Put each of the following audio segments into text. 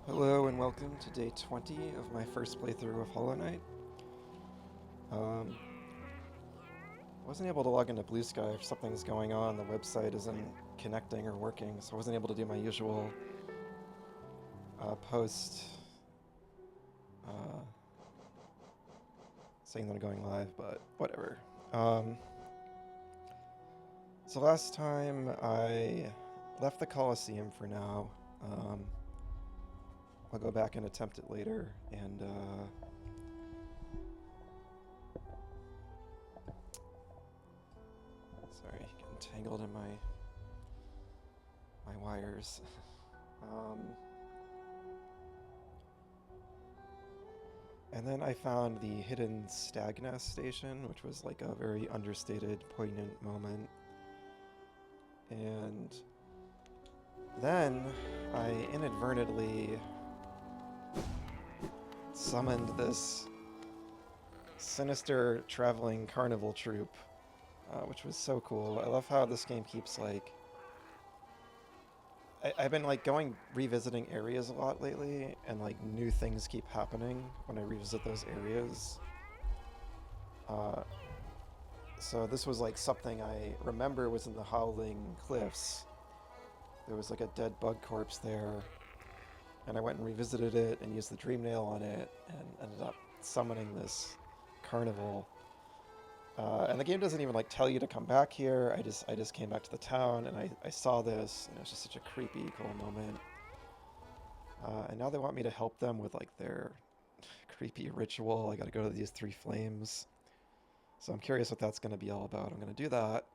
Hello and welcome to day 20 of my first playthrough of Hollow Knight. Wasn't able to log into Blue Sky if something's going on. The website isn't connecting or working, so I wasn't able to do my usual post uh, saying that I'm going live, but whatever. So last time I left the Coliseum for now. I'll go back and attempt it later, and sorry, getting tangled in my wires. um, And then I found the hidden stag nest station, which was like a very understated, poignant moment. And then I inadvertently summoned this sinister traveling carnival troupe, which was so cool. I love how this game keeps like I've been like revisiting areas a lot lately, and like new things keep happening when I revisit those areas. Uh, So this was like something I remember was in the Howling Cliffs. There was like a dead bug corpse there, and I went and revisited it and used the dream nail on it and ended up summoning this carnival. And the game doesn't even like tell you to come back here. I just came back to the town and I saw this, and it was just such a creepy, cool moment. And now they want me to help them with like their creepy ritual. I got to go to these three flames. So I'm curious what that's going to be all about. I'm going to do that.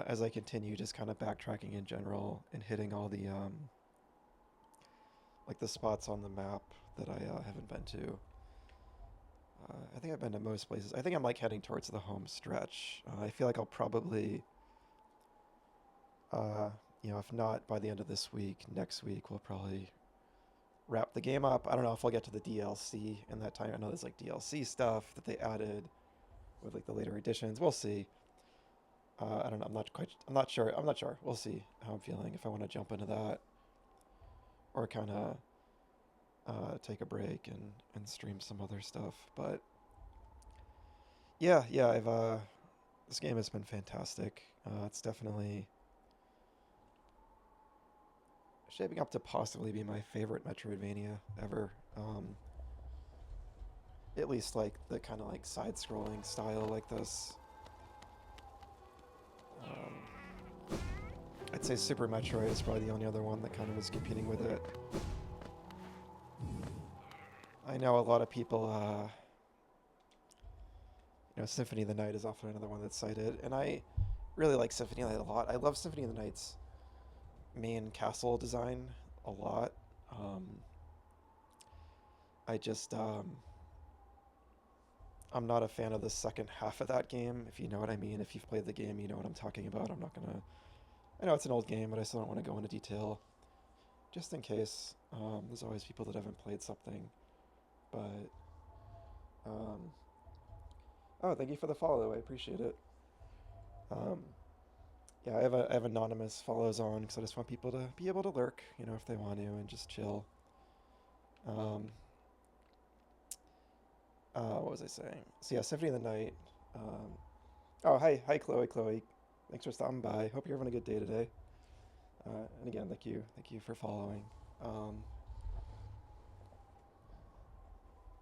As I continue just kind of backtracking in general and hitting all the like the spots on the map that I haven't been to. I think I've been to most places. I think I'm like heading towards the home stretch. I feel like I'll probably, if not by the end of this week, next week we'll probably wrap the game up. I don't know if I'll get to the DLC in that time. I know there's like DLC stuff that they added with like the later editions. We'll see. I don't know. I'm not sure. I'm not sure. We'll see how I'm feeling if I want to jump into that or kind of take a break and stream some other stuff. But yeah, I've this game has been fantastic. It's definitely shaping up to possibly be my favorite Metroidvania ever. At least like the kind of like side-scrolling style like this. Um, I'd say Super Metroid is probably the only other one that kind of was competing with it. I know a lot of people, Symphony of the Night is often another one that's cited, and I really like Symphony of the Night a lot. I love Symphony of the Night's main castle design a lot. I just, I'm not a fan of the second half of that game, if you know what I mean. If you've played the game, you know what I'm talking about. I'm not gonna. I know it's an old game, but I still don't want to go into detail, just in case. There's always people that haven't played something, but um, oh, thank you for the follow. I appreciate it. Um, yeah, I have anonymous follows on because I just want people to be able to lurk, if they want to, and just chill. Um, what was I saying? So yeah, Symphony of the Night. Um, oh, hi, Chloe, Chloe. Thanks for stopping by. Hope you're having a good day today. And again, thank you for following.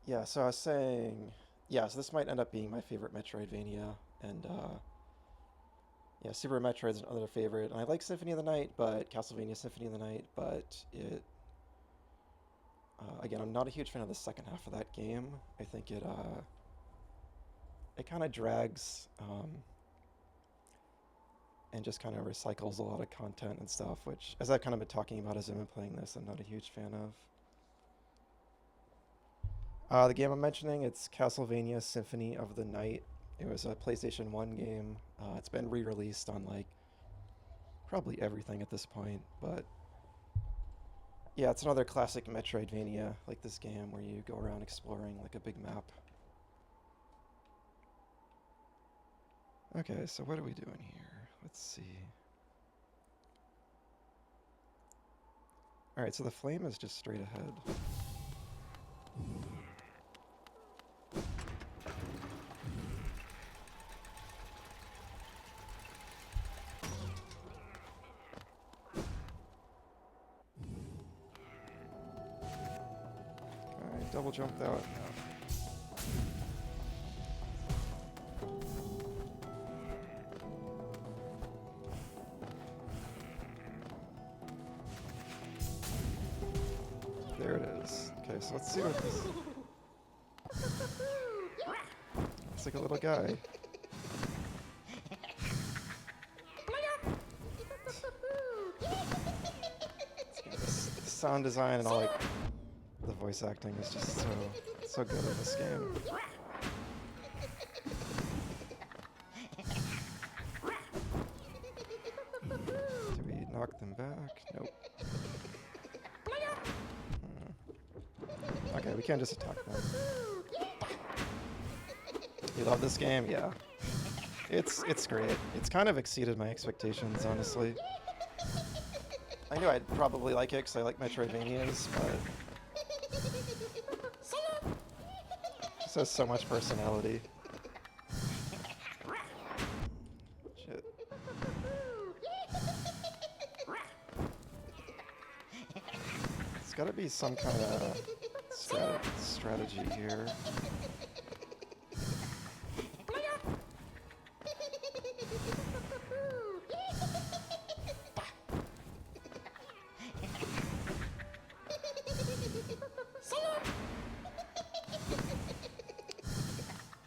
Yeah, so I was saying, yeah, so this might end up being my favorite Metroidvania, and yeah, Super Metroid's another favorite. And I like Symphony of the Night, but Castlevania Symphony of the Night, but again, I'm not a huge fan of the second half of that game. I think it kind of drags, and just kind of recycles a lot of content and stuff, which, as I've kind of been talking about as I've been playing this, I'm not a huge fan of. The game I'm mentioning, it's Castlevania Symphony of the Night. It was a PlayStation 1 game. It's been re-released on like probably everything at this point, but yeah, it's another classic Metroidvania like this game where you go around exploring like a big map. Okay, so what are we doing here? Let's see. Alright, so the flame is just straight ahead. Alright, double jump that. No. There it is. Okay, so let's see what this... It's like a little guy. The sound design and all, like, the voice acting is just so good in this game. Do we knock them back? Nope. Okay, we can't just attack them. You love this game? Yeah. It's great. It's kind of exceeded my expectations, honestly. I knew I'd probably like it because I like Metroidvanias, but it just has so much personality. Shit. It's gotta be some kind of strategy here.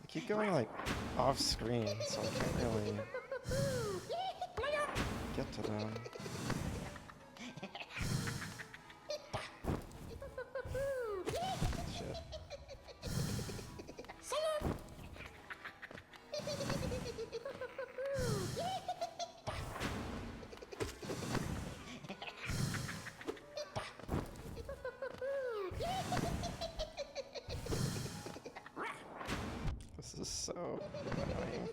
I keep going like off screen, so I can't really get to them. Shit. This is so annoying.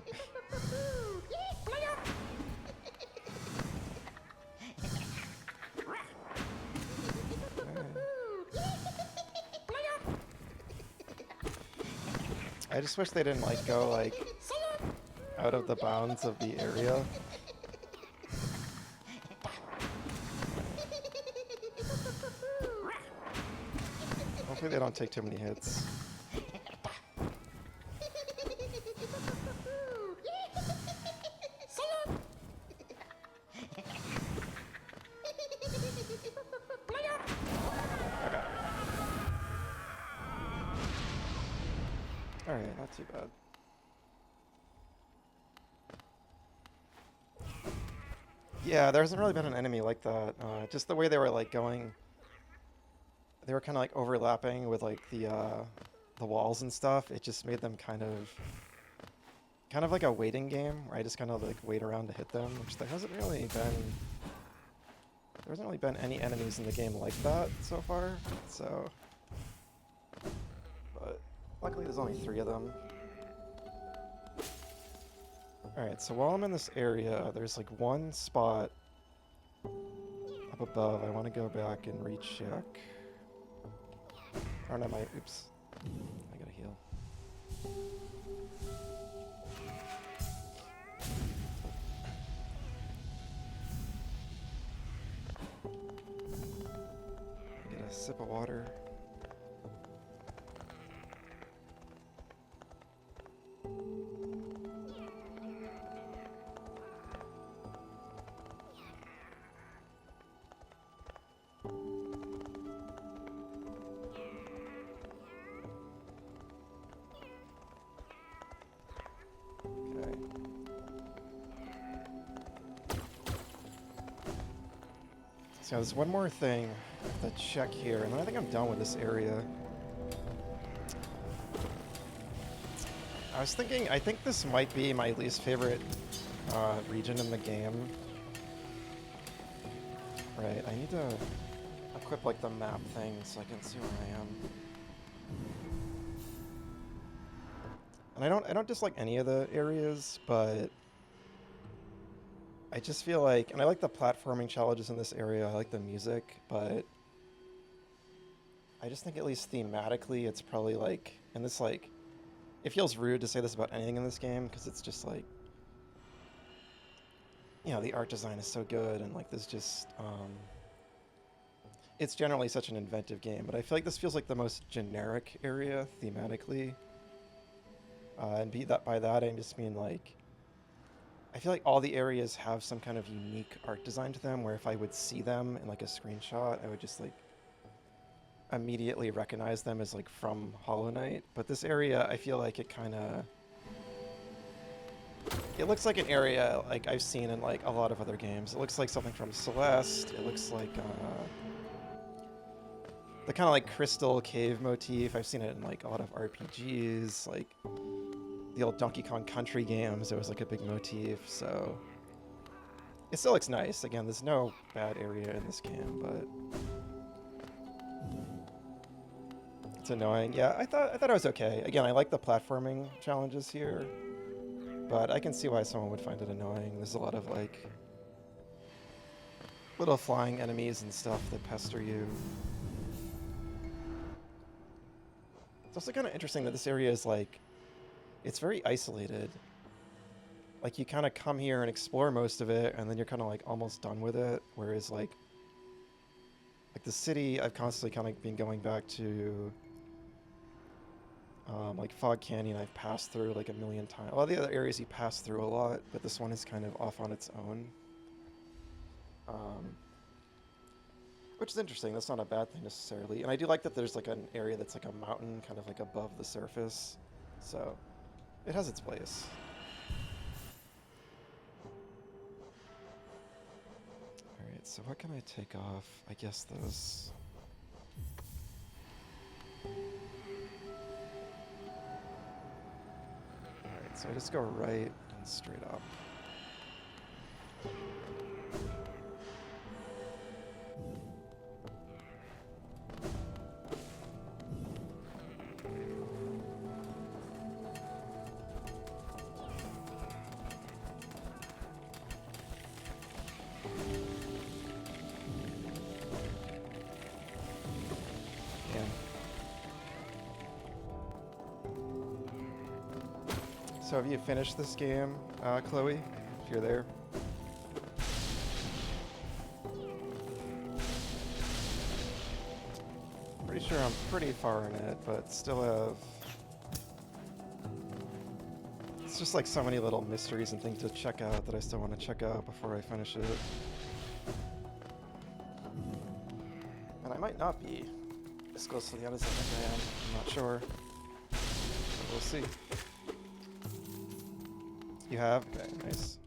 I just wish they didn't like go like out of the bounds of the area. Hopefully they don't take too many hits. Alright, not too bad. Yeah, there hasn't really been an enemy like that. Just the way they were like going, they were kind of like overlapping with like the walls and stuff. It just made them kind of like a waiting game where I just kind of like wait around to hit them, which there hasn't really been any enemies in the game like that so far. So, but luckily there's only 3 of them. Alright, so while I'm in this area, there's like one spot up above. I want to go back and recheck. Or not my, oops. I gotta heal. Get a sip of water. So there's one more thing I have to check here, and then I think I'm done with this area. I was thinking, I think this might be my least favorite region in the game. Right, I need to equip like the map thing so I can see where I am. And I don't dislike any of the areas, but I just feel like, and I like the platforming challenges in this area, I like the music, but I just think at least thematically, it's probably like, and this like, it feels rude to say this about anything in this game because it's just like, you know, the art design is so good and like there's just, it's generally such an inventive game, but I feel like this feels like the most generic area thematically. And by that I just mean like, I feel like all the areas have some kind of unique art design to them where if I would see them in like a screenshot, I would just like immediately recognize them as like from Hollow Knight. But this area, I feel like it kind of, it looks like an area like I've seen in like a lot of other games. It looks like something from Celeste. It looks like the kind of like crystal cave motif. I've seen it in like a lot of RPGs, like the old Donkey Kong Country games. There was like a big motif, so it still looks nice. Again, there's no bad area in this game, but it's annoying. Yeah, I thought it was okay. Again, I like the platforming challenges here, but I can see why someone would find it annoying. There's a lot of like little flying enemies and stuff that pester you. It's also kind of interesting that this area is like, it's very isolated. Like you kind of come here and explore most of it, and then you're kind of like almost done with it. Whereas like the city, I've constantly kind of been going back to. Like Fog Canyon, I've passed through like a million times. A lot of the other areas you pass through a lot, but this one is kind of off on its own. Which is interesting. That's not a bad thing necessarily. And I do like that there's like an area that's like a mountain kind of like above the surface. So it has its place. Alright, so what can I take off? I guess those... Alright, so I just go right and straight up. So have you finished this game, Chloe, if you're there? Pretty sure I'm pretty far in it, but still have... It's just like so many little mysteries and things to check out that I still want to check out before I finish it. And I might not be as close to the end as I think I am. I'm not sure. But we'll see. You have? Okay, nice.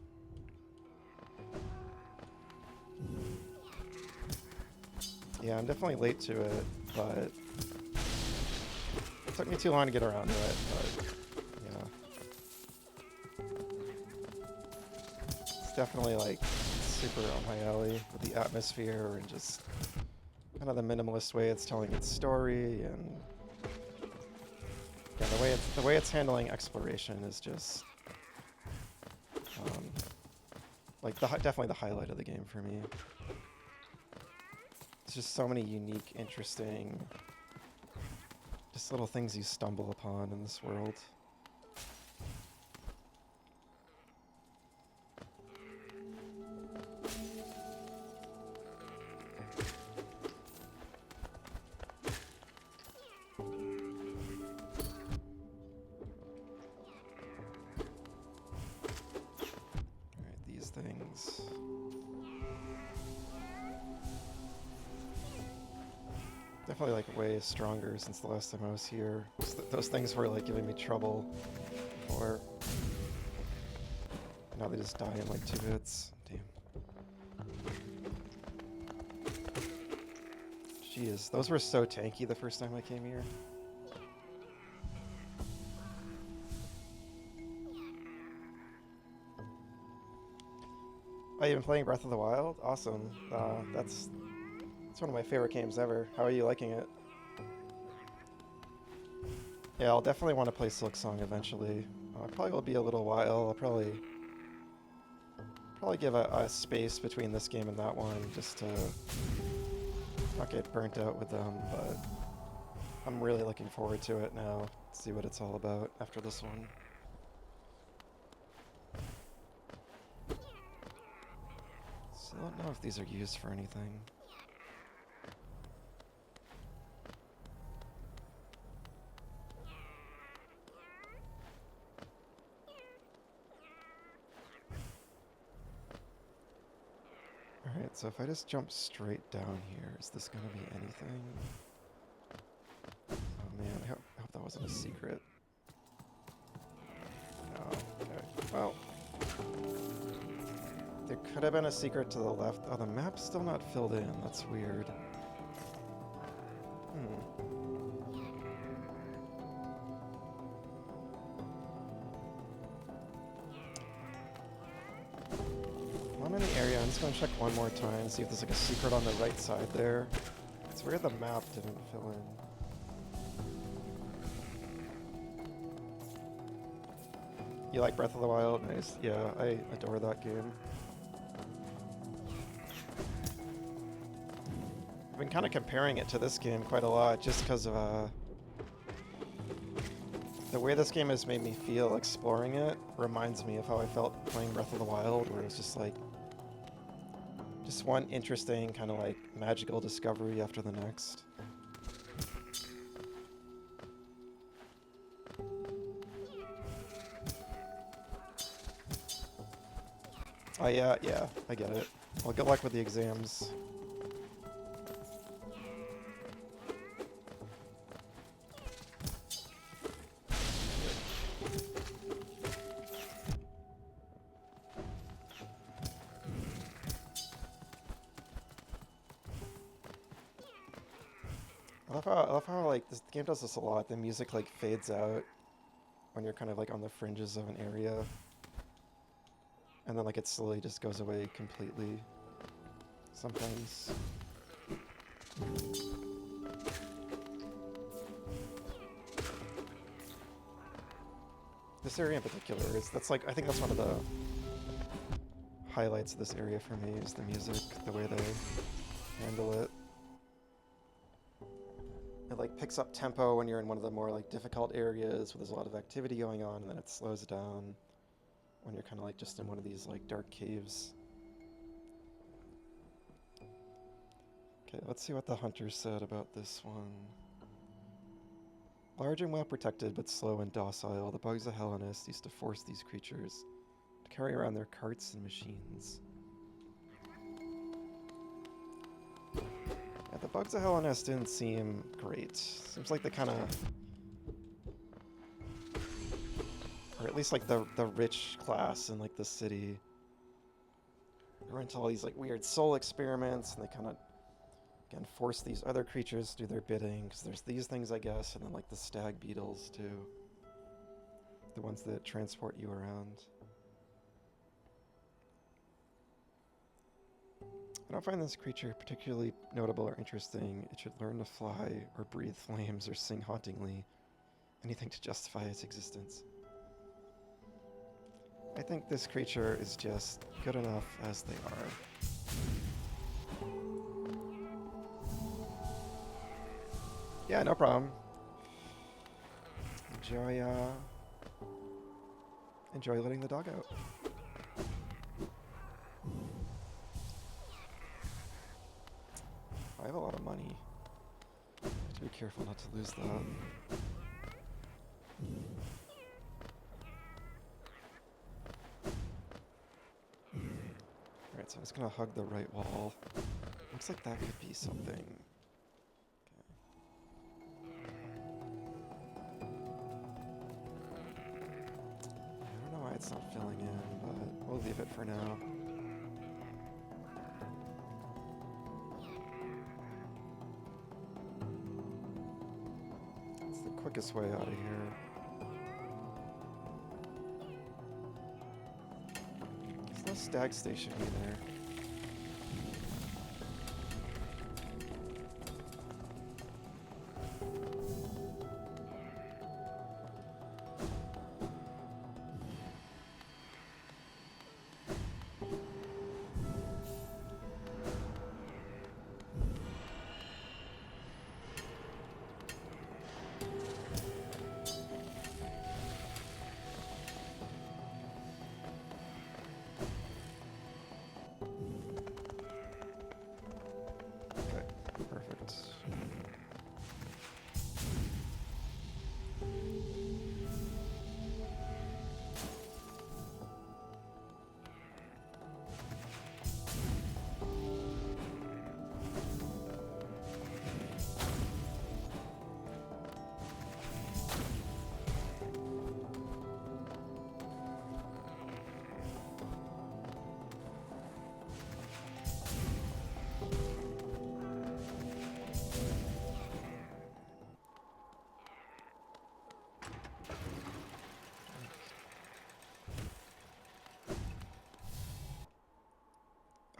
Yeah, I'm definitely late to it, but it took me too long to get around to it, but yeah. It's definitely like super on my alley with the atmosphere and just kind of the minimalist way it's telling its story, and yeah, the way it's handling exploration is just like definitely the highlight of the game for me. It's just so many unique, interesting, just little things you stumble upon in this world. Things. Definitely like way stronger since the last time I was here. Those things were like giving me trouble before. Now they just die in like 2 hits. Damn. Jeez, those were so tanky the first time I came here. Oh, you've been playing Breath of the Wild? Awesome. That's one of my favorite games ever. How are you liking it? Yeah, I'll definitely want to play Silksong eventually. Probably will be a little while. I'll probably give a space between this game and that one just to not get burnt out with them, but I'm really looking forward to it now. See what it's all about after this one. Still don't know if these are used for anything. Alright, so if I just jump straight down here, is this gonna be anything? Oh man, I hope that wasn't a secret. No, okay. Well, there could have been a secret to the left. Oh, the map's still not filled in. That's weird. I'm in the area. I'm just gonna check one more time, see if there's like a secret on the right side there. It's weird the map didn't fill in. You like Breath of the Wild? Nice. Yeah, I adore that game. I've been kind of comparing it to this game quite a lot, just because of the way this game has made me feel exploring it reminds me of how I felt playing Breath of the Wild, where it was just like just one interesting kind of like magical discovery after the next. Oh yeah, I get it. Well, good luck with the exams. I love how like this game does this a lot. The music like fades out when you're kind of like on the fringes of an area. And then like it slowly just goes away completely sometimes. This area in particular that's like, I think that's one of the highlights of this area for me is the music, the way they handle it. It like picks up tempo when you're in one of the more like difficult areas where there's a lot of activity going on, and then it slows down when you're kind of like just in one of these like dark caves. Okay, let's see what the hunter said about this one. Large and well protected, but slow and docile, the bugs of Hellenist used to force these creatures to carry around their carts and machines. Yeah, the bugs of Hellenist didn't seem great. Seems like they kind of, or at least like the rich class in like the city, they're into all these like weird soul experiments, and they kind of again force these other creatures to do their bidding, because there's these things, I guess, and then like the stag beetles too, the ones that transport you around. I don't find this creature particularly notable or interesting. It should learn to fly or breathe flames or sing hauntingly, anything to justify its existence. I think this creature is just good enough as they are. Yeah, no problem. Enjoy letting the dog out. I have a lot of money. I have to be careful not to lose that. Alright, so I'm just gonna hug the right wall. Looks like that could be something. It's not filling in, but we'll leave it for now. It's the quickest way out of here. There's no stag station either.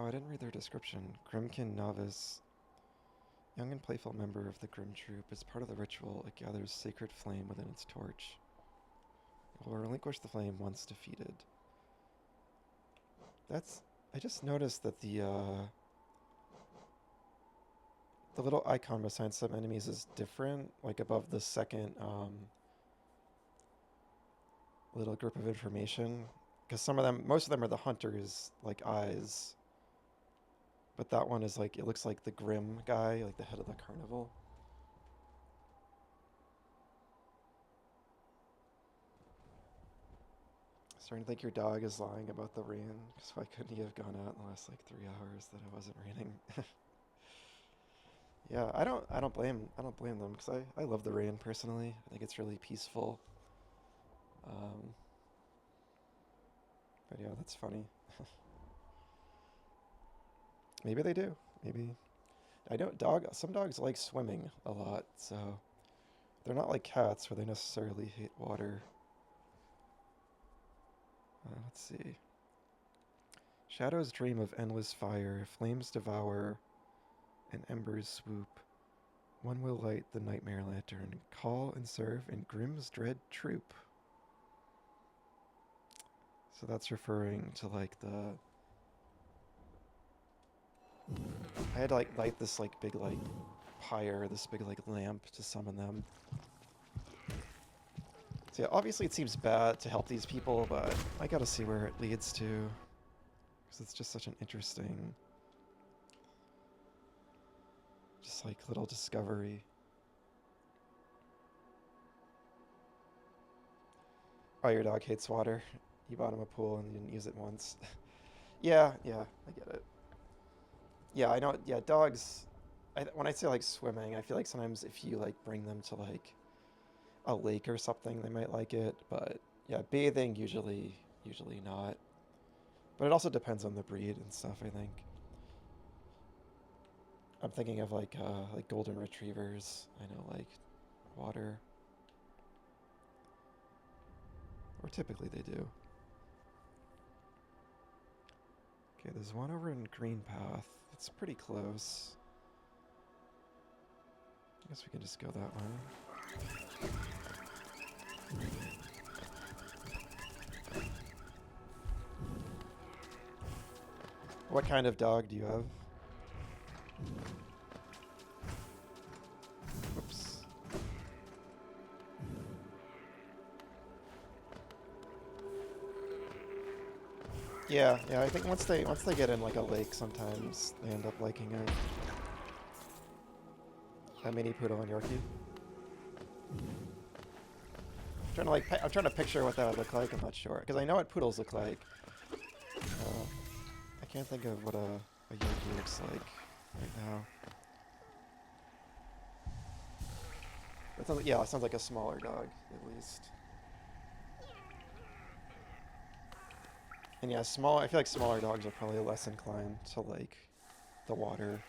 Oh, I didn't read their description. Grimmkin novice. Young and playful member of the Grimm Troupe. As part of the ritual, it gathers sacred flame within its torch. It will relinquish the flame once defeated. That's... I just noticed that the little icon beside some enemies is different, like above the second little group of information. Because some of them, most of them are the hunters, like eyes. But that one is like, it looks like the Grimm guy, like the head of the carnival. Starting to think your dog is lying about the rain, because why couldn't he have gone out in the last like 3 hours that it wasn't raining? Yeah, I don't blame them, because I love the rain personally. I think it's really peaceful. But yeah, that's funny. Maybe they do. Maybe. I know some dogs like swimming a lot, so they're not like cats where they necessarily hate water. Let's see. Shadows dream of endless fire, flames devour, and embers swoop. One will light the nightmare lantern, call and serve in Grimm's dread troop. So that's referring to like the... I had to like light this like big like pyre, this big like lamp to summon them. So yeah, obviously it seems bad to help these people, but I gotta see where it leads to. Because it's just such an interesting... just like little discovery. Oh, your dog hates water. You bought him a pool and you didn't use it once. Yeah, I get it. Yeah, I know, yeah, dogs... when I say like swimming, I feel like sometimes if you like bring them to like a lake or something, they might like it, but yeah, bathing usually not. But it also depends on the breed and stuff, I think. I'm thinking of like golden retrievers. I know like water. Or typically they do. Okay, there's one over in Green Path. It's pretty close. I guess we can just go that way. What kind of dog do you have? Whoops. Yeah, I think once they get in like a lake, sometimes they end up liking it. A mini poodle and Yorkie. I'm trying to picture what that would look like. I'm not sure because I know what poodles look like. I can't think of what a Yorkie looks like right now. Yeah, it sounds like a smaller dog at least. And yeah, I feel like smaller dogs are probably less inclined to like the water.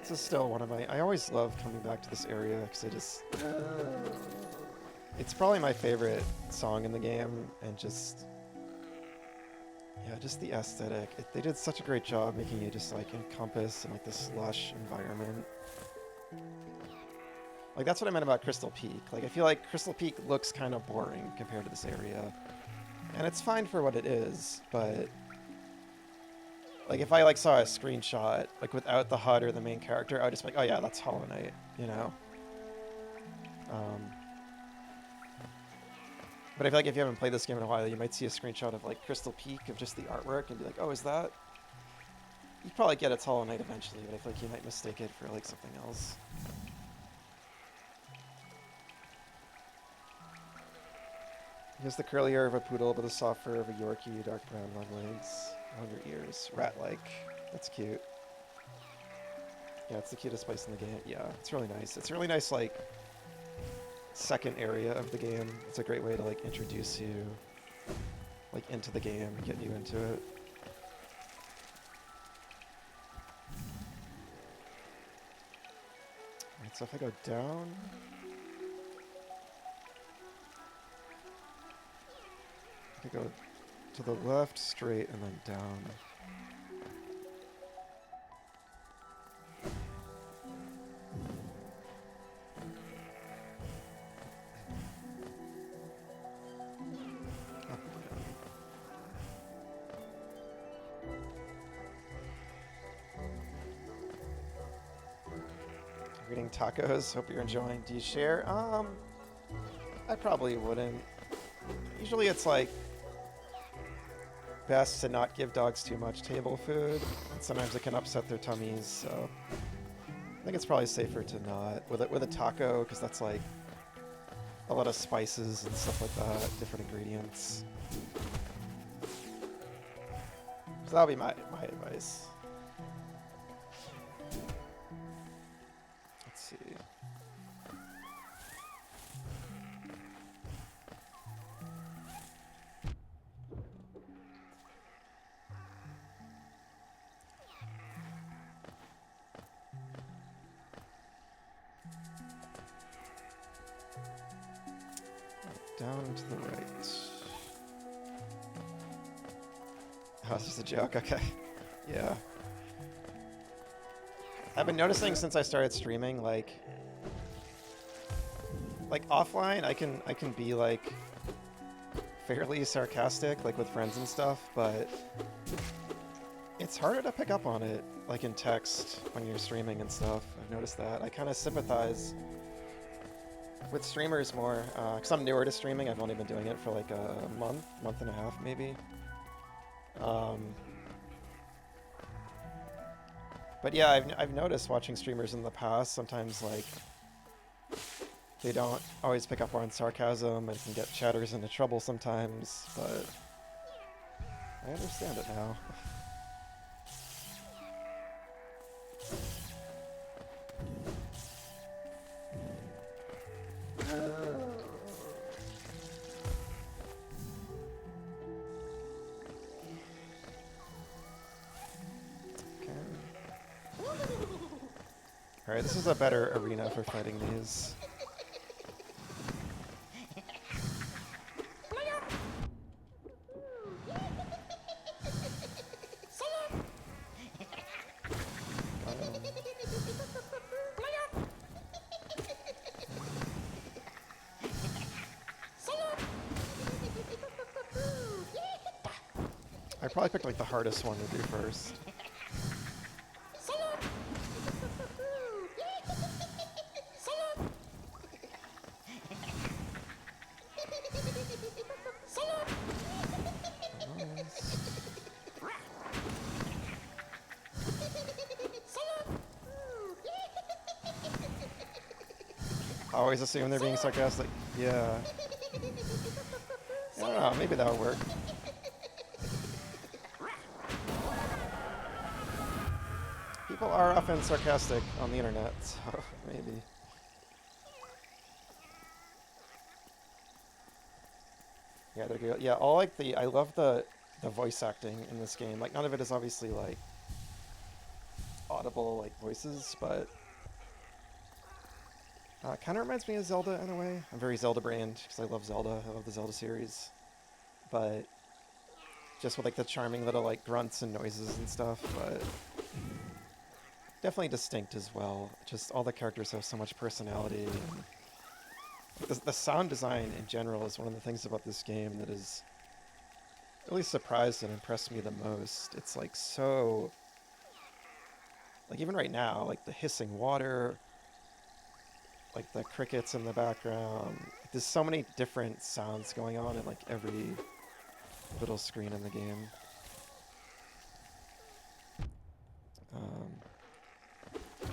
This is still one of my... I always love coming back to this area because it's probably my favorite song in the game, and just... yeah, just the aesthetic. They did such a great job making you just like encompass in like this lush environment. Like that's what I meant about Crystal Peak. Like I feel like Crystal Peak looks kind of boring compared to this area. And it's fine for what it is, but... like, if I, like, saw a screenshot, like, without the HUD or the main character, I would just be like, oh, yeah, that's Hollow Knight, you know? But I feel like if you haven't played this game in a while, you might see a screenshot of, like, Crystal Peak of just the artwork and be like, oh, is that... you'd probably get it's Hollow Knight eventually, but I feel like you might mistake it for, like, something else. Here's the curly hair of a poodle, but the soft fur of a Yorkie, dark brown, long legs. Longer ears. Rat-like. That's cute. Yeah, it's the cutest place in the game. Yeah, it's really nice. It's a really nice, like, second area of the game. It's a great way to, like, introduce you like into the game, get you into it. Alright, so if I go down, I could go to the left, straight, and then down. Eating tacos. Hope you're enjoying. Do you share? I probably wouldn't. Usually it's like best to not give dogs too much table food. And sometimes it can upset their tummies, so I think it's probably safer to not with a taco, because that's like a lot of spices and stuff like that, different ingredients. So that'll be my advice. Let's see. Down to the right. Oh, it's just a joke? Okay. Yeah. I've been noticing since I started streaming, like offline, I can be like fairly sarcastic, like with friends and stuff, but it's harder to pick up on it, like in text when you're streaming and stuff. I've noticed that. I kind of sympathize with streamers more, because I'm newer to streaming. I've only been doing it for like a month and a half maybe. But yeah, I've noticed watching streamers in the past, sometimes like they don't always pick up on sarcasm and can get chatters into trouble sometimes, but I understand it now. Alright, this is a better arena for fighting these. I probably picked like the hardest one to do first. Always assume they're being sarcastic. Yeah. I don't know, maybe that'll work. People are often sarcastic on the internet, so maybe. Yeah, they're good. Yeah, I love the voice acting in this game. Like, none of it is obviously like audible like voices, but kind of reminds me of Zelda in a way. I'm very Zelda brained because I love Zelda. I love the Zelda series, but just with like the charming little like grunts and noises and stuff. But definitely distinct as well. Just all the characters have so much personality. And the sound design in general is one of the things about this game that has really surprised and impressed me the most. It's like so, like even right now, like the hissing water, like the crickets in the background. There's so many different sounds going on in like every little screen in the game.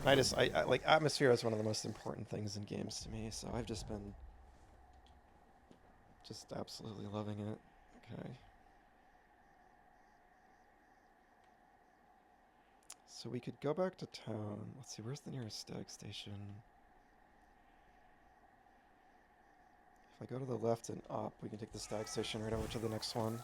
I like atmosphere is one of the most important things in games to me, so I've just been absolutely loving it. Okay. So we could go back to town. Let's see, where's the nearest stag station? If I go to the left and up, we can take the stag station right over to the next one.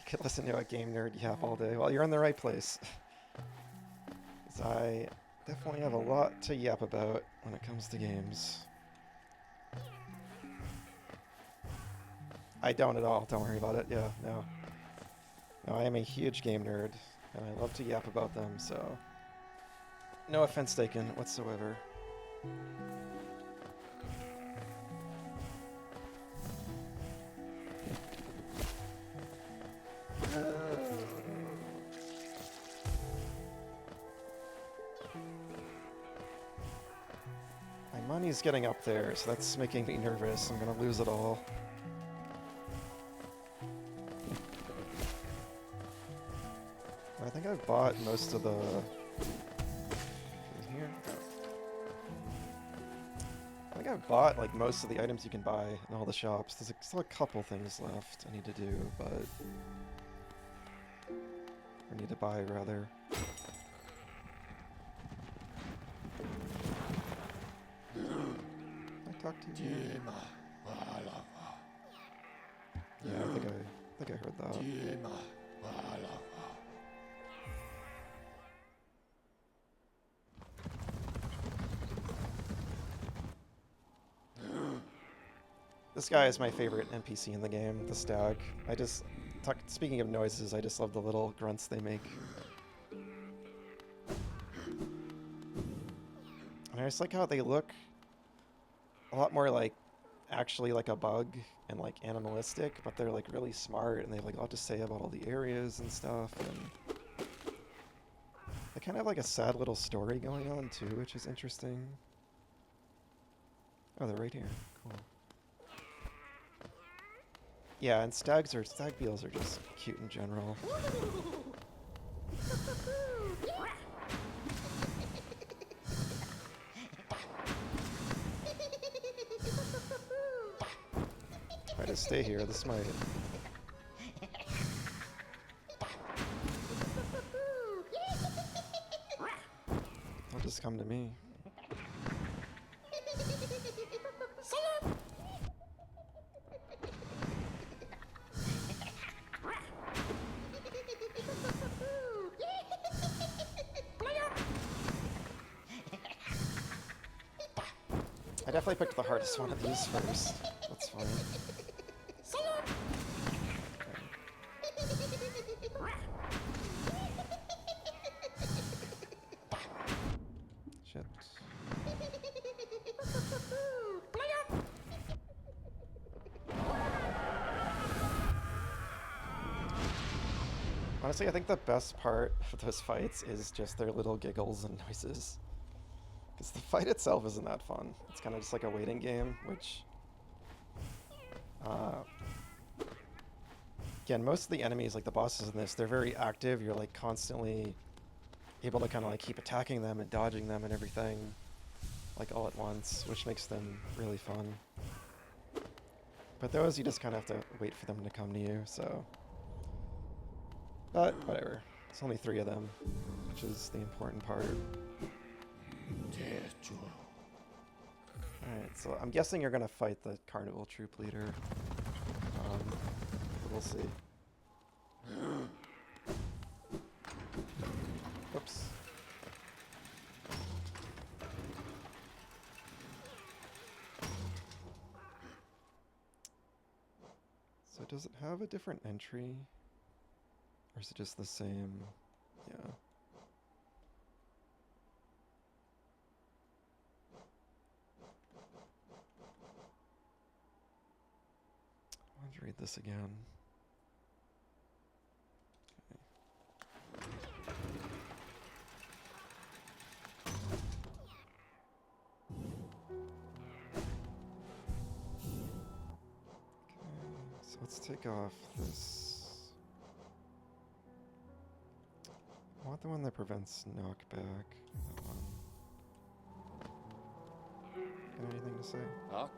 could listen to a game nerd yap all day. Well, you're in the right place. 'Cause I definitely have a lot to yap about when it comes to games. I don't at all. Don't worry about it. Yeah, no. No, I am a huge game nerd, and I love to yap about them, so... No offense taken whatsoever. My money's getting up there, so that's making me nervous. I'm gonna lose it all. I think I've bought most of the... Here? I think I've bought like most of the items you can buy in all the shops. There's still a couple things left I need to do, but... Or need to buy, rather. I talked to you. Yeah, I think I heard that. This guy is my favorite NPC in the game, the stag. Speaking of noises, I just love the little grunts they make. And I just like how they look a lot more like actually like a bug and like animalistic, but they're like really smart and they have like a lot to say about all the areas and stuff, and they kind of have like a sad little story going on too, which is interesting. Oh, they're right here. Cool. Yeah, and stag beetles are just cute in general. If I just stay here, this might... They'll just come to me. I definitely picked the hardest one of these first. That's fine. Shit. Honestly, I think the best part of those fights is just their little giggles and noises. Because the fight itself isn't that fun. It's kind of just like a waiting game, which... again, most of the enemies, like the bosses in this, they're very active. You're like constantly able to kind of like keep attacking them and dodging them and everything, like all at once, which makes them really fun. But those, you just kind of have to wait for them to come to you, so... But, whatever. It's only 3 of them, which is the important part. Alright, so I'm guessing you're gonna fight the Carnival Troop leader. But we'll see. Oops. So does it have a different entry? Or is it just the same? Yeah. I want to read this again. Okay. So let's take off this. I want the one that prevents knockback. That one. Got anything to say? Nope.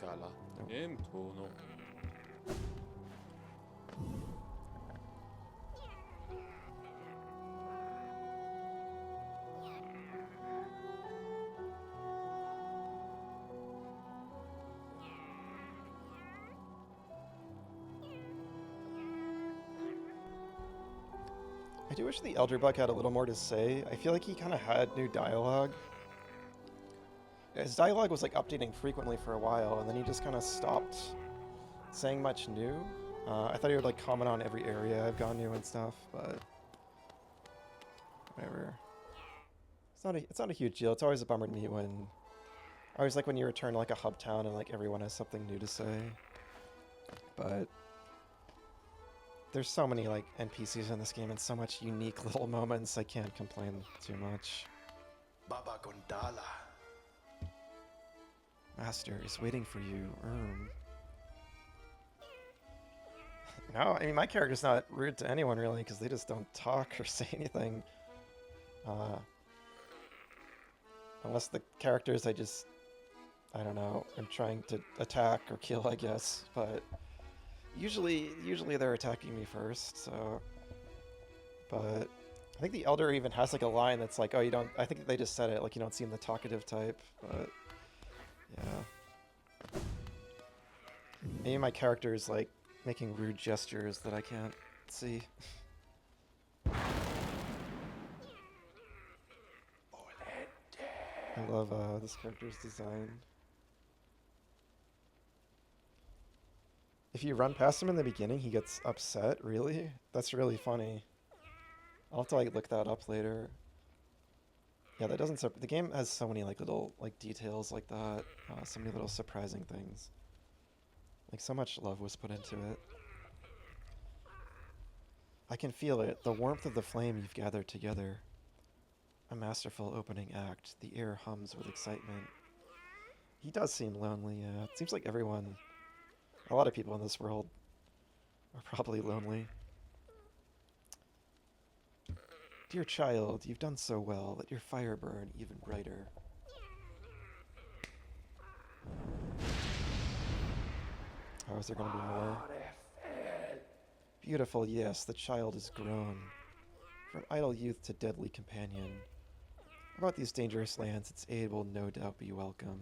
I do wish the Elderbug had a little more to say. I feel like he kind of had new dialogue. His dialogue was like updating frequently for a while, and then he just kind of stopped saying much new. I thought he would like comment on every area I've gone to and stuff, but whatever. It's not a huge deal. It's always a bummer to me when I always like when you return to like a hub town and like everyone has something new to say. But there's so many like NPCs in this game and so much unique little moments, I can't complain too much. Baba Gondala. Master is waiting for you. No, I mean my character's not rude to anyone really because they just don't talk or say anything. Unless the characters I don't know, I'm trying to attack or kill, I guess, but usually they're attacking me first, so. But I think the Elder even has like a line that's like, oh, you don't, I think they just said it, like you don't seem the talkative type, but yeah. Maybe my character is like making rude gestures that I can't see. I love this character's design. If you run past him in the beginning, he gets upset, really? That's really funny. I'll have to like look that up later. Yeah, that doesn't the game has so many like little like details like that. So many little surprising things. Like so much love was put into it. I can feel it, the warmth of the flame you've gathered together. A masterful opening act. The air hums with excitement. He does seem lonely, yeah. It seems like everyone, a lot of people in this world are probably lonely. Dear child, you've done so well. Let your fire burn even brighter. Oh, is there going to be more? Beautiful, yes, the child is grown. From idle youth to deadly companion. About these dangerous lands, its aid will no doubt be welcome.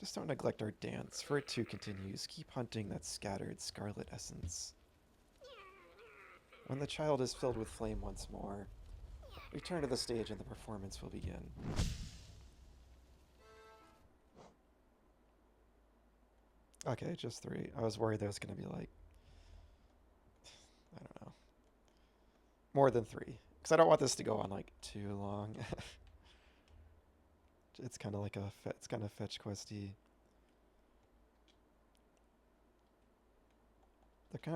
Just don't neglect our dance, for it too continues. Keep hunting that scattered scarlet essence. When the child is filled with flame once more, return to the stage and the performance will begin. Okay, just 3. I was worried there was going to be like, I don't know, more than 3. Because I don't want this to go on like too long. It's kind of like it's kind of fetch questy.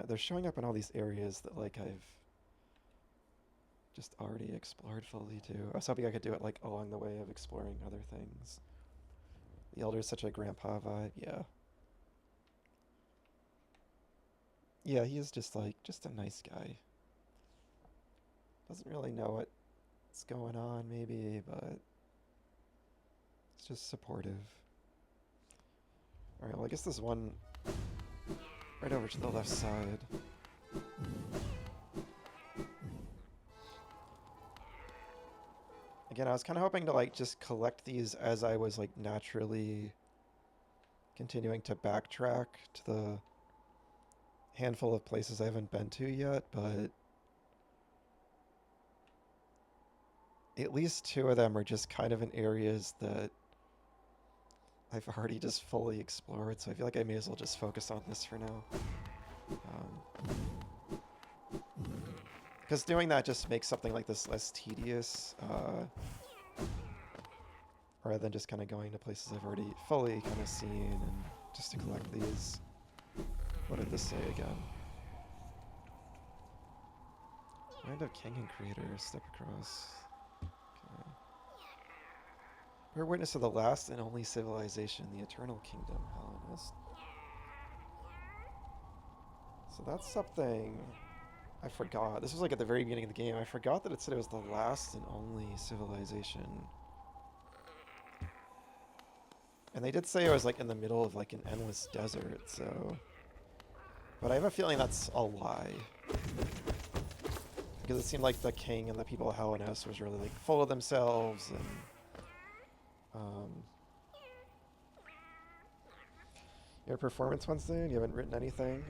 They're showing up in all these areas that like I've just already explored fully too. I was hoping I could do it like along the way of exploring other things. The Elder is such a grandpa vibe, yeah. Yeah, he is just a nice guy. Doesn't really know what's going on maybe, but it's just supportive. Alright, well I guess there's one right over to the left side. Again, I was kind of hoping to like just collect these as I was like naturally continuing to backtrack to the handful of places I haven't been to yet, but at least 2 of them are just kind of in areas that I've already just fully explored, so I feel like I may as well just focus on this for now. Because doing that just makes something like this less tedious, rather than just kind of going to places I've already fully kind of seen and just to collect these. What did this say again? Mind of King and Creator, step across. Okay. We're witness of the last and only civilization, the Eternal Kingdom, Hellenist. So that's something I forgot. This was like at the very beginning of the game. I forgot that it said it was the last and only civilization. And they did say it was like in the middle of like an endless desert, so... But I have a feeling that's a lie. Because it seemed like the king and the people of Hellenist was really like full of themselves and... Your performance Wednesday? You haven't written anything?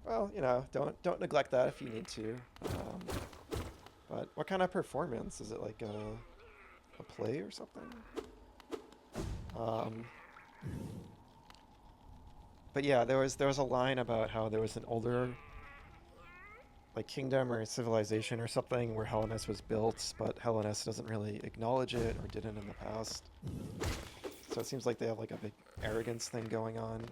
Well, you know, don't neglect that if you need to. But what kind of performance? Is it like a play or something? Um, but yeah, there was a line about how there was an older like kingdom or civilization or something where Hellenes was built, but Hellenes doesn't really acknowledge it or didn't in the past. So it seems like they have like a big arrogance thing going on.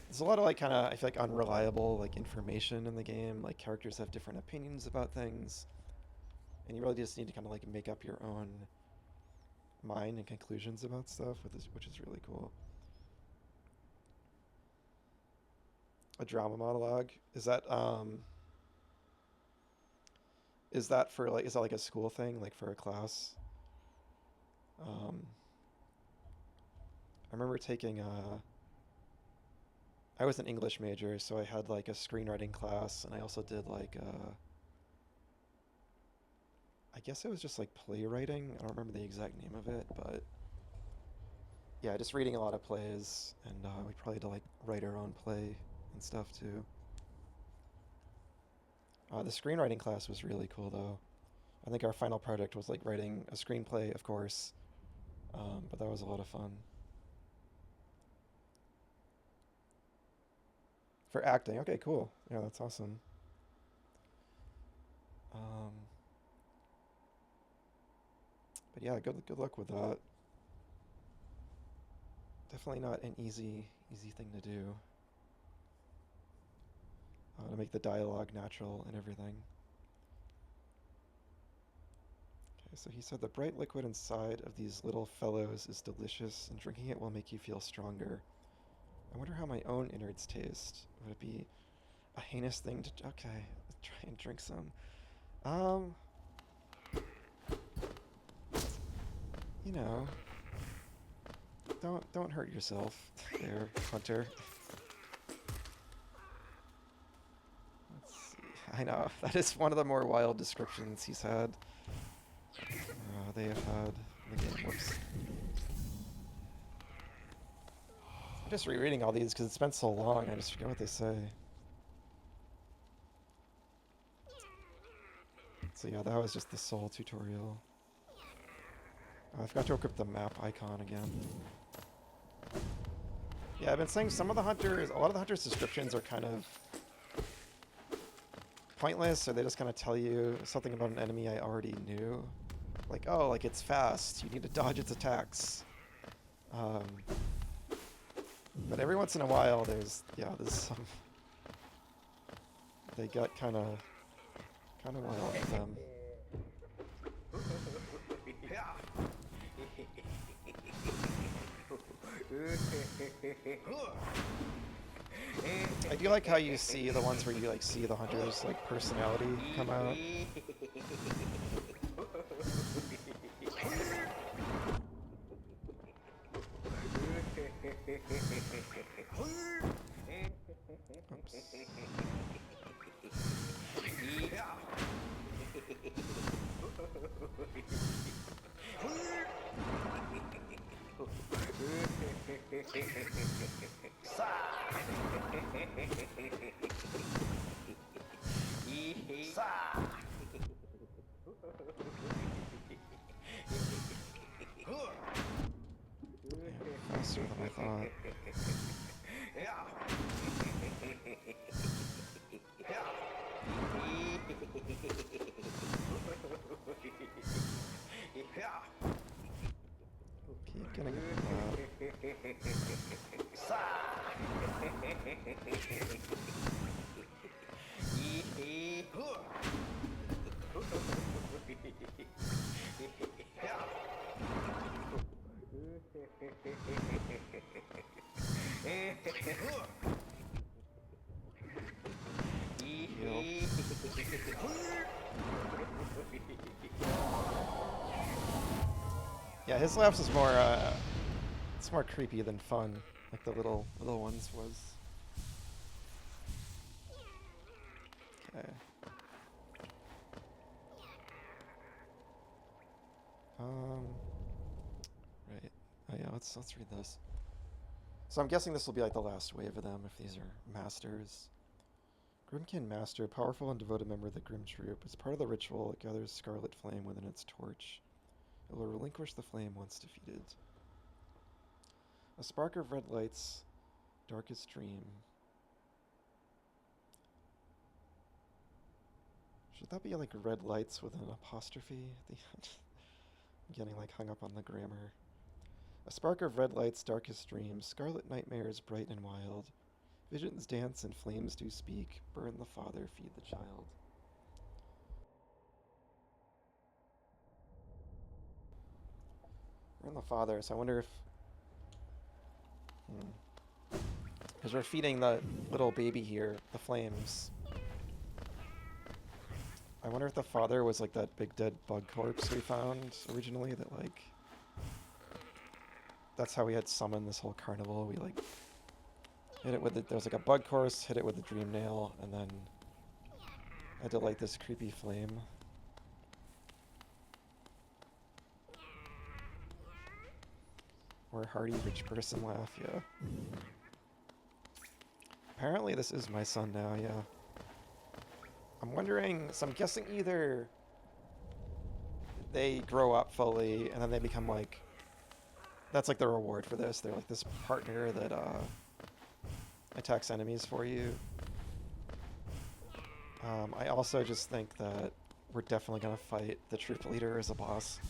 There's a lot of like kind of I feel like unreliable like information in the game. Like characters have different opinions about things, and you really just need to kind of like make up your own mind and conclusions about stuff, which is really cool. A drama monologue, is that for like is that like a school thing, like for a class? Um, I remember taking I was an English major, so I had like a screenwriting class, and I also did like I guess it was just like playwriting. I don't remember the exact name of it, but yeah, just reading a lot of plays, and we probably had to like write our own play and stuff too. The screenwriting class was really cool though. I think our final project was like writing a screenplay, of course, but that was a lot of fun. For acting, okay, cool. Yeah, that's awesome. Um, but yeah, good luck with that. Definitely not an easy thing to do. To make the dialogue natural and everything. Okay, so he said the bright liquid inside of these little fellows is delicious, and drinking it will make you feel stronger. I wonder how my own innards taste. Would it be a heinous thing to? Okay, let's try and drink some. Um, you know, don't hurt yourself, there, Hunter. Let's see. I know that is one of the more wild descriptions he's had. They have had in the game. Whoops. I'm just rereading all these because it's been so long. I just forget what they say. So yeah, that was just the Soul tutorial. I forgot to equip the map icon again. Yeah, I've been saying a lot of the hunters' descriptions are kind of pointless, or they just kind of tell you something about an enemy I already knew. Like, oh, like it's fast, you need to dodge its attacks. But every once in a while, there's some... They get kind of wild with them. I do like how you see the ones where you like see the hunter's like personality come out. Oops. Yeah, faster than I thought. Keep getting heal. Yeah, his laughs is more it's more creepy than fun, like the little ones was. Okay. Right. Oh yeah, let's read this. So I'm guessing this will be like the last wave of them if these are masters. Grimkin Master, powerful and devoted member of the Grimm Troupe. As part of the ritual, it gathers scarlet flame within its torch. It will relinquish the flame once defeated. A spark of red lights, darkest dream. Should that be like red lights with an apostrophe at the end? I'm getting like hung up on the grammar. A spark of red lights, darkest dreams, scarlet nightmares, bright and wild. Visions dance and flames do speak. Burn the father, feed the child. Burn the father, so I wonder if... Because we're feeding the little baby here, the flames. I wonder if the father was like that big dead bug corpse we found originally that like... That's how we had summoned this whole carnival. We like hit it with there was like a bug course, hit it with the dream nail, and then had to light this creepy flame. Or hearty rich person laugh, yeah. Apparently this is my son now, yeah. I'm wondering, so I'm guessing either they grow up fully and then they become like, that's like the reward for this. They're like this partner that attacks enemies for you. I also just think that we're definitely going to fight the troop leader as a boss.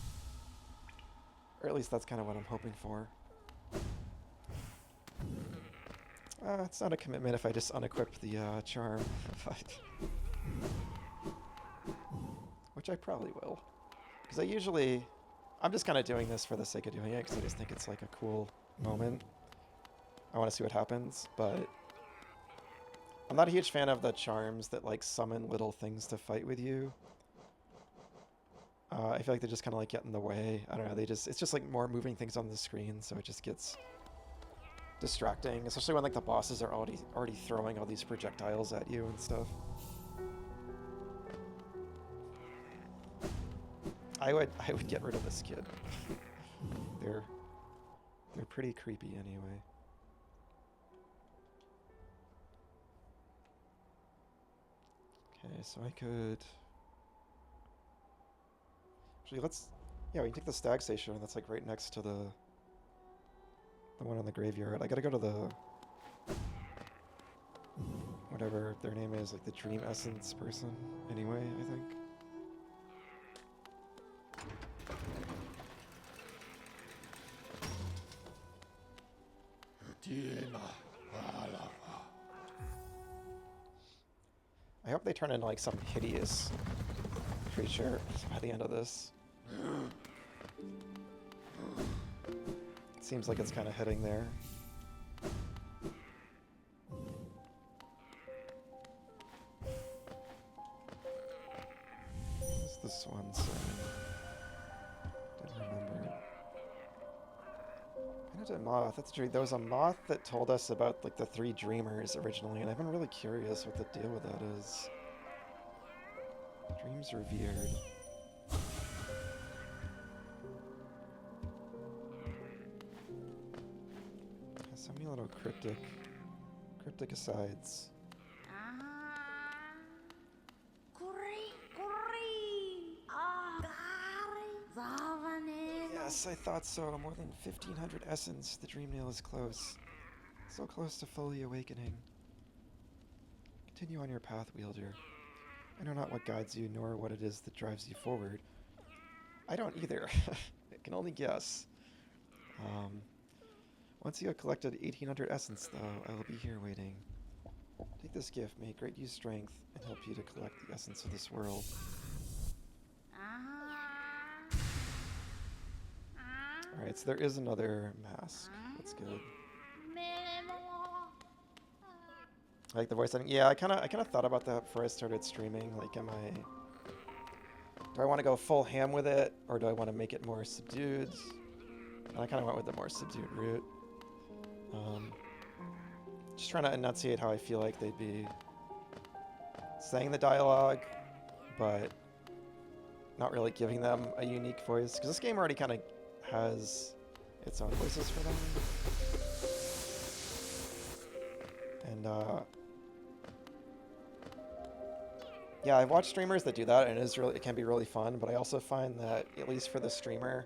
Or at least that's kind of what I'm hoping for. It's not a commitment if I just unequip the charm, but which I probably will. Because I'm just kind of doing this for the sake of doing it, because I just think it's like a cool moment. I want to see what happens, but I'm not a huge fan of the charms that like summon little things to fight with you. I feel like they just kind of like get in the way. I don't know, it's just like more moving things on the screen, so it just gets distracting, especially when like the bosses are already throwing all these projectiles at you and stuff. I would get rid of this kid. They're pretty creepy anyway. Okay, so I could actually we can take the stag station. That's like right next to the one in the graveyard. I gotta go to the whatever their name is, like the dream essence person. Anyway, I think. I hope they turn into like some hideous creature by the end of this. It seems like it's kind of heading there. What's this one saying? Didn't remember. A moth. That's true. There was a moth that told us about like the 3 dreamers originally, and I've been really curious what the deal with that is. Dreams revered. So many little cryptic asides. Yes, I thought so. More than 1,500 essence. The dream nail is close. So close to fully awakening. Continue on your path, wielder. I know not what guides you, nor what it is that drives you forward. I don't either. I can only guess. Once you have collected 1,800 essence, though, I will be here waiting. Take this gift, may it grant you strength, and help you to collect the essence of this world. Alright, so there is another mask. That's good. I like the voice setting. Yeah, I kind of thought about that before I started streaming. Like, do I want to go full ham with it, or do I want to make it more subdued? And I kind of went with the more subdued route. Just trying to enunciate how I feel like they'd be saying the dialogue, but not really giving them a unique voice. Because this game already kind of has its own voices for them. And yeah, I've watched streamers that do that, and it can be really fun. But I also find that, at least for the streamer,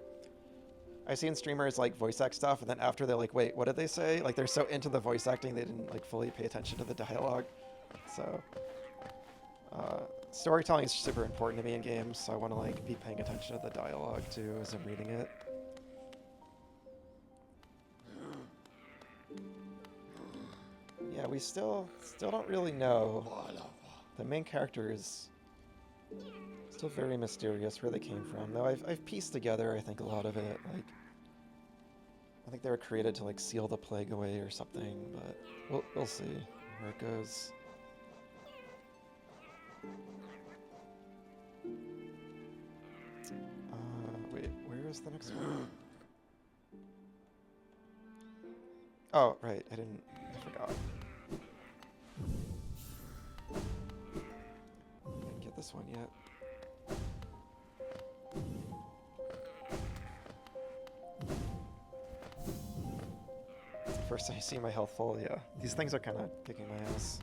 I've seen streamers like voice act stuff, and then after they're like, "Wait, what did they say?" Like they're so into the voice acting they didn't like fully pay attention to the dialogue. So storytelling is super important to me in games, so I want to like be paying attention to the dialogue too as I'm reading it. Yeah, we still don't really know. The main character is still very mysterious where they came from, though I've pieced together, I think, a lot of it. Like, I think they were created to like seal the plague away or something, but we'll see where it goes. Wait, where is the next one? Oh, right, I forgot. Didn't get this one yet. First I see my health full, yeah. These things are kind of kicking my ass.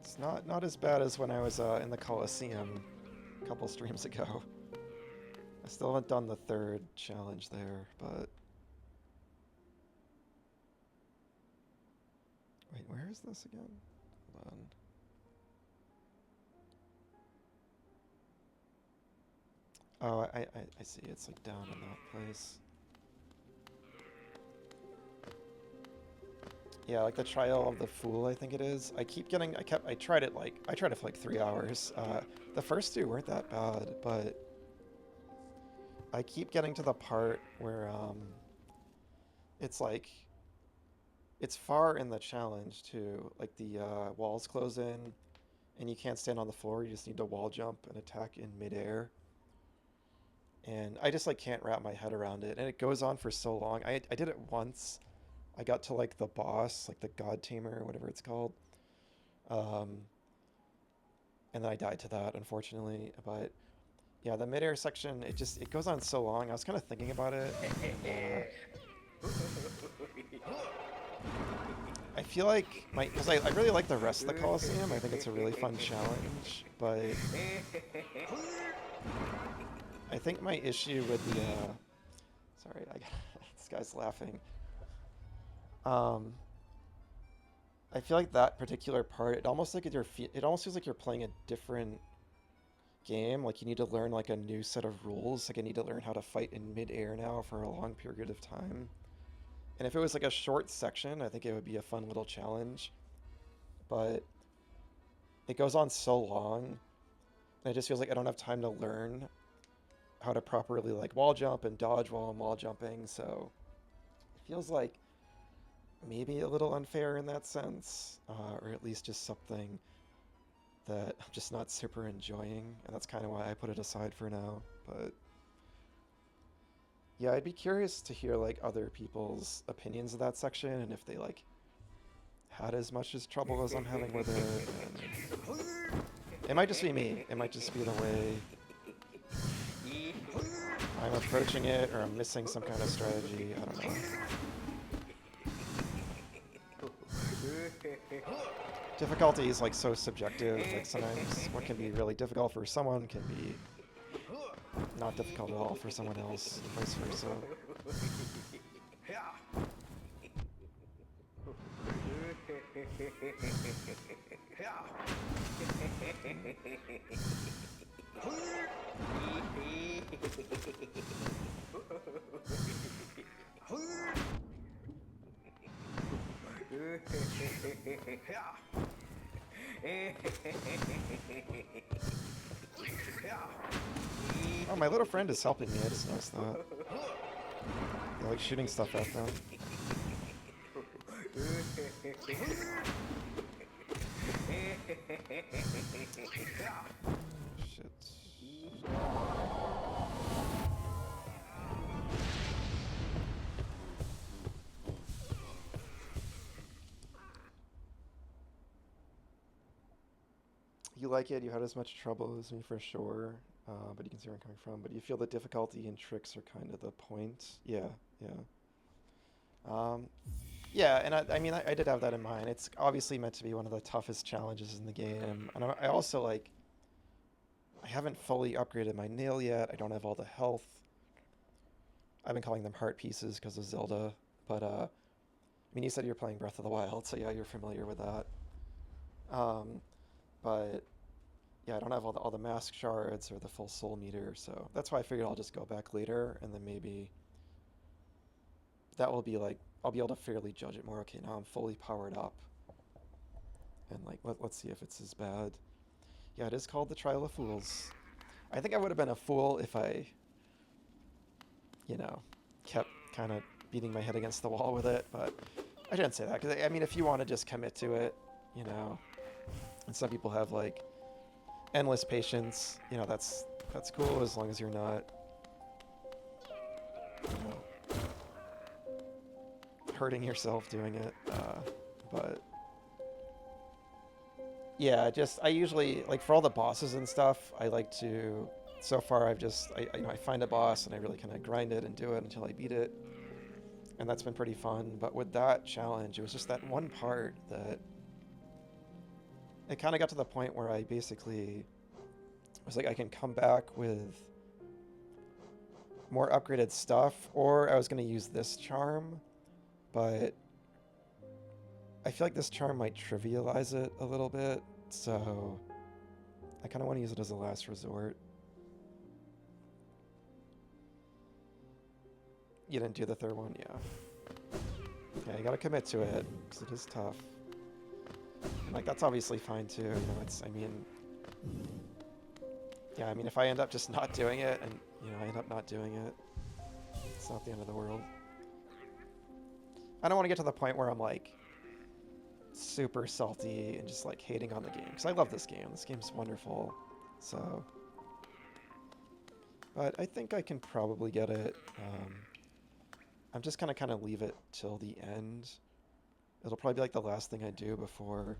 It's not as bad as when I was in the Coliseum a couple streams ago. I still haven't done the third challenge there, but... Wait, where is this again? Hold on. Oh, I see. It's like down in that place. Yeah, like the Trial of the Fool, I think it is. I tried it for like 3 hours. The first two weren't that bad, but I keep getting to the part where it's like it's far in the challenge too. Like the walls close in, and you can't stand on the floor. You just need to wall jump and attack in midair. And I just like can't wrap my head around it, and it goes on for so long. I did it once. I got to like the boss, like the God Tamer or whatever it's called, and then I died to that, unfortunately. But yeah, the midair section, it goes on so long. I was kind of thinking about it. I feel like because I really like the rest of the Coliseum. I think it's a really fun challenge, but I think my issue with the sorry, this guy's laughing. I feel like that particular part, it almost feels like you're playing a different game. Like you need to learn like a new set of rules. Like I need to learn how to fight in midair now for a long period of time. And if it was like a short section, I think it would be a fun little challenge. But it goes on so long, and it just feels like I don't have time to learn how to properly like wall jump and dodge while I'm wall jumping. So it feels like maybe a little unfair in that sense, or at least just something that I'm just not super enjoying, and that's kind of why I put it aside for now. But yeah, I'd be curious to hear like other people's opinions of that section, and if they like had as much as trouble as I'm having with it. And it might just be me. It might just be the way I'm approaching it, or I'm missing some kind of strategy. I don't know. Difficulty is like so subjective. Like sometimes what can be really difficult for someone can be not difficult at all for someone else, and vice versa. Oh, my little friend is helping me. I just noticed that. They're like shooting stuff at them. Shit. You like it, you had as much trouble as me for sure, but you can see where I'm coming from. But you feel the difficulty and tricks are kind of the point. Yeah, yeah. Um, yeah, and I mean, I did have that in mind. It's obviously meant to be one of the toughest challenges in the game. And I also, like, I haven't fully upgraded my nail yet. I don't have all the health. I've been calling them heart pieces because of Zelda. But, I mean, you said you're playing Breath of the Wild, so yeah, you're familiar with that. Um, but yeah, I don't have all the mask shards or the full soul meter, so that's why I figured I'll just go back later, and then maybe that will be like I'll be able to fairly judge it more. Okay, now I'm fully powered up, and like let's see if it's as bad. Yeah, it is called the Trial of Fools. I think I would have been a fool if I, you know, kept kind of beating my head against the wall with it, but I shouldn't say that because I mean if you want to just commit to it, you know, and some people have like endless patience, you know, that's cool as long as you're not, you know, hurting yourself doing it. But yeah, just I usually like for all the bosses and stuff. I like to. So far, I've just you know I find a boss and I really kind of grind it and do it until I beat it, and that's been pretty fun. But with that challenge, it was just that one part that it kind of got to the point where I basically was like I can come back with more upgraded stuff, or I was going to use this charm, but I feel like this charm might trivialize it a little bit, so I kind of want to use it as a last resort. You didn't do the third one? Yeah. Yeah, you gotta commit to it, because it is tough. And, like, that's obviously fine, too, you know, it's, I mean... Yeah, I mean, if I end up just not doing it, and, you know, I end up not doing it, it's not the end of the world. I don't want to get to the point where I'm, like, super salty and just, like, hating on the game, because I love this game. This game's wonderful, so... But I think I can probably get it. I'm just gonna kind of leave it till the end. It'll probably be like the last thing I do before,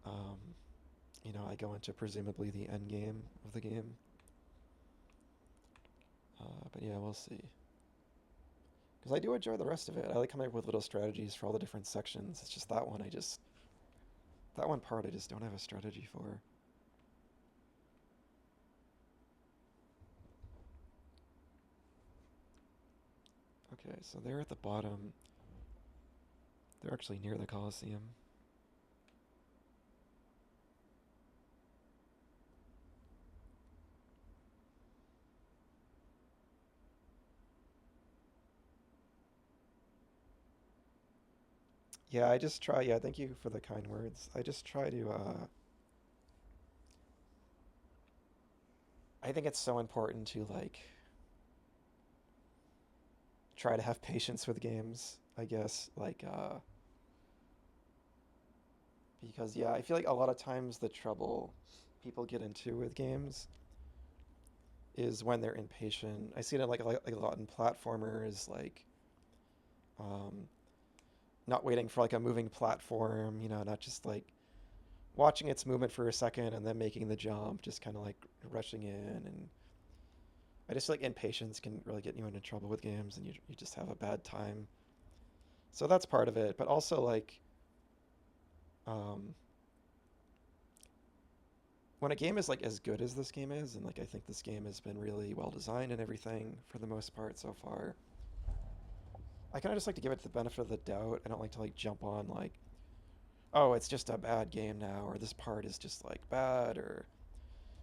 um, you know, I go into presumably the end game of the game. But yeah, we'll see. Because I do enjoy the rest of it. I like coming up with little strategies for all the different sections. It's just that one that one part I just don't have a strategy for. Okay, so they're at the bottom. They're actually near the Colosseum. Yeah, I just try, yeah, thank you for the kind words. I just try to, I think it's so important to, like, try to have patience with games, I guess. Like, because, yeah, I feel like a lot of times the trouble people get into with games is when they're impatient. I see it like a lot in platformers, like, um, not waiting for, like, a moving platform, you know, not just, like, watching its movement for a second and then making the jump, just kind of, like, rushing in. And I just feel like impatience can really get you into trouble with games and you just have a bad time. So that's part of it. But also, like, um, when a game is like as good as this game is, and like I think this game has been really well designed and everything for the most part so far, I kind of just like to give it the benefit of the doubt. I don't like to like jump on like, oh, it's just a bad game now, or this part is just like bad or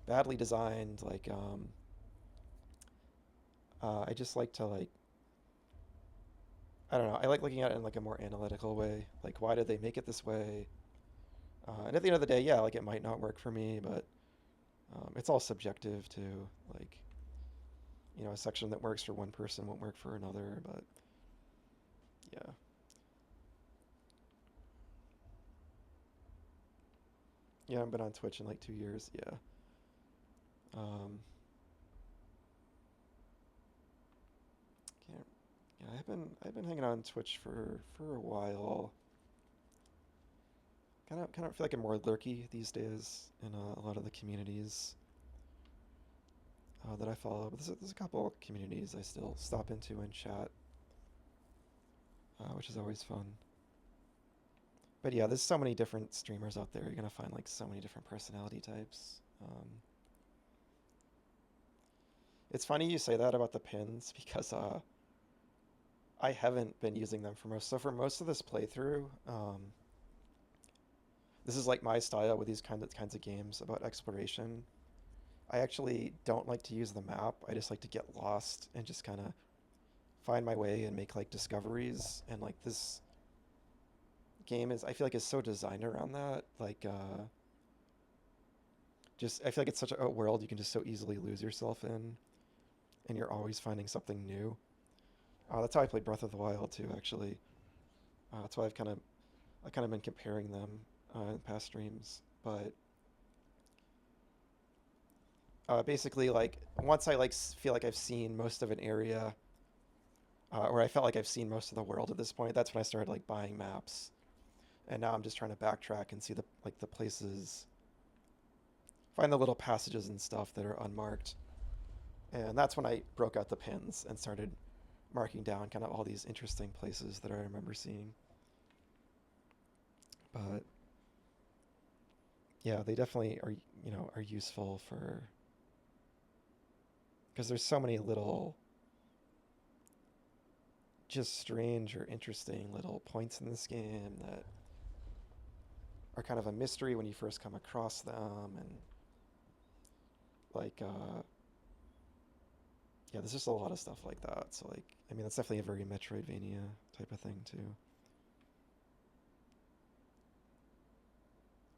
badly designed. Like, I just like to like, I don't know. I like looking at it in like a more analytical way. Like, why did they make it this way? And at the end of the day, yeah, like it might not work for me, but it's all subjective too. Like, you know, a section that works for one person won't work for another, but yeah. Yeah, I've been on Twitch in like 2 years. Yeah. Um, can't. Yeah, I've been hanging on Twitch for a while. kind of feel like I'm more lurky these days in a lot of the communities that I follow. But there's a couple communities I still stop into and chat, which is always fun. But yeah, there's so many different streamers out there. You're gonna find like so many different personality types. It's funny you say that about the pins because I haven't been using them for most. So for most of this playthrough, this is like my style with these kinds of games about exploration. I actually don't like to use the map. I just like to get lost and just kind of find my way and make like discoveries. And like this game is, I feel like, is so designed around that. Like, just I feel like it's such a world you can just so easily lose yourself in, and you're always finding something new. That's how I played Breath of the Wild too, actually. That's why I kind of been comparing them in past streams. But basically, like once I like feel like I've seen most of an area, or I felt like I've seen most of the world at this point, that's when I started like buying maps. And now I'm just trying to backtrack and see the places, find the little passages and stuff that are unmarked. And that's when I broke out the pins and started marking down kind of all these interesting places that I remember seeing. But yeah, they definitely are useful for, because there's so many little just strange or interesting little points in this game that are kind of a mystery when you first come across them. And like yeah, there's just a lot of stuff like that. So like, I mean, that's definitely a very Metroidvania type of thing too.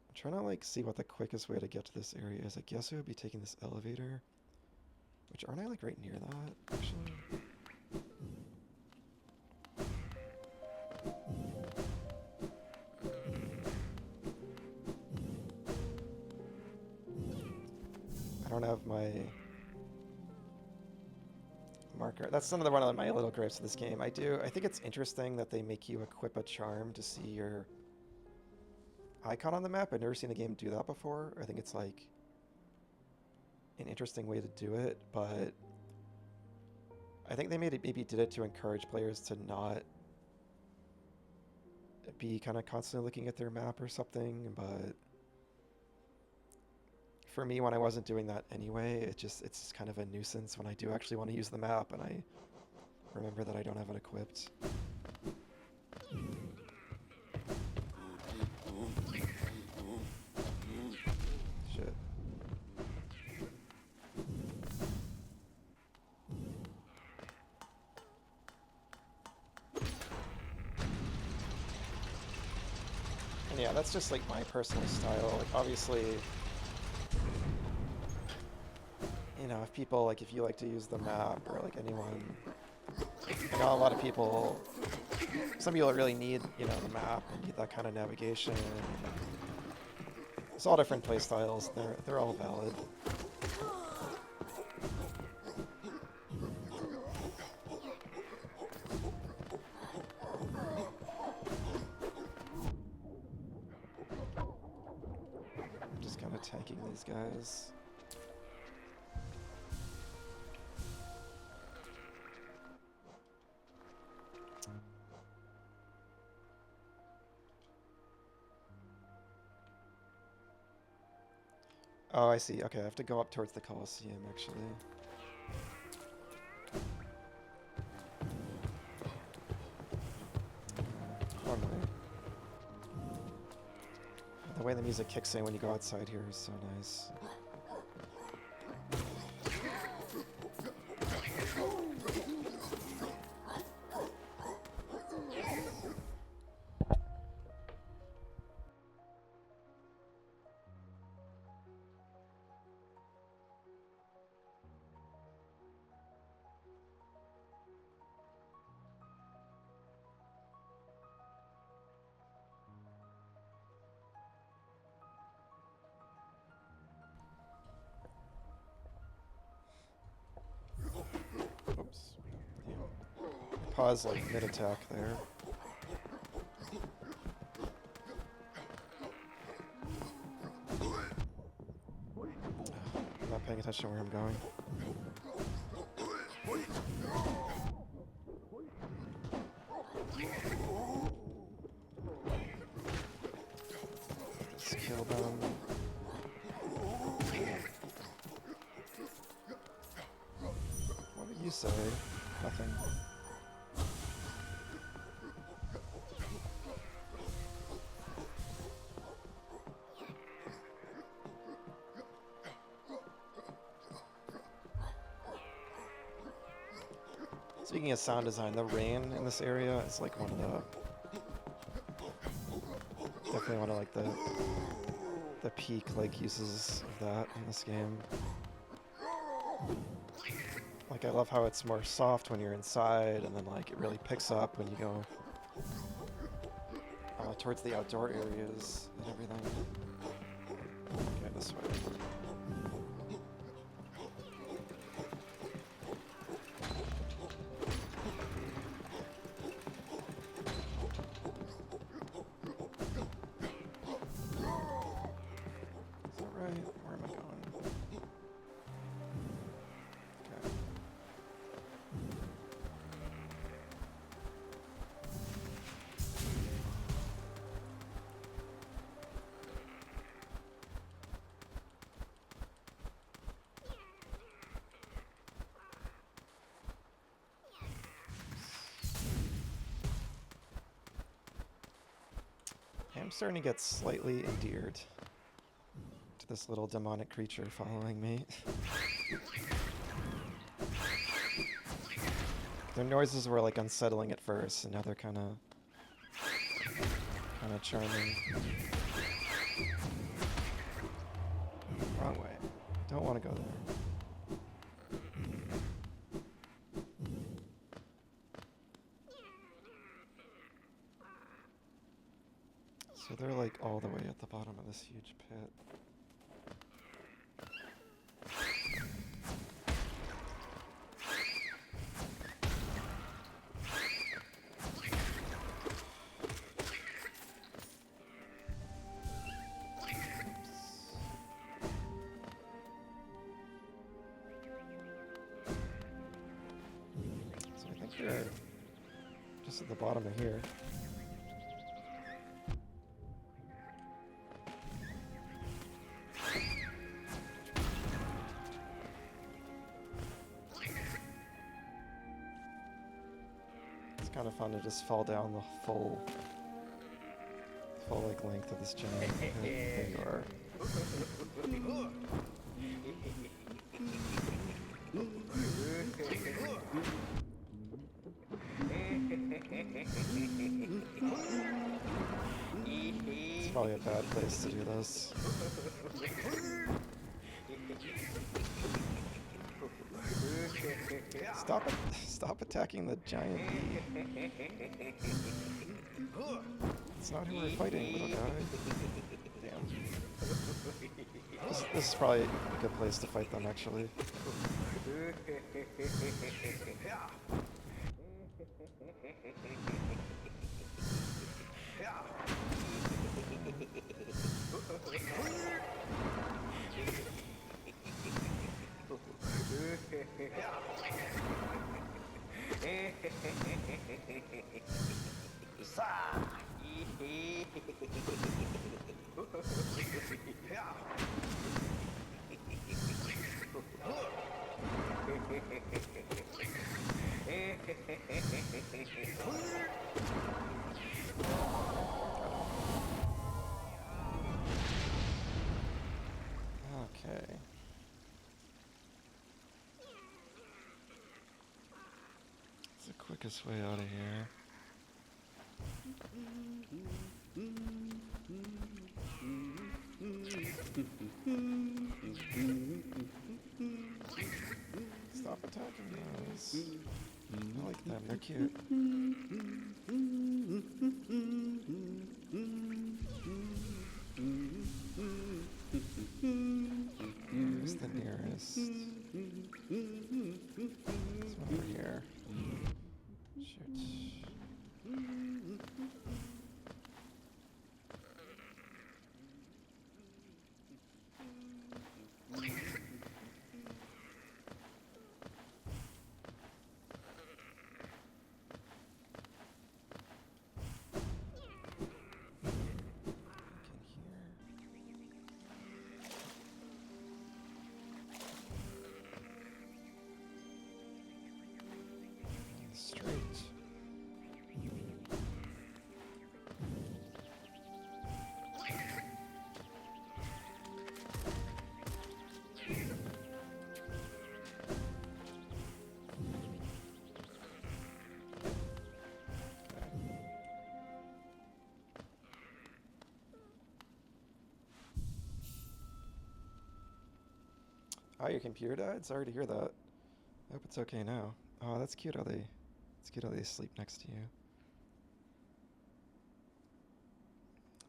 I'm trying to like see what the quickest way to get to this area is. I guess it would be taking this elevator, which aren't I like right near that actually? I don't have my marker. That's another one of my little gripes of this game. I think it's interesting that they make you equip a charm to see your icon on the map. I've never seen a game do that before. I think it's like an interesting way to do it, but I think they maybe did it to encourage players to not be kind of constantly looking at their map or something. But for me, when I wasn't doing that anyway, it's kind of a nuisance when I do actually want to use the map and I remember that I don't have it equipped. Shit. And yeah, that's just like my personal style. Like obviously, you know, if you like to use the map, or like anyone, I know a lot of people, some people really need, the map and need that kind of navigation. It's all different play styles. They're all valid. I'm just kind of tanking these guys. Oh, I see. Okay, I have to go up towards the Colosseum, actually. Wrong way. The way the music kicks in when you go outside here is so nice. Oops. Damn. Pause like mid-attack there. attention where I'm going. Just kill them. What did you say? Nothing. Speaking of sound design, the rain in this area is like one of the definitely one of like the peak like uses of that in this game. Like I love how it's more soft when you're inside, and then like it really picks up when you go towards the outdoor areas and everything. Okay, this way. I'm starting to get slightly endeared to this little demonic creature following me. Their noises were like unsettling at first, and now they're kind of charming. Wrong way. Don't want to go there. So they're like all the way at the bottom of this huge pit. So I think they're just at the bottom of here. Kind of fun to just fall down the full like length of this giant pit. There you are. It's probably a bad place to do this. Stop it! Stop attacking the giant bee. It's not who we're fighting, little guy. Damn. This is probably a good place to fight them, actually. Okay. It's the quickest way out of here. Stop attacking those. I like them, they're cute. Where's the nearest? This one over here. Shoot. Straight. Oh, your computer died? Sorry to hear that. I hope it's okay now. Oh, that's cute how they sleep next to you.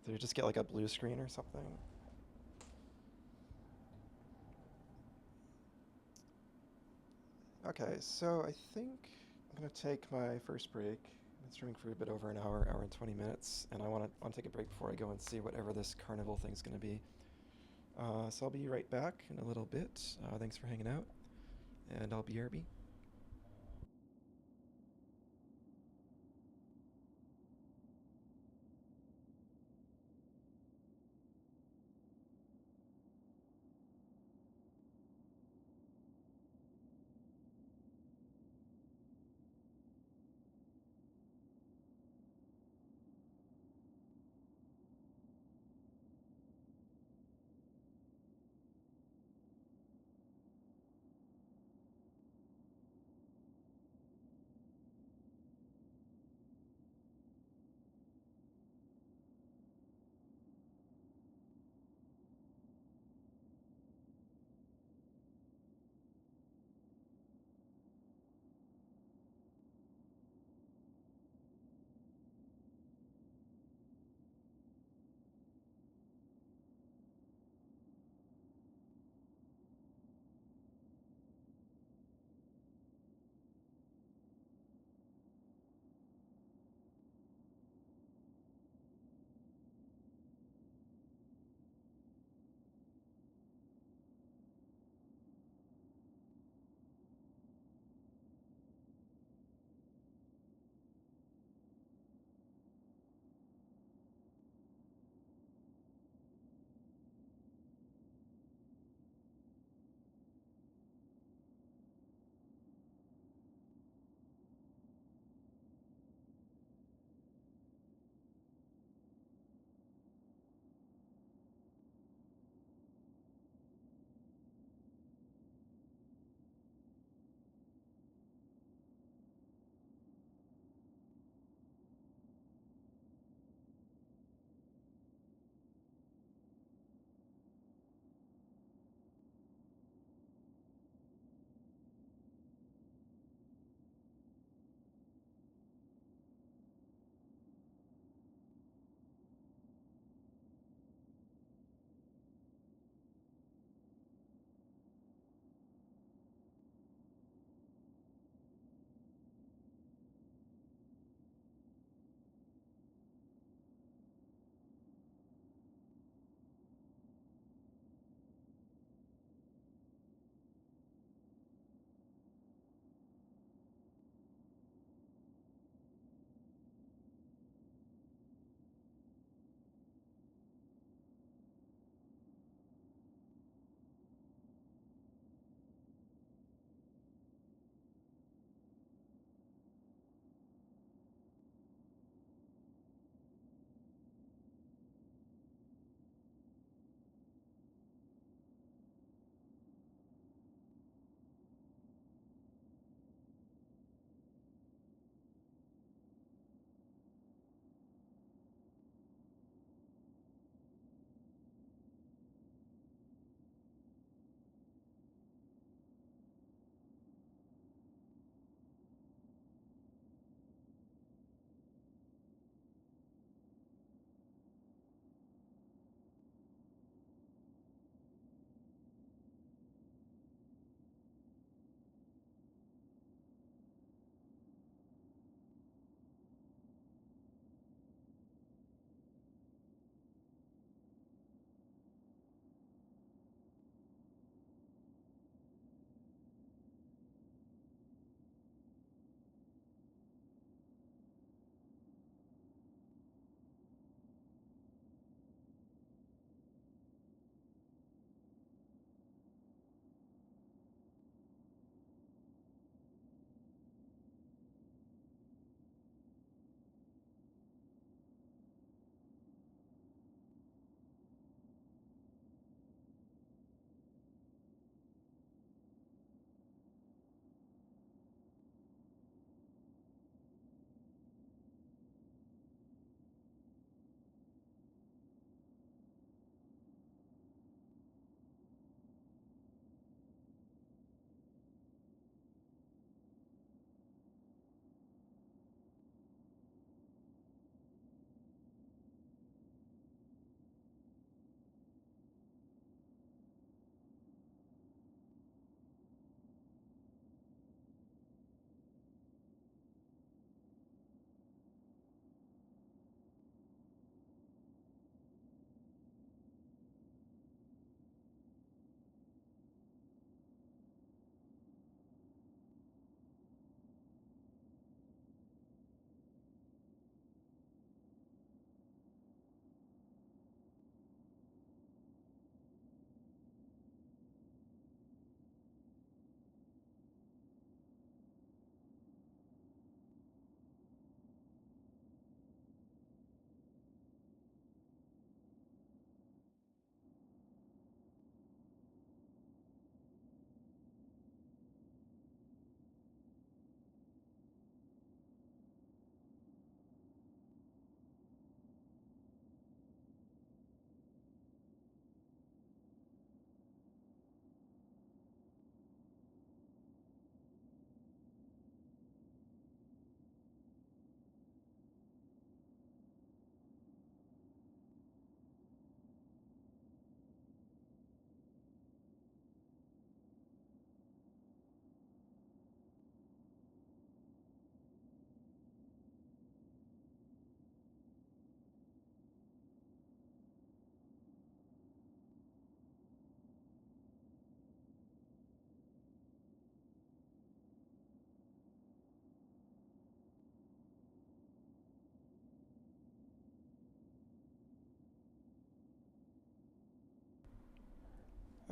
Did you just get like a blue screen or something? Okay, so I think I'm gonna take my first break. I've been streaming for a bit over an hour, hour and 20 minutes, and I want to take a break before I go and see whatever this carnival thing's gonna be. So I'll be right back in a little bit. Thanks for hanging out, and I'll be RB.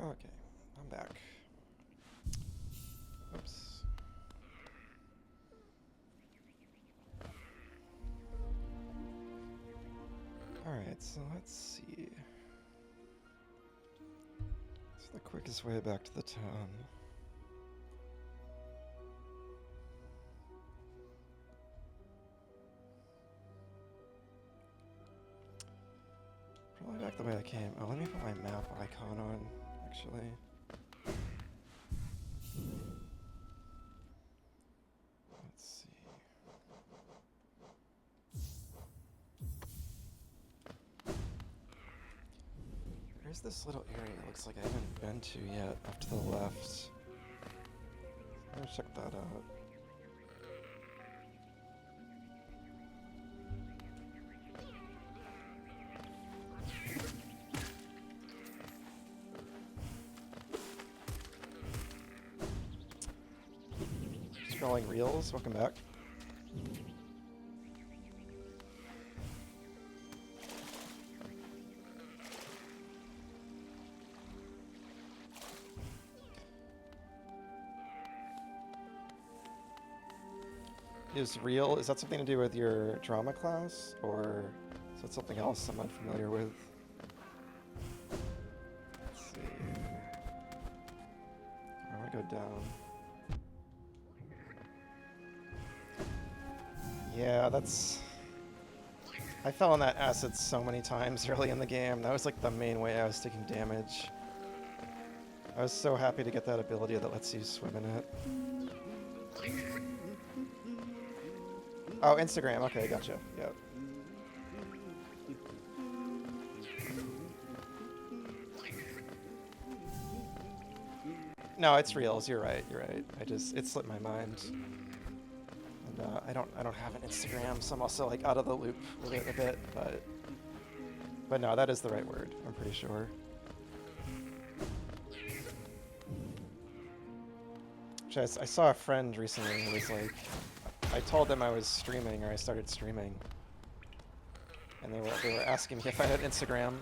Okay, I'm back. Oops. Alright, so let's see. It's the quickest way back to the town. Probably back the way I came. Oh, let me put my map icon on, actually. Let's see. There's this little area it looks like I haven't been to yet, off to the left. I'm gonna check that out. Scrolling Reels, welcome back. Is that something to do with your drama class, or is that something else I'm unfamiliar with? Let's see. I want to go down. Yeah, that's... I fell on that acid so many times early in the game. That was like the main way I was taking damage. I was so happy to get that ability that lets you swim in it. Oh, Instagram. Okay, gotcha. Yep. No, it's Reels. You're right. You're right. It slipped my mind. And I don't have an Instagram, so I'm also like out of the loop with it a bit. But no, that is the right word. I'm pretty sure. Which I saw a friend recently who was like, I told them I was streaming, or I started streaming, and they were asking me if I had Instagram.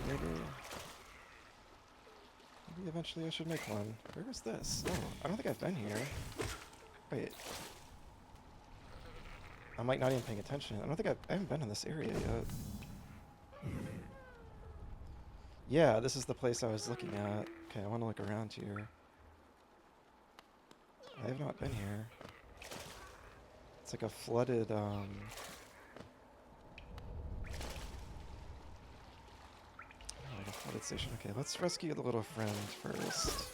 Maybe eventually I should make one. Where is this? Oh, I don't think I've been here. Wait. I'm like not even paying attention. I haven't been in this area yet. Yeah, this is the place I was looking at. Okay, I want to look around here. I have not been here. It's like a flooded, like a flooded station. Okay, let's rescue the little friend first.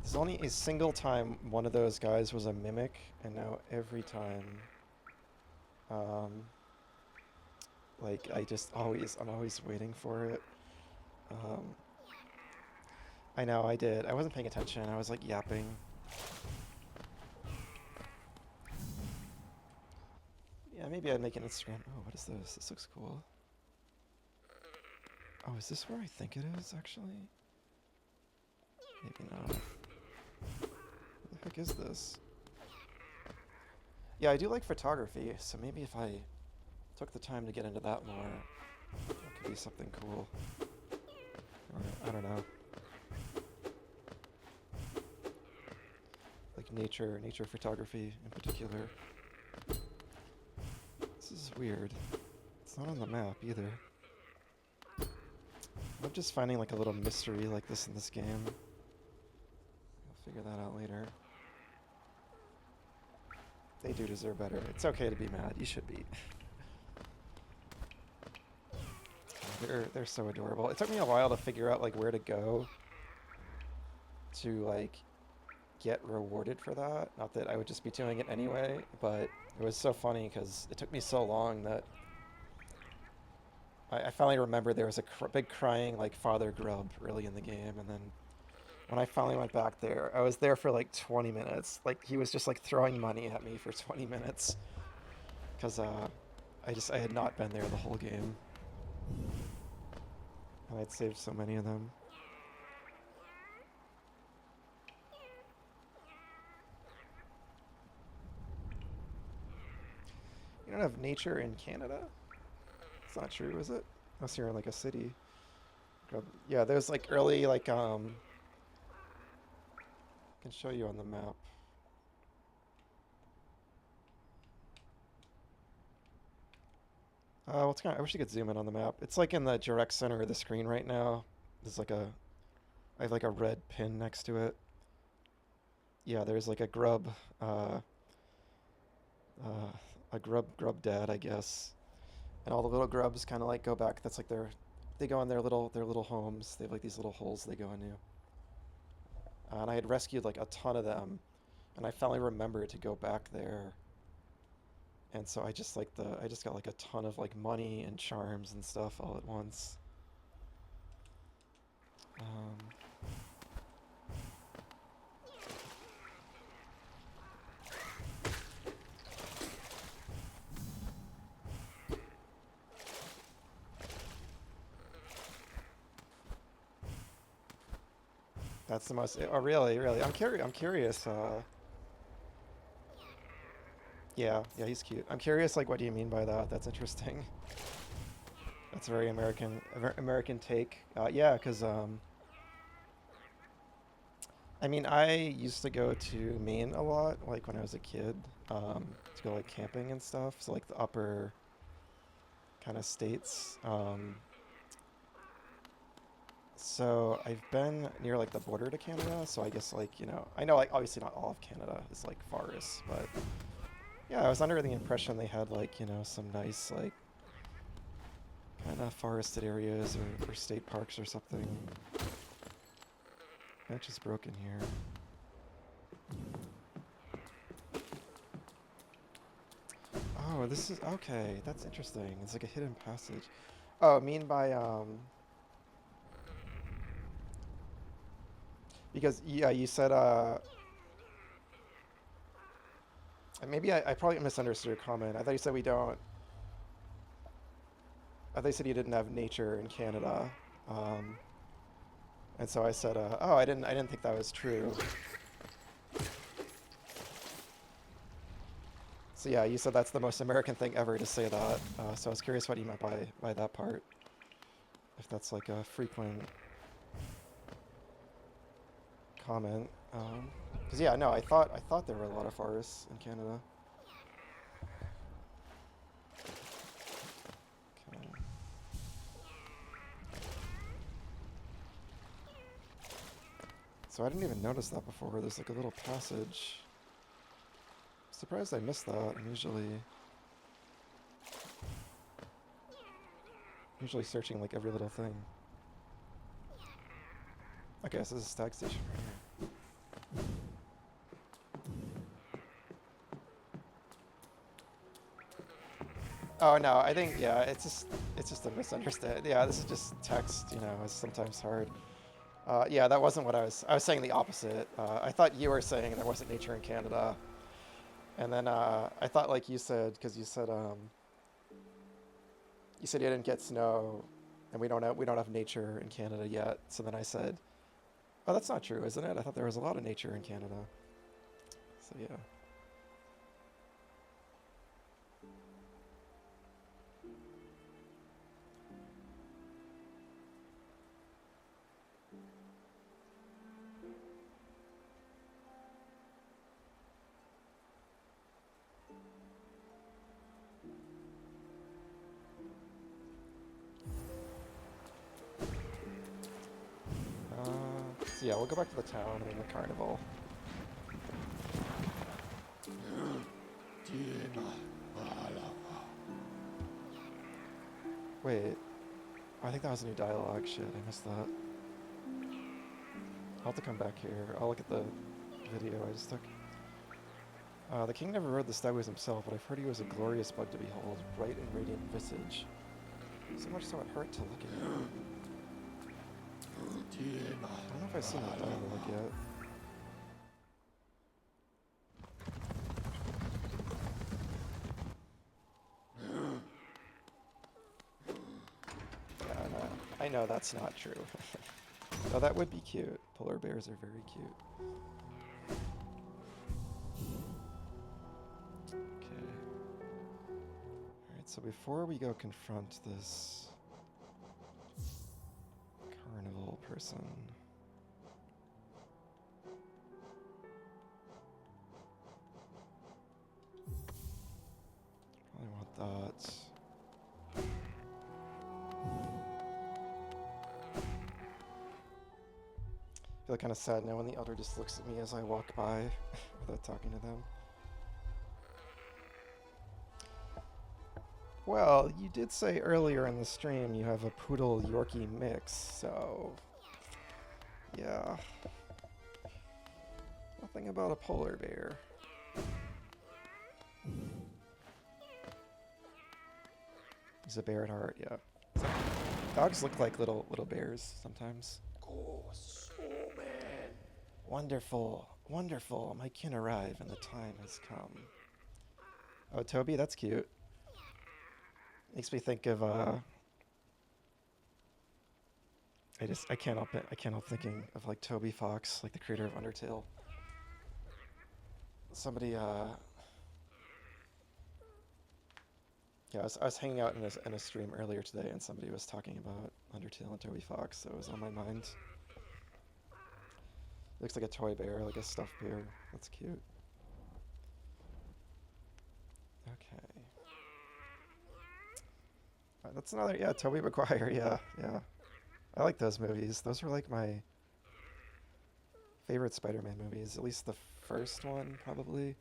There's only a single time one of those guys was a mimic, and now every time, like, I'm always waiting for it. I know, I did. I wasn't paying attention. I was, like, yapping. Yeah, maybe I'd make an Instagram. Oh, what is this? This looks cool. Oh, is this where I think it is, actually? Maybe not. What the heck is this? Yeah, I do like photography, so maybe if I took the time to get into that more, that could be something cool. Or, I don't know. Like nature photography in particular. This is weird. It's not on the map either. I'm just finding like a little mystery like this in this game. I'll figure that out later. They do deserve better. It's okay to be mad. You should be. They're so adorable. It took me a while to figure out like where to go to like get rewarded for that. Not that I would just be doing it anyway, but it was so funny because it took me so long that I finally remembered there was a big crying like father grub early in the game, and then when I finally went back there, I was there for like 20 minutes. Like he was just like throwing money at me for 20 minutes because I had not been there the whole game, and I'd saved so many of them. You don't have nature in Canada? It's not true, is it? Unless you're in like a city. Yeah, there's like early like I can show you on the map. Well, it's kind of, I wish you could zoom in on the map. It's like in the direct center of the screen right now. There's like a, I have like a red pin next to it. Yeah, there's like a grub, uh, grub dad, I guess. And all the little grubs kind of like go back. That's like they go in their little homes. They have like these little holes they go into. And I had rescued like a ton of them, and I finally remembered to go back there. And so I just got like a ton of like money and charms and stuff all at once. Um, that's the most. Oh, really, really. I'm curious. I'm curious. Yeah, he's cute. I'm curious. Like, what do you mean by that? That's interesting. That's a very American take. Yeah, because I mean, I used to go to Maine a lot, like when I was a kid, to go like camping and stuff. So like the upper kind of states. So I've been near like the border to Canada. So I guess like I know like obviously not all of Canada is like forests, but yeah, I was under the impression they had like some nice like kind of forested areas or state parks or something. Bench is broken here. Oh, this is okay. That's interesting. It's like a hidden passage. Oh, I mean by because yeah, you said maybe I probably misunderstood your comment. I thought you said we don't. I thought you said you didn't have nature in Canada, um, and so I said, oh, I didn't think that was true. So yeah, you said that's the most American thing ever to say that. So I was curious what you meant by that part. If that's like a frequent comment. Because yeah, no, I thought there were a lot of forests in Canada. Okay. So I didn't even notice that before. There's like a little passage. Surprised I missed that. I'm usually searching like every little thing. Okay, so this is a stag station right here. Oh no, I think yeah, it's just a misunderstanding. Yeah, this is just text. It's sometimes hard. Yeah, that wasn't what I was saying the opposite. I thought you were saying there wasn't nature in Canada, and then I thought like you said because you said you didn't get snow, and we don't have nature in Canada yet. So then I said, oh, that's not true, isn't it? I thought there was a lot of nature in Canada. So yeah. So yeah, we'll go back to the town and the carnival. Wait, I think that was a new dialogue. Shit, I missed that. I'll have to come back here. I'll look at the video I just took. The king never rode the stagways himself, but I've heard he was a glorious bug to behold, bright and radiant visage. So much so it hurt to look at him. I don't know if I've seen that dialogue yet. Yeah, no, I know that's not true. No, that would be cute. Polar bears are very cute. Okay. Alright, so before we go confront this person. Probably want that. I feel kind of sad now when the elder just looks at me as I walk by without talking to them. Well, you did say earlier in the stream you have a poodle Yorkie mix, so yeah. Nothing about a polar bear. He's a bear at heart, yeah. So, dogs look like little bears sometimes. Wonderful, wonderful. My kin arrive and the time has come. Oh, Toby, that's cute. Makes me think of I can't help thinking of like Toby Fox, like the creator of Undertale. Somebody yeah, I was hanging out in a stream earlier today and somebody was talking about Undertale and Toby Fox, so it was on my mind. Looks like a toy bear, like a stuffed bear. That's cute. Okay. That's another, yeah, Tobey Maguire, yeah. I like those movies. Those were like my favorite Spider-Man movies, at least the first one, probably.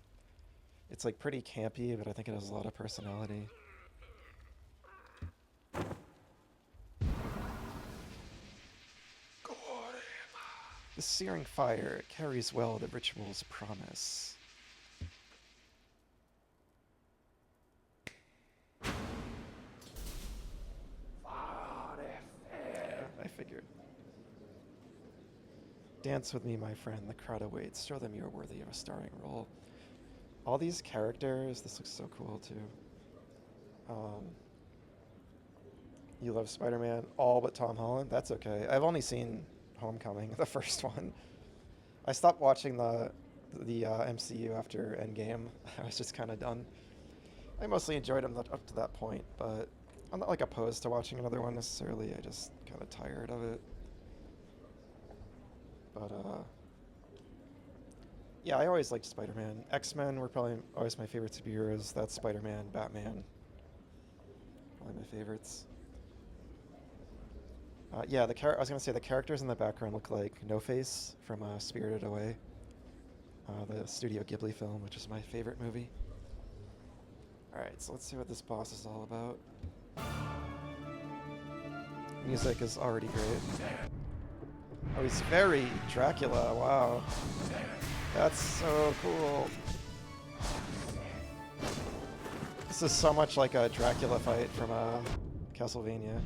It's like pretty campy, but I think it has a lot of personality. The searing fire carries well the ritual's promise. Yeah, I figured. Dance with me, my friend. The crowd awaits. Show them you're worthy of a starring role. All these characters, this looks so cool too. You love Spider-Man, all but Tom Holland? That's okay. I've only seen Homecoming, the first one. I stopped watching the MCU after Endgame. I was just kind of done. I mostly enjoyed them up to that point, but I'm not like opposed to watching another one necessarily. I just kind of tired of it. But yeah, I always liked Spider-Man. X-Men were probably always my favorite superheroes. That's Spider-Man, Batman. Probably my favorites. Yeah, I was gonna say the characters in the background look like No Face from Spirited Away, the Studio Ghibli film, which is my favorite movie. All right, so let's see what this boss is all about. Music is already great. Oh, he's very Dracula. Wow, that's so cool. This is so much like a Dracula fight from Castlevania.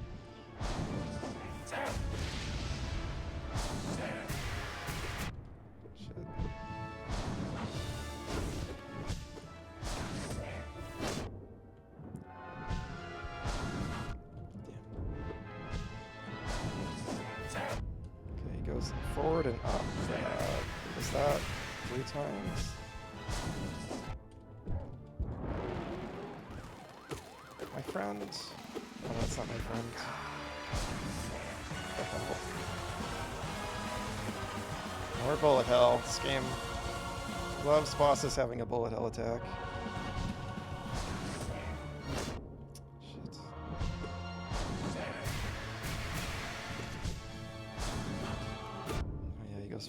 Forward and up. Is that 3 times? My friend? Oh, that's not my friend. What the hell? More bullet hell. This game loves bosses having a bullet hell attack.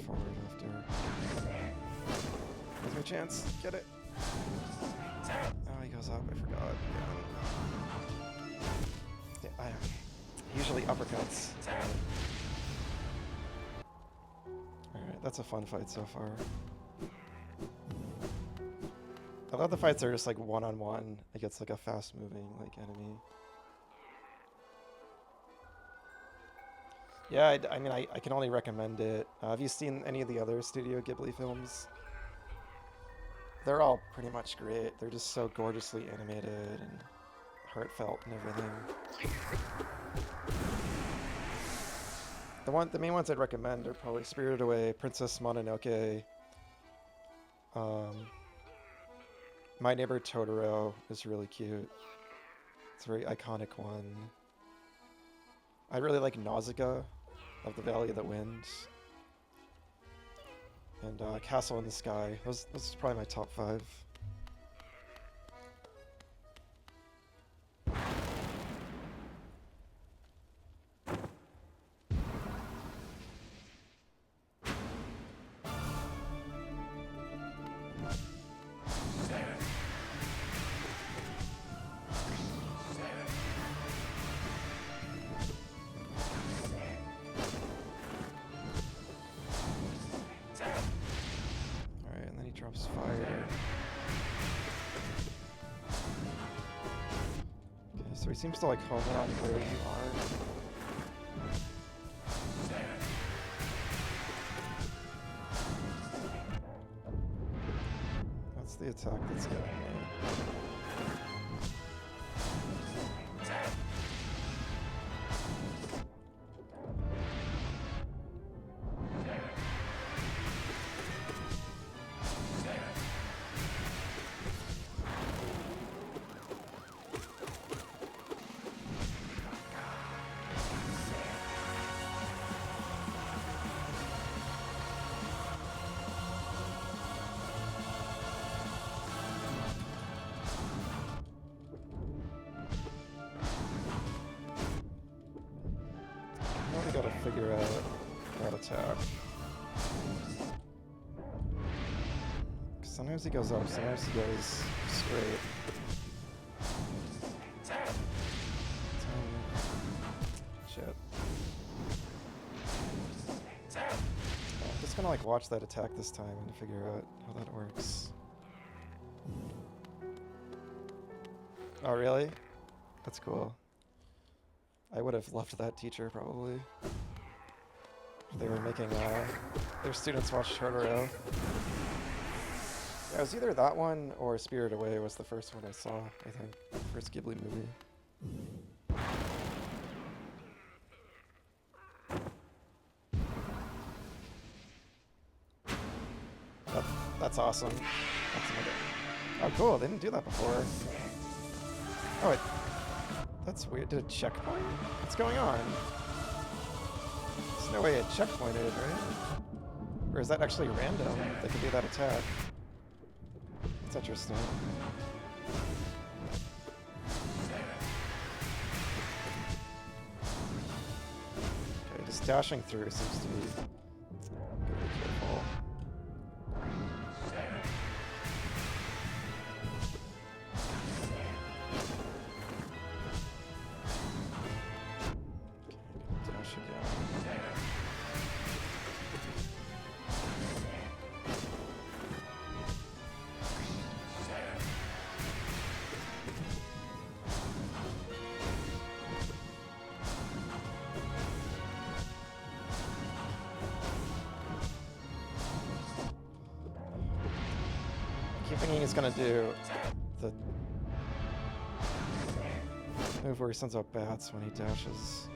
Forward after. There's my chance. Get it. Oh, he goes up. I forgot. Yeah, usually uppercuts. Alright, that's a fun fight so far. I love the fights are just like one-on-one against like a fast-moving like enemy. Yeah, I mean, I can only recommend it. Have you seen any of the other Studio Ghibli films? They're all pretty much great. They're just so gorgeously animated and heartfelt and everything. The main ones I'd recommend are probably Spirited Away, Princess Mononoke. My Neighbor Totoro is really cute. It's a very iconic one. I really like Nausicaa. of the Valley of the Wind, and Castle in the Sky. Those are probably my top 5. Drops fire. Okay, so he seems to like hone in on where you are. That's the attack that's getting me. Gotta figure out that attack. Sometimes he goes up, sometimes he goes straight. Shit. I'm just gonna like watch that attack this time and figure out how that works. Oh really? That's cool. I would have left that teacher, probably. If they were making their students watch Totoro. Yeah, it was either that one or Spirit Away was the first one I saw, I think. First Ghibli movie. That's awesome. That's another... Oh cool, they didn't do that before. Oh, that's weird. Did it checkpoint? What's going on? There's no way it checkpointed, right? Or is that actually random? They can do that attack. That's interesting. Okay, just dashing through seems to be... Gotta be careful. I keep thinking he's gonna do the move where he sends out bats when he dashes.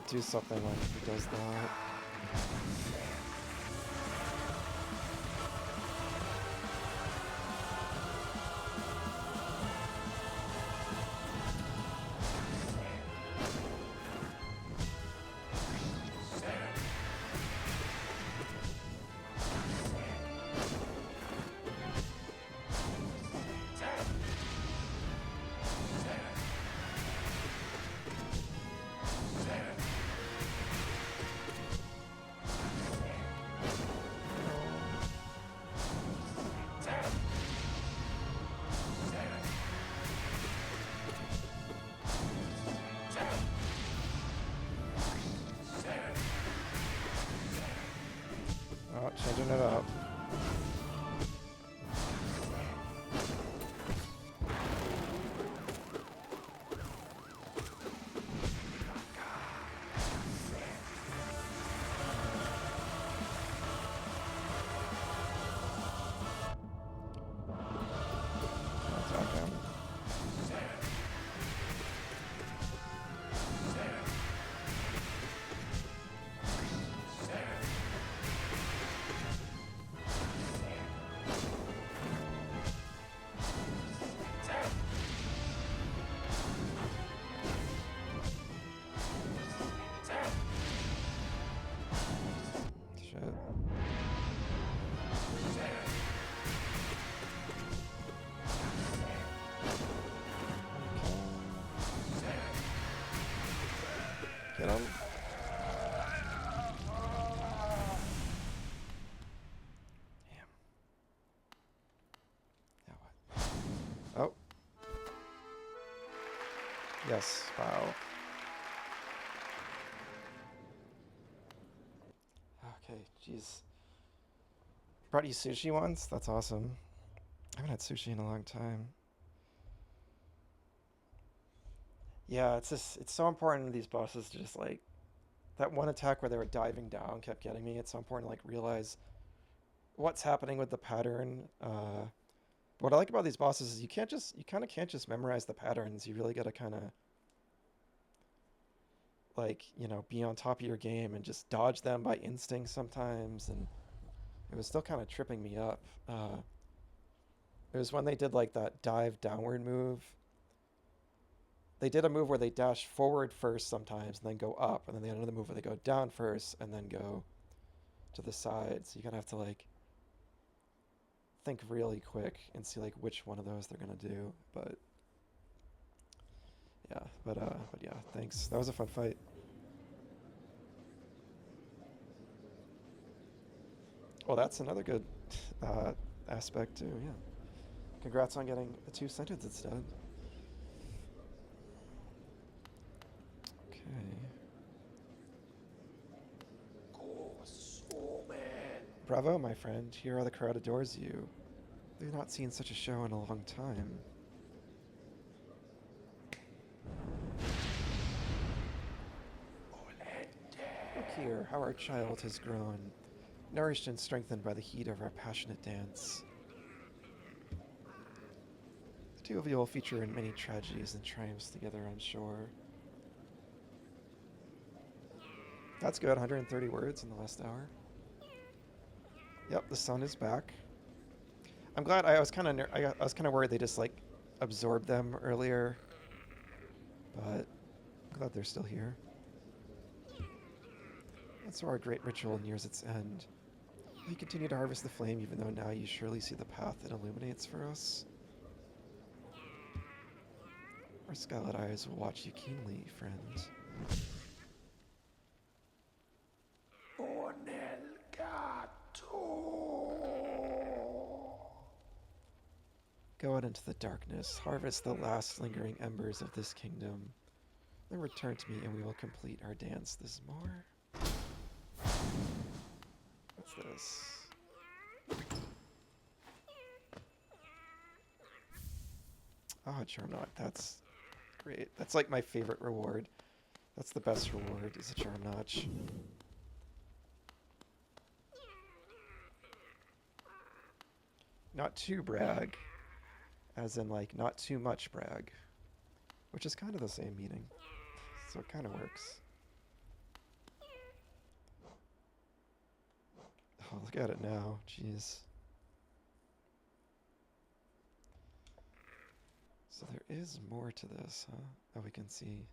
Do something when he does that. Get him. Damn. Now what? Oh. Yes, wow. Okay, jeez. Brought you sushi once? That's awesome. I haven't had sushi in a long time. Yeah, it's so important in these bosses to just like that one attack where they were diving down kept getting me. It's so important to like realize what's happening with the pattern. What I like about these bosses is you kind of can't just memorize the patterns. You really got to kind of like, be on top of your game and just dodge them by instinct sometimes. And it was still kind of tripping me up. It was when they did like that dive downward move. They did a move where they dash forward first sometimes and then go up, and then they had another move where they go down first and then go to the side. So you gotta have to like think really quick and see like which one of those they're gonna do. But yeah, thanks. That was a fun fight. Well, that's another good aspect too. Yeah. Congrats on getting a 2 sentence instead. Okay. Bravo, my friend. Here are the crowd adores you. They've not seen such a show in a long time. Look here, how our child has grown, nourished and strengthened by the heat of our passionate dance. The two of you will feature in many tragedies and triumphs together, I'm sure. That's good, 130 words in the last hour. Yep, the sun is back. I'm glad. I was kind of worried they just like absorbed them earlier, but I'm glad they're still here. And so our great ritual nears its end. Will you continue to harvest the flame, even though now you surely see the path it illuminates for us? Our scarlet eyes will watch you keenly, friend. Go out into the darkness, harvest the last lingering embers of this kingdom, then return to me and we will complete our dance. There's more? What's this? Oh, Charm Knot. That's great. That's like my favorite reward. That's the best reward, is a Charm Notch. Not too brag, as in like not too much brag, which is kind of the same meaning, so it kind of works. Oh, look at it now, jeez. So there is more to this, huh? Oh, we can see.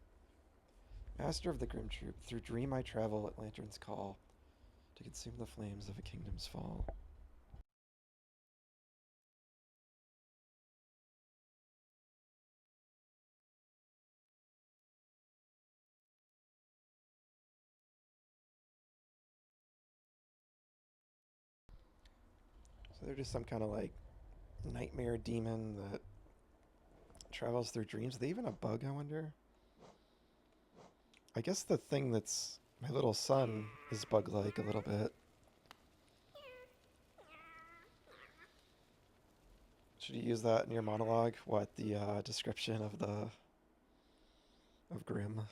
Master of the Grimm Troupe, through dream I travel at Lantern's call to consume the flames of a kingdom's fall. So they're just some kind of like nightmare demon that travels through dreams. Are they even a bug, I wonder? I guess the thing that's my little son is bug-like a little bit. Should you use that in your monologue? What, the description of Grimm?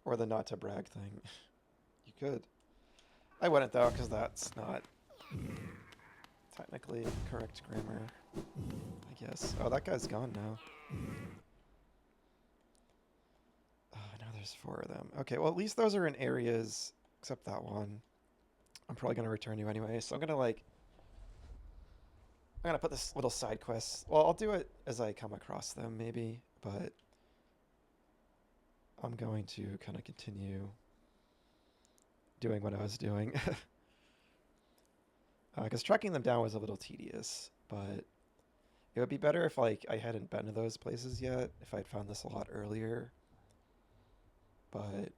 Or the not to brag thing? You could. I wouldn't though, because that's not technically correct grammar, I guess. Oh, that guy's gone now. Oh, now there's 4 of them. Okay, well at least those are in areas, except that one. I'm probably going to return you anyway, so I'm going to put this little side quest. Well, I'll do it as I come across them, maybe, but I'm going to kind of continue doing what I was doing. Because tracking them down was a little tedious, but it would be better if like I hadn't been to those places yet, if I'd found this a lot earlier. but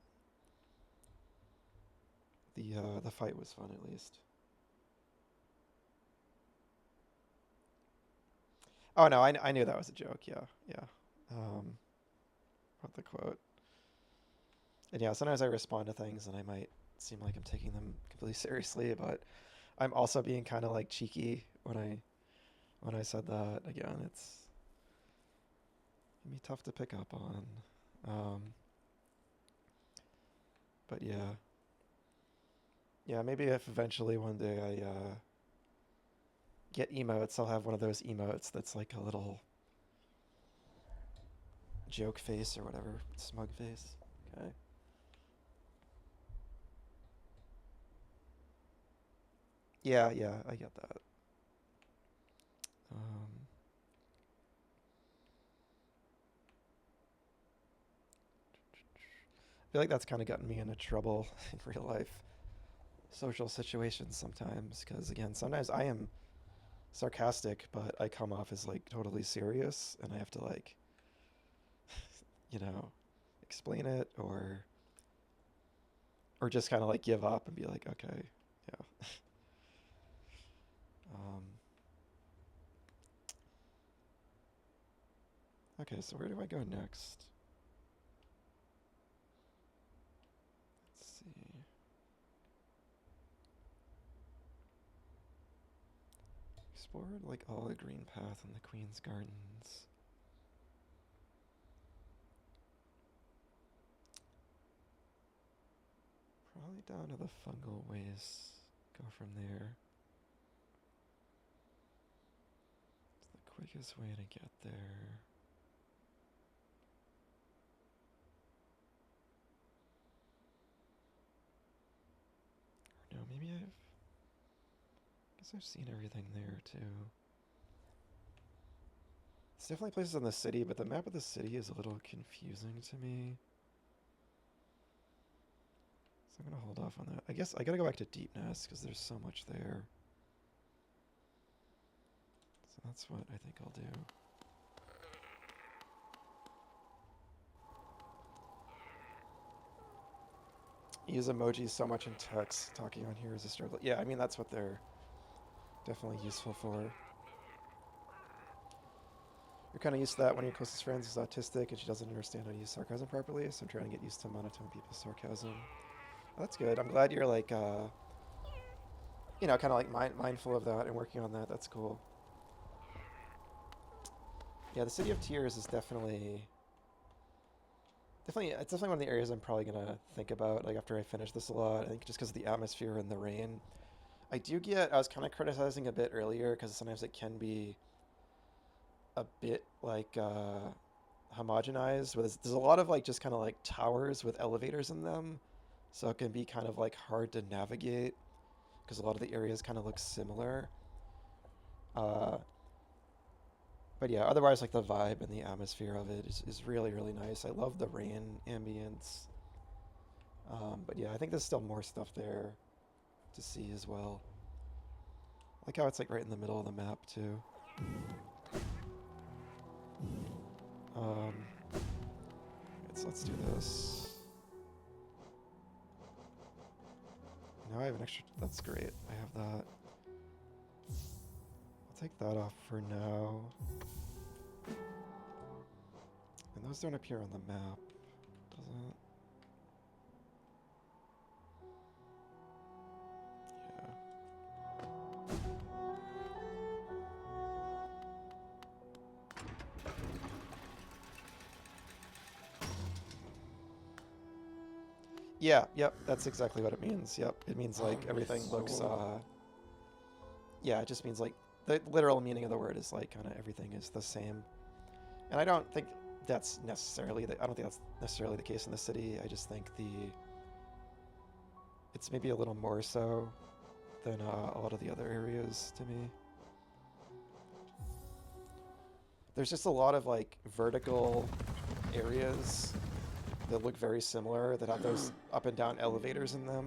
the fight was fun at least. Oh no, I knew that was a joke. Yeah, yeah. Wrote the quote. And yeah, sometimes I respond to things and I might seem like I'm taking them completely seriously, but I'm also being kind of like cheeky when I said that. Again, it's gonna be tough to pick up on. But yeah. Yeah, maybe if eventually one day I get emotes, I'll have one of those emotes that's like a little joke face or whatever, smug face. Okay. Yeah, yeah, I get that. I feel like that's kind of gotten me into trouble in real life social situations sometimes because again, sometimes I am sarcastic, but I come off as like totally serious and I have to like, you know, explain it or just kind of like give up and be like, okay, yeah. um, okay, so where do I go next? Let's see. Explored like all the green path in the Queen's Gardens. Probably down to the fungal waste. Go from there. It's the quickest way to get there. Or no, maybe I guess I've seen everything there too. It's definitely places in the city, but the map of the city is a little confusing to me. So I'm gonna hold off on that. I guess I gotta go back to Deepnest because there's so much there. So that's what I think I'll do. Use emojis so much in text. Talking on here is a struggle. Yeah, I mean, that's what they're definitely useful for. You're kind of used to that when your closest friend is autistic and she doesn't understand how to use sarcasm properly, so I'm trying to get used to monotone people's sarcasm. Well, that's good. I'm glad you're like, you know, kind of like mindful of that and working on that. That's cool. Yeah, the City of Tears is definitely, it's definitely one of the areas I'm probably gonna think about, like after I finish this a lot. I think just because of the atmosphere and the rain. I was kind of criticizing a bit earlier because sometimes it can be a bit like homogenized. There's a lot of like just kind of like towers with elevators in them, so it can be kind of like hard to navigate because a lot of the areas kind of look similar. Uh, but yeah, otherwise like the vibe and the atmosphere of it is really really nice. I love the rain ambience. But yeah, I think there's still more stuff there to see as well. I like how it's like right in the middle of the map too. Let's do this. Now I have an extra. That's great. I have that. I'll take that off for now. And those don't appear on the map, does it? Yeah, yep, that's exactly what it means. Yep, it means like everything looks, yeah, it just means like, the literal meaning of the word is like kind of everything is the same. And I don't think that's necessarily, I don't think that's necessarily the case in the city. I just think it's maybe a little more so than a lot of the other areas to me. There's just a lot of like vertical areas that look very similar that have those up and down elevators in them.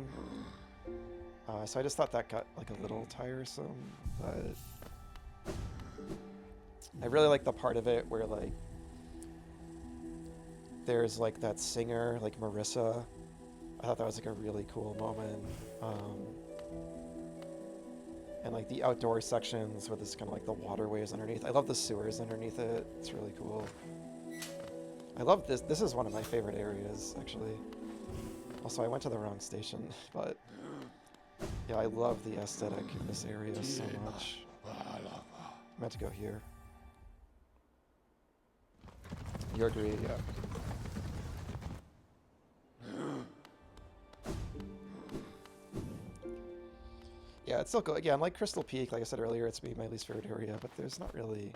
So I just thought that got like a little tiresome, but I really like the part of it where like there's like that singer, like Marissa. I thought that was like a really cool moment. And like the outdoor sections with this kind of like the waterways underneath. I love the sewers underneath it. It's really cool. I love this. This is one of my favorite areas, actually. Also, I went to the wrong station, but yeah, I love the aesthetic in this area so much. I meant to go here. You agree? Yeah. Yeah, it's still good. Again, like Crystal Peak, like I said earlier, it's my least favorite area, but there's not really...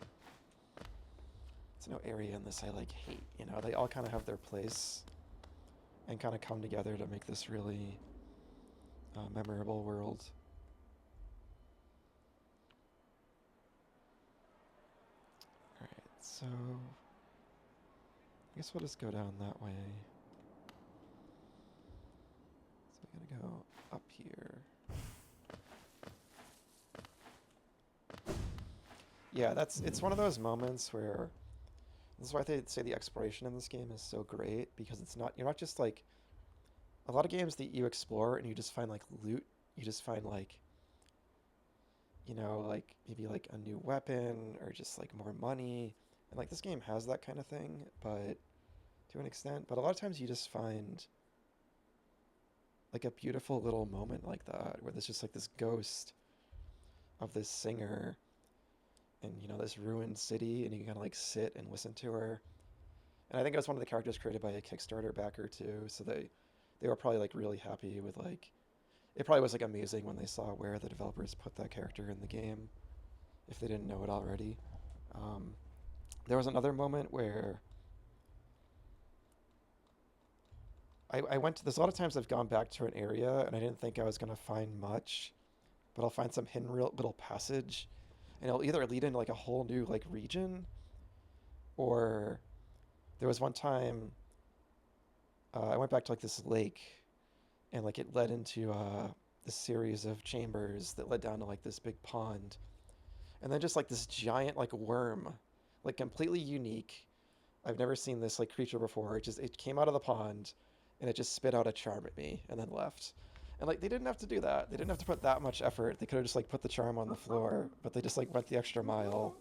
There's no area in this I, like, hate, you know? They all kind of have their place and kind of come together to make this really memorable world. Alright, so... I guess we'll just go down that way. So we gotta go up here. Yeah, it's one of those moments where this is why they say the exploration in this game is so great, because you're not just like a lot of games that you explore and you just find like loot, you just find like, you know, like maybe like a new weapon or just like more money, and like this game has that kind of thing, but to an extent, but a lot of times you just find like a beautiful little moment like that where there's just like this ghost of this singer in, you know, this ruined city, and you can kind of like sit and listen to her. And I think it was one of the characters created by a Kickstarter backer too, so they were probably like really happy with like, it probably was like amazing when they saw where the developers put that character in the game, if they didn't know it already. There was another moment where I went to, there's a lot of times I've gone back to an area and I didn't think I was going to find much, but I'll find some hidden little passage, and it'll either lead into like a whole new like region, or there was one time I went back to like this lake, and like it led into this series of chambers that led down to like this big pond, and then just like this giant like worm, like completely unique. I've never seen this like creature before. It came out of the pond, and it just spit out a charm at me and then left. And like they didn't have to do that. They didn't have to put that much effort. They could have just like put the charm on the floor, but they just like went the extra mile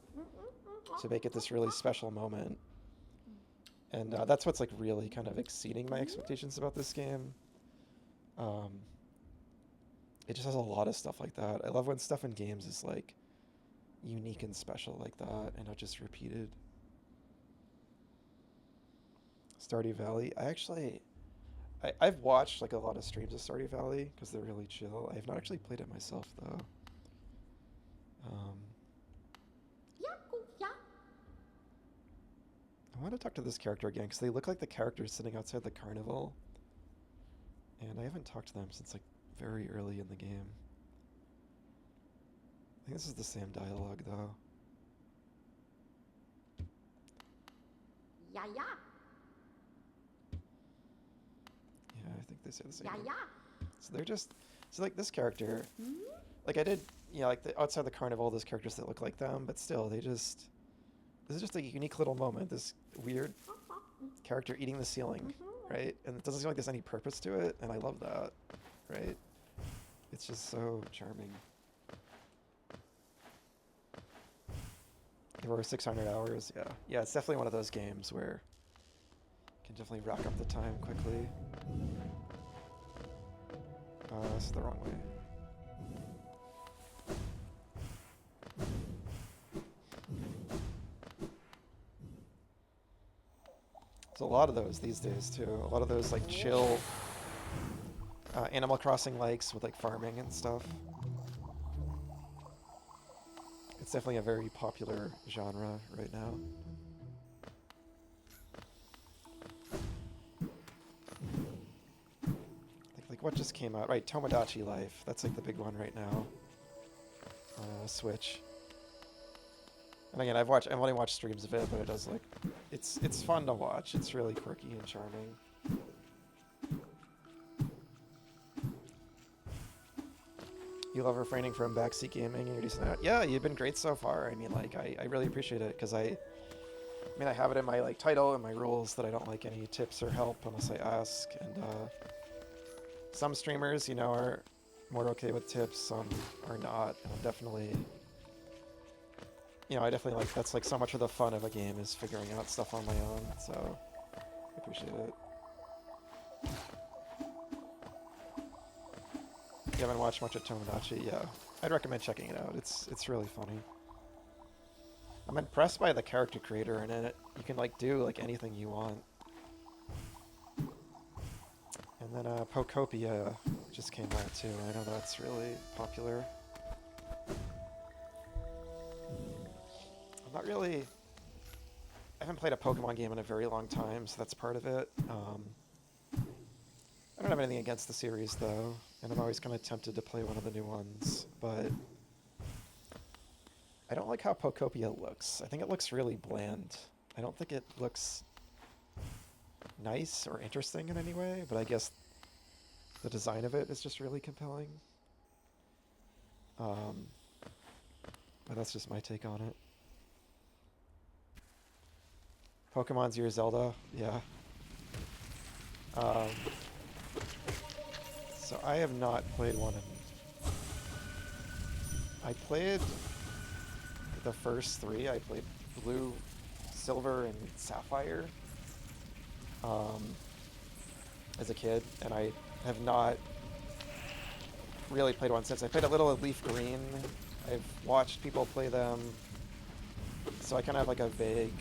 to make it this really special moment. And that's what's like really kind of exceeding my expectations about this game. It just has a lot of stuff like that. I love when stuff in games is like unique and special like that, and not just repeated. Stardew Valley. I've watched like a lot of streams of Stardew Valley because they're really chill. I have not actually played it myself though. I want to talk to this character again because they look like the characters sitting outside the carnival, and I haven't talked to them since like very early in the game. I think this is the same dialogue though. Yeah, yeah. Yeah, I think they say the same Yeah, thing. yeah. So they're just, so like this character, like I did, you know, like outside the carnival, there's characters that look like them, but still, this is just a unique little moment, this weird character eating the ceiling, right? And it doesn't seem like there's any purpose to it, and I love that, right? It's just so charming. There were 600 hours, yeah. Yeah, it's definitely one of those games where you can definitely rack up the time quickly. This is the wrong way. There's a lot of those these days too. A lot of those like chill Animal Crossing likes with like farming and stuff. It's definitely a very popular genre right now. Like what just came out? Right, Tomodachi Life. That's like the big one right now. Switch. And again, I've only watched streams of it, but it does like, it's fun to watch. It's really quirky and charming. You love refraining from backseat gaming and you're decent at it. Yeah, you've been great so far. I mean, like, I really appreciate it because I I mean, I have it in my like title and my rules that I don't like any tips or help unless I ask. And some streamers, you know, are more okay with tips. Some are not. And I'm definitely, you know, I definitely like that's like so much of the fun of a game is figuring out stuff on my own. So I appreciate it. If you haven't watched much of Tomodachi, yeah, I'd recommend checking it out. It's really funny. I'm impressed by the character creator in it. You can like do like anything you want. And then Pokopia just came out too. I know that's really popular. I'm not really... I haven't played a Pokemon game in a very long time, so that's part of it. I don't have anything against the series though, and I'm always kind of tempted to play one of the new ones, but I don't like how Pokopia looks. I think it looks really bland. I don't think it looks nice or interesting in any way, but I guess the design of it is just really compelling. But that's just my take on it. Pokemon's Your Zelda, yeah. So I have not played one in... I played the first three. I played Blue, Silver, and Sapphire as a kid, and I have not really played one since. I played a little of Leaf Green. I've watched people play them, so I kind of have like a vague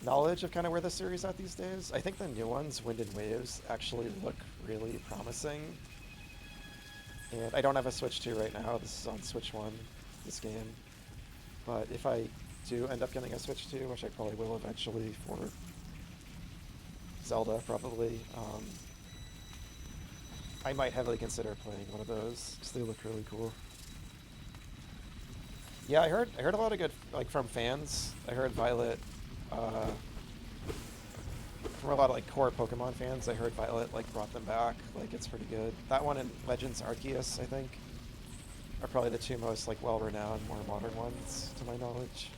knowledge of kind of where the series is at these days. I think the new ones, Wind and Waves, actually look really promising. And I don't have a Switch 2 right now. This is on Switch 1, this game. But if I do end up getting a Switch 2, which I probably will eventually for Zelda, probably, I might heavily consider playing one of those, because they look really cool. Yeah, I heard a lot of good, like, from fans. I heard Violet, from a lot of like core Pokemon fans, I heard Violet like brought them back. Like it's pretty good. That one and Legends Arceus, I think, are probably the two most like well-renowned, more modern ones to my knowledge.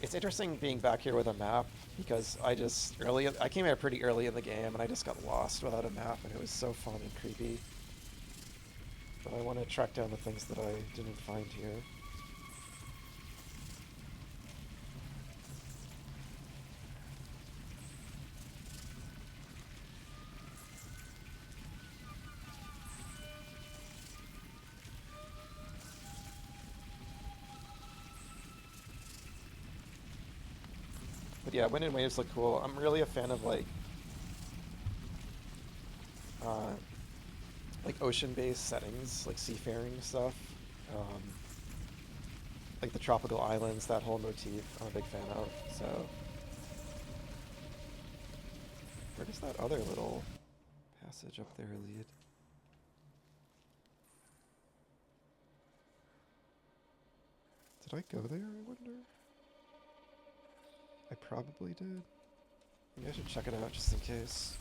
It's interesting being back here with a map because I came here pretty early in the game and I just got lost without a map and it was so fun and creepy. But I want to track down the things that I didn't find here. But yeah, Wind and Waves look cool. I'm really a fan of like ocean-based settings, like seafaring stuff. Like the tropical islands, that whole motif, I'm a big fan of. So, where does that other little passage up there lead? Did I go there, I wonder? I probably did. Maybe I should check it out just in case.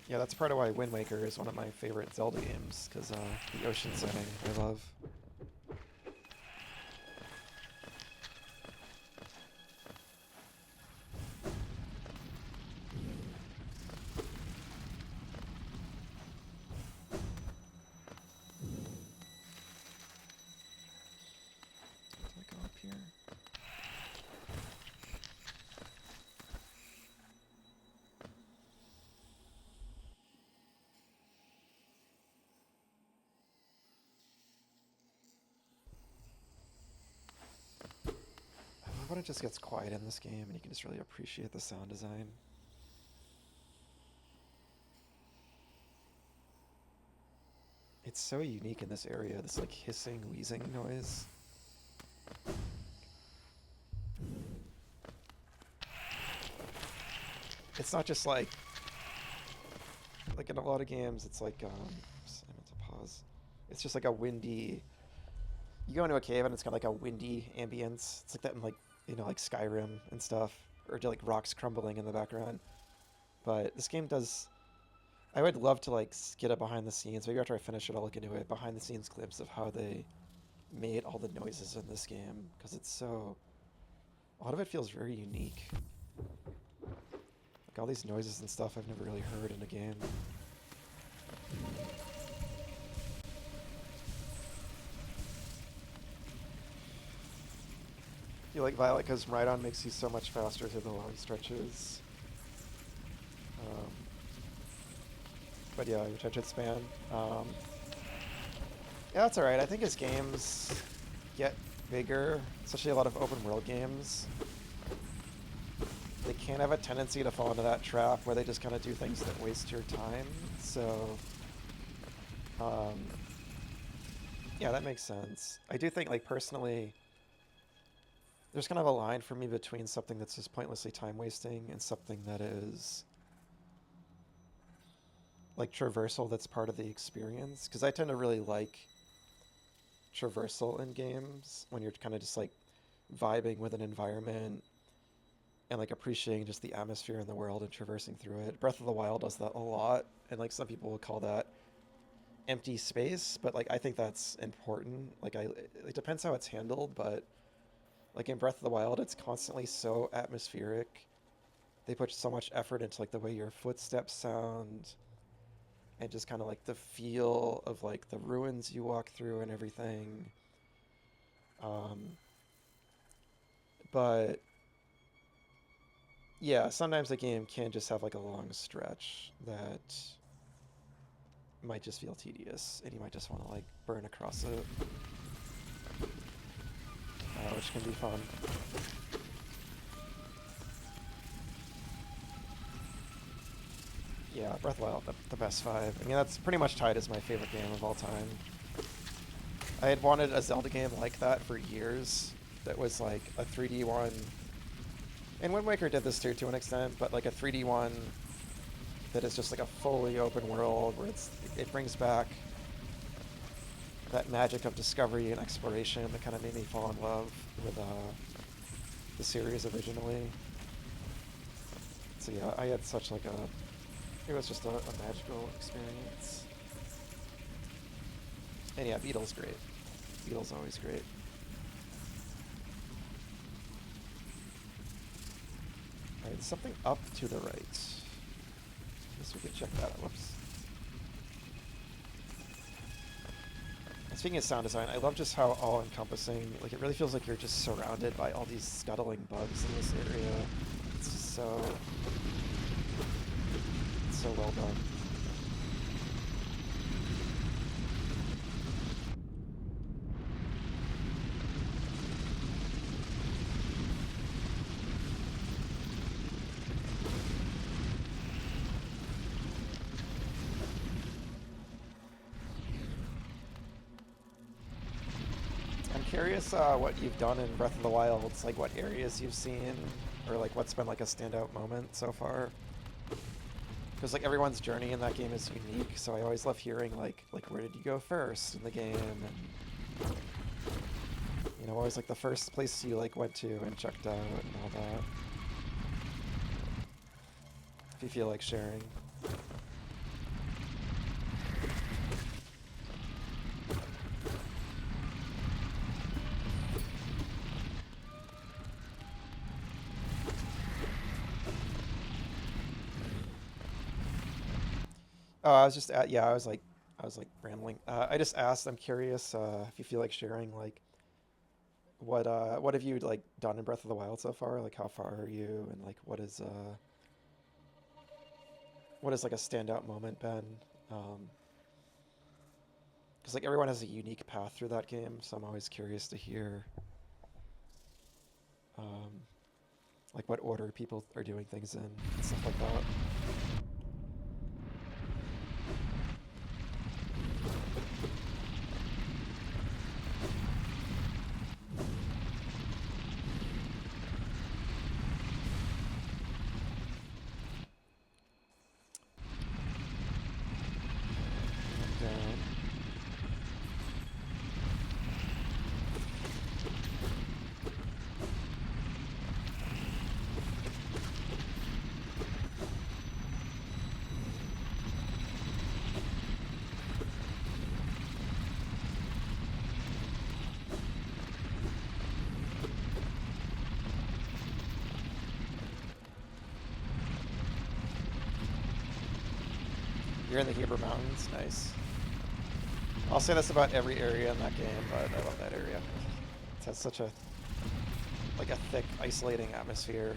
Yeah, that's part of why Wind Waker is one of my favorite Zelda games, because the ocean setting I love. When it just gets quiet in this game and you can just really appreciate the sound design. It's so unique in this area, this like hissing, wheezing noise. It's not just like in a lot of games, it's like, I meant to pause. It's just like a windy, you go into a cave and it's got like a windy ambience. It's like that in like, you know, like Skyrim and stuff, or like rocks crumbling in the background. But this game does I would love to like get a behind the scenes. Maybe after I finish it, I'll look into it. Behind the scenes clips of how they made all the noises in this game because it's so. A lot of it feels very unique. Like all these noises and stuff I've never really heard in a game. I feel like Violet because Rhydon makes you so much faster through the long stretches. But yeah, your attention span. Yeah, that's alright. I think as games get bigger, especially a lot of open world games, they can have a tendency to fall into that trap where they just kind of do things that waste your time. So, yeah, that makes sense. I do think, like, personally, there's kind of a line for me between something that's just pointlessly time wasting and something that is like traversal that's part of the experience, because I tend to really like traversal in games when you're kind of just like vibing with an environment and like appreciating just the atmosphere in the world and traversing through it. Breath of the Wild does that a lot, and like some people will call that empty space, but like I think that's important. Like it depends how it's handled, but like in Breath of the Wild, it's constantly so atmospheric. They put so much effort into like the way your footsteps sound and just kind of like the feel of like the ruins you walk through and everything. But yeah, sometimes a game can just have like a long stretch that might just feel tedious, and you might just want to like burn across it, which can be fun. Yeah, Breath of the Wild, the best 5. I mean, that's pretty much tied as my favorite game of all time. I had wanted a Zelda game like that for years. That was like a 3D one. And Wind Waker did this too, to an extent, but like a 3D one that is just like a fully open world where it brings back that magic of discovery and exploration that kind of made me fall in love with the series originally. So yeah, I had such like a... It was just a magical experience. And yeah, Beetle's great. Beetle's always great. Alright, something up to the right. I guess we could check that out. Whoops. And speaking of sound design, I love just how all-encompassing, like it really feels like you're just surrounded by all these scuttling bugs in this area. It's just so well done. I'm curious what you've done in Breath of the Wild. It's like what areas you've seen, or like what's been like a standout moment so far. Because like everyone's journey in that game is unique, so I always love hearing like where did you go first in the game, and you know, always like the first place you like went to and checked out and all that. If you feel like sharing. Oh, I was just yeah, I was like rambling. I just asked. I'm curious if you feel like sharing. Like, what have you like done in Breath of the Wild so far? Like, how far are you? And like, what is like a standout moment been? Because like everyone has a unique path through that game, so I'm always curious to hear like what order people are doing things in and stuff like that. You're in the Heber Mountains? Nice. I'll say this about every area in that game, but I love that area. It has such a, like a thick, isolating atmosphere.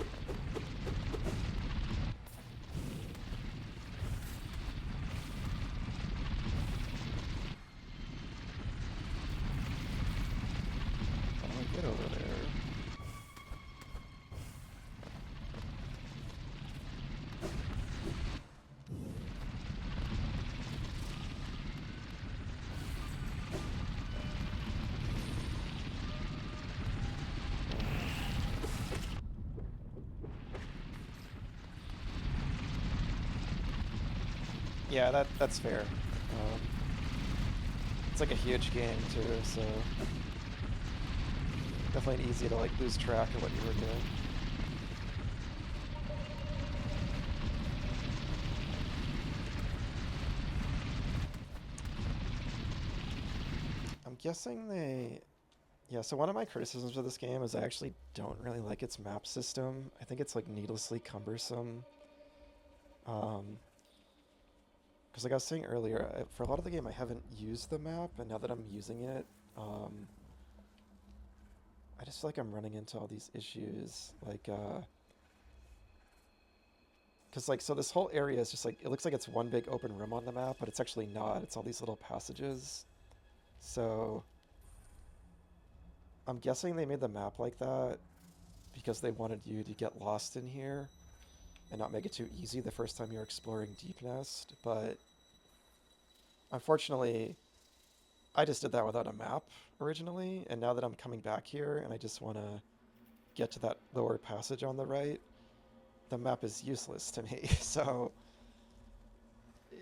How do I get over there? Yeah, that's fair. It's like a huge game too, so definitely easy to like lose track of what you were doing. I'm guessing they... Yeah, so one of my criticisms of this game is I actually don't really like its map system. I think it's like needlessly cumbersome. Because like I was saying earlier, for a lot of the game I haven't used the map, and now that I'm using it, I just feel like I'm running into all these issues. Like, because like, so this whole area is just like, it looks like it's one big open room on the map, but it's actually not. It's all these little passages. So I'm guessing they made the map like that because they wanted you to get lost in here and not make it too easy the first time you're exploring Deepnest, but unfortunately, I just did that without a map originally, and now that I'm coming back here and I just want to get to that lower passage on the right, the map is useless to me, so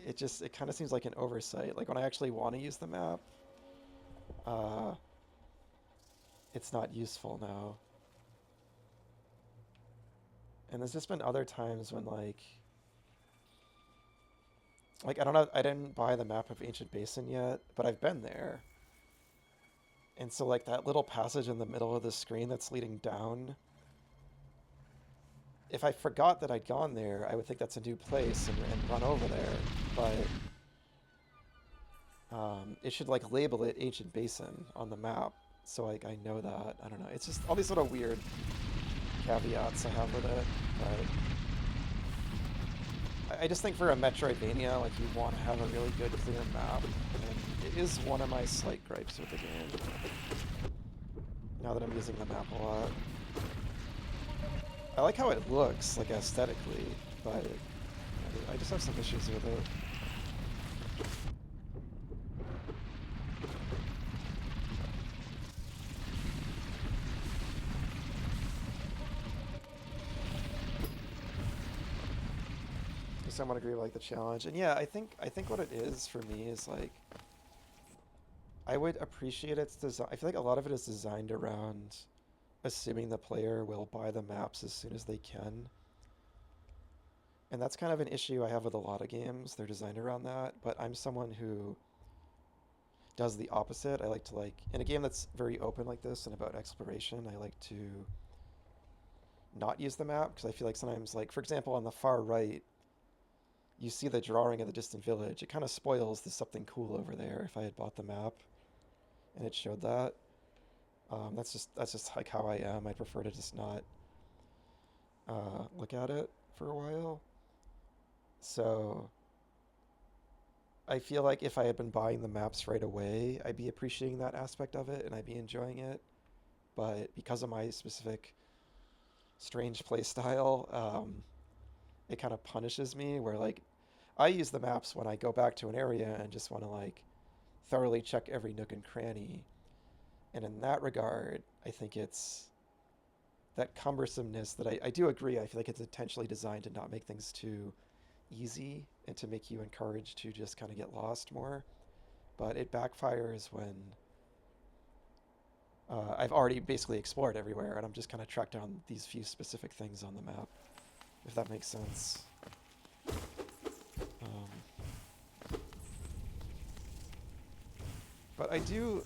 it kind of seems like an oversight. Like when I actually want to use the map, it's not useful now. And there's just been other times when like I don't know, I didn't buy the map of Ancient Basin yet, but I've been there. And so like that little passage in the middle of the screen that's leading down, if I forgot that I'd gone there, I would think that's a new place and run over there, but it should like label it Ancient Basin on the map, so like I know that. I don't know, it's just all these little weird caveats I have with it, but I just think for a Metroidvania, like you want to have a really good, clear map, and it is one of my slight gripes with the game. Now that I'm using the map a lot, I like how it looks, like aesthetically, but I just have some issues with it. Someone agree with like the challenge, and yeah, I think what it is for me is like I would appreciate its design. I feel like a lot of it is designed around assuming the player will buy the maps as soon as they can, and that's kind of an issue I have with a lot of games. They're designed around that, but I'm someone who does the opposite. I like to like in a game that's very open like this and about exploration, I like to not use the map because I feel like sometimes, like for example on the far right, you see the drawing of the distant village. It kind of spoils the something cool over there if I had bought the map and it showed that. That's just like how I am. I prefer to just not look at it for a while. So I feel like if I had been buying the maps right away, I'd be appreciating that aspect of it and I'd be enjoying it. But because of my specific strange play style, it kind of punishes me where like I use the maps when I go back to an area and just want to like thoroughly check every nook and cranny. And in that regard, I think it's that cumbersomeness that I do agree. I feel like it's intentionally designed to not make things too easy and to make you encouraged to just kind of get lost more. But it backfires when I've already basically explored everywhere and I'm just kind of tracked down these few specific things on the map, if that makes sense. But I do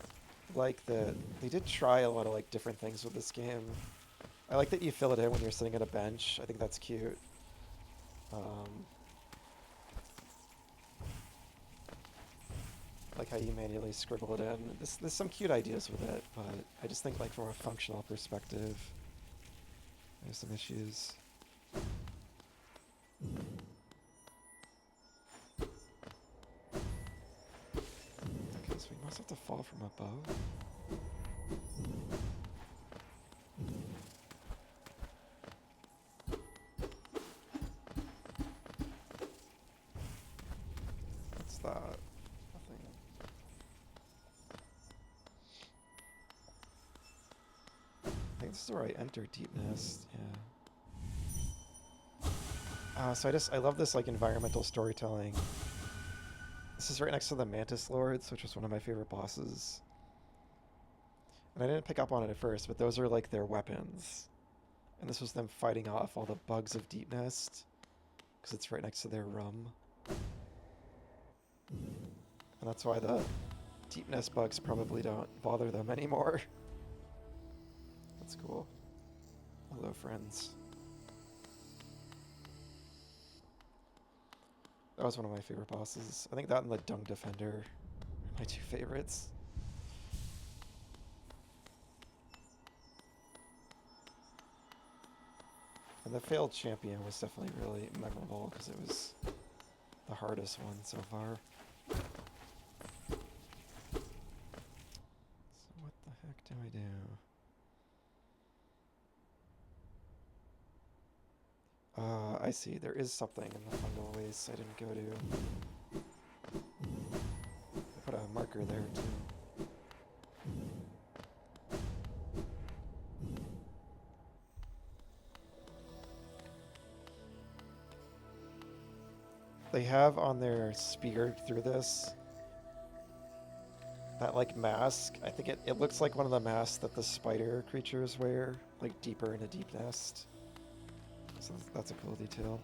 like that they did try a lot of like different things with this game. I like that you fill it in when you're sitting at a bench. I think that's cute. like how you manually scribble it in. There's some cute ideas with it, but I just think like from a functional perspective, there's some issues. Okay, so we must have to fall from above. What's that? Nothing. I think this is where I enter Deepnest, yeah. So I love this like environmental storytelling. This is right next to the Mantis Lords, which was one of my favorite bosses. And I didn't pick up on it at first, but those are like their weapons. And this was them fighting off all the bugs of Deepnest, because it's right next to their room. And that's why the Deepnest bugs probably don't bother them anymore. That's cool. Hello, friends. That was one of my favorite bosses. I think that and the Dung Defender are my two favorites. And the failed champion was definitely really memorable because it was the hardest one so far. So what the heck do I do? I see. There is something in the fungal waste I didn't go to. I put a marker there too. They have on their spear through this that like mask. I think it looks like one of the masks that the spider creatures wear, like deeper in a Deepnest. So that's a cool detail.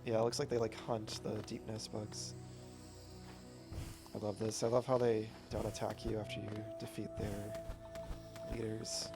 Yeah, it looks like they like hunt the Deepnest bugs. I love this. I love how they don't attack you after you defeat their leaders.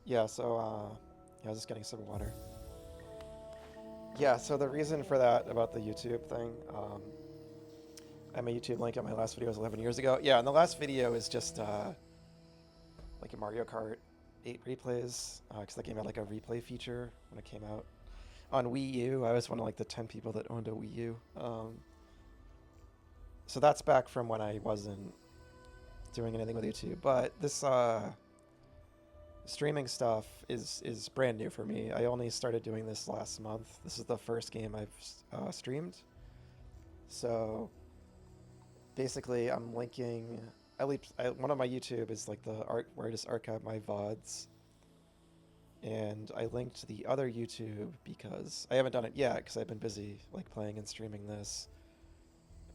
Yeah, so, yeah, I was just getting some water. Yeah, so the reason for that about the YouTube thing, I have a YouTube link at my last video was 11 years ago. Yeah, and the last video is just, like a Mario Kart 8 replays, because that game had like a replay feature when it came out. On Wii U, I was one of like the 10 people that owned a Wii U. So that's back from when I wasn't doing anything with YouTube, but this, streaming stuff is brand new for me. I only started doing this last month. This is the first game I've streamed. So basically, I'm linking. One of my YouTube is like the art where I just archive my VODs, and I linked the other YouTube because I haven't done it yet because I've been busy like playing and streaming this.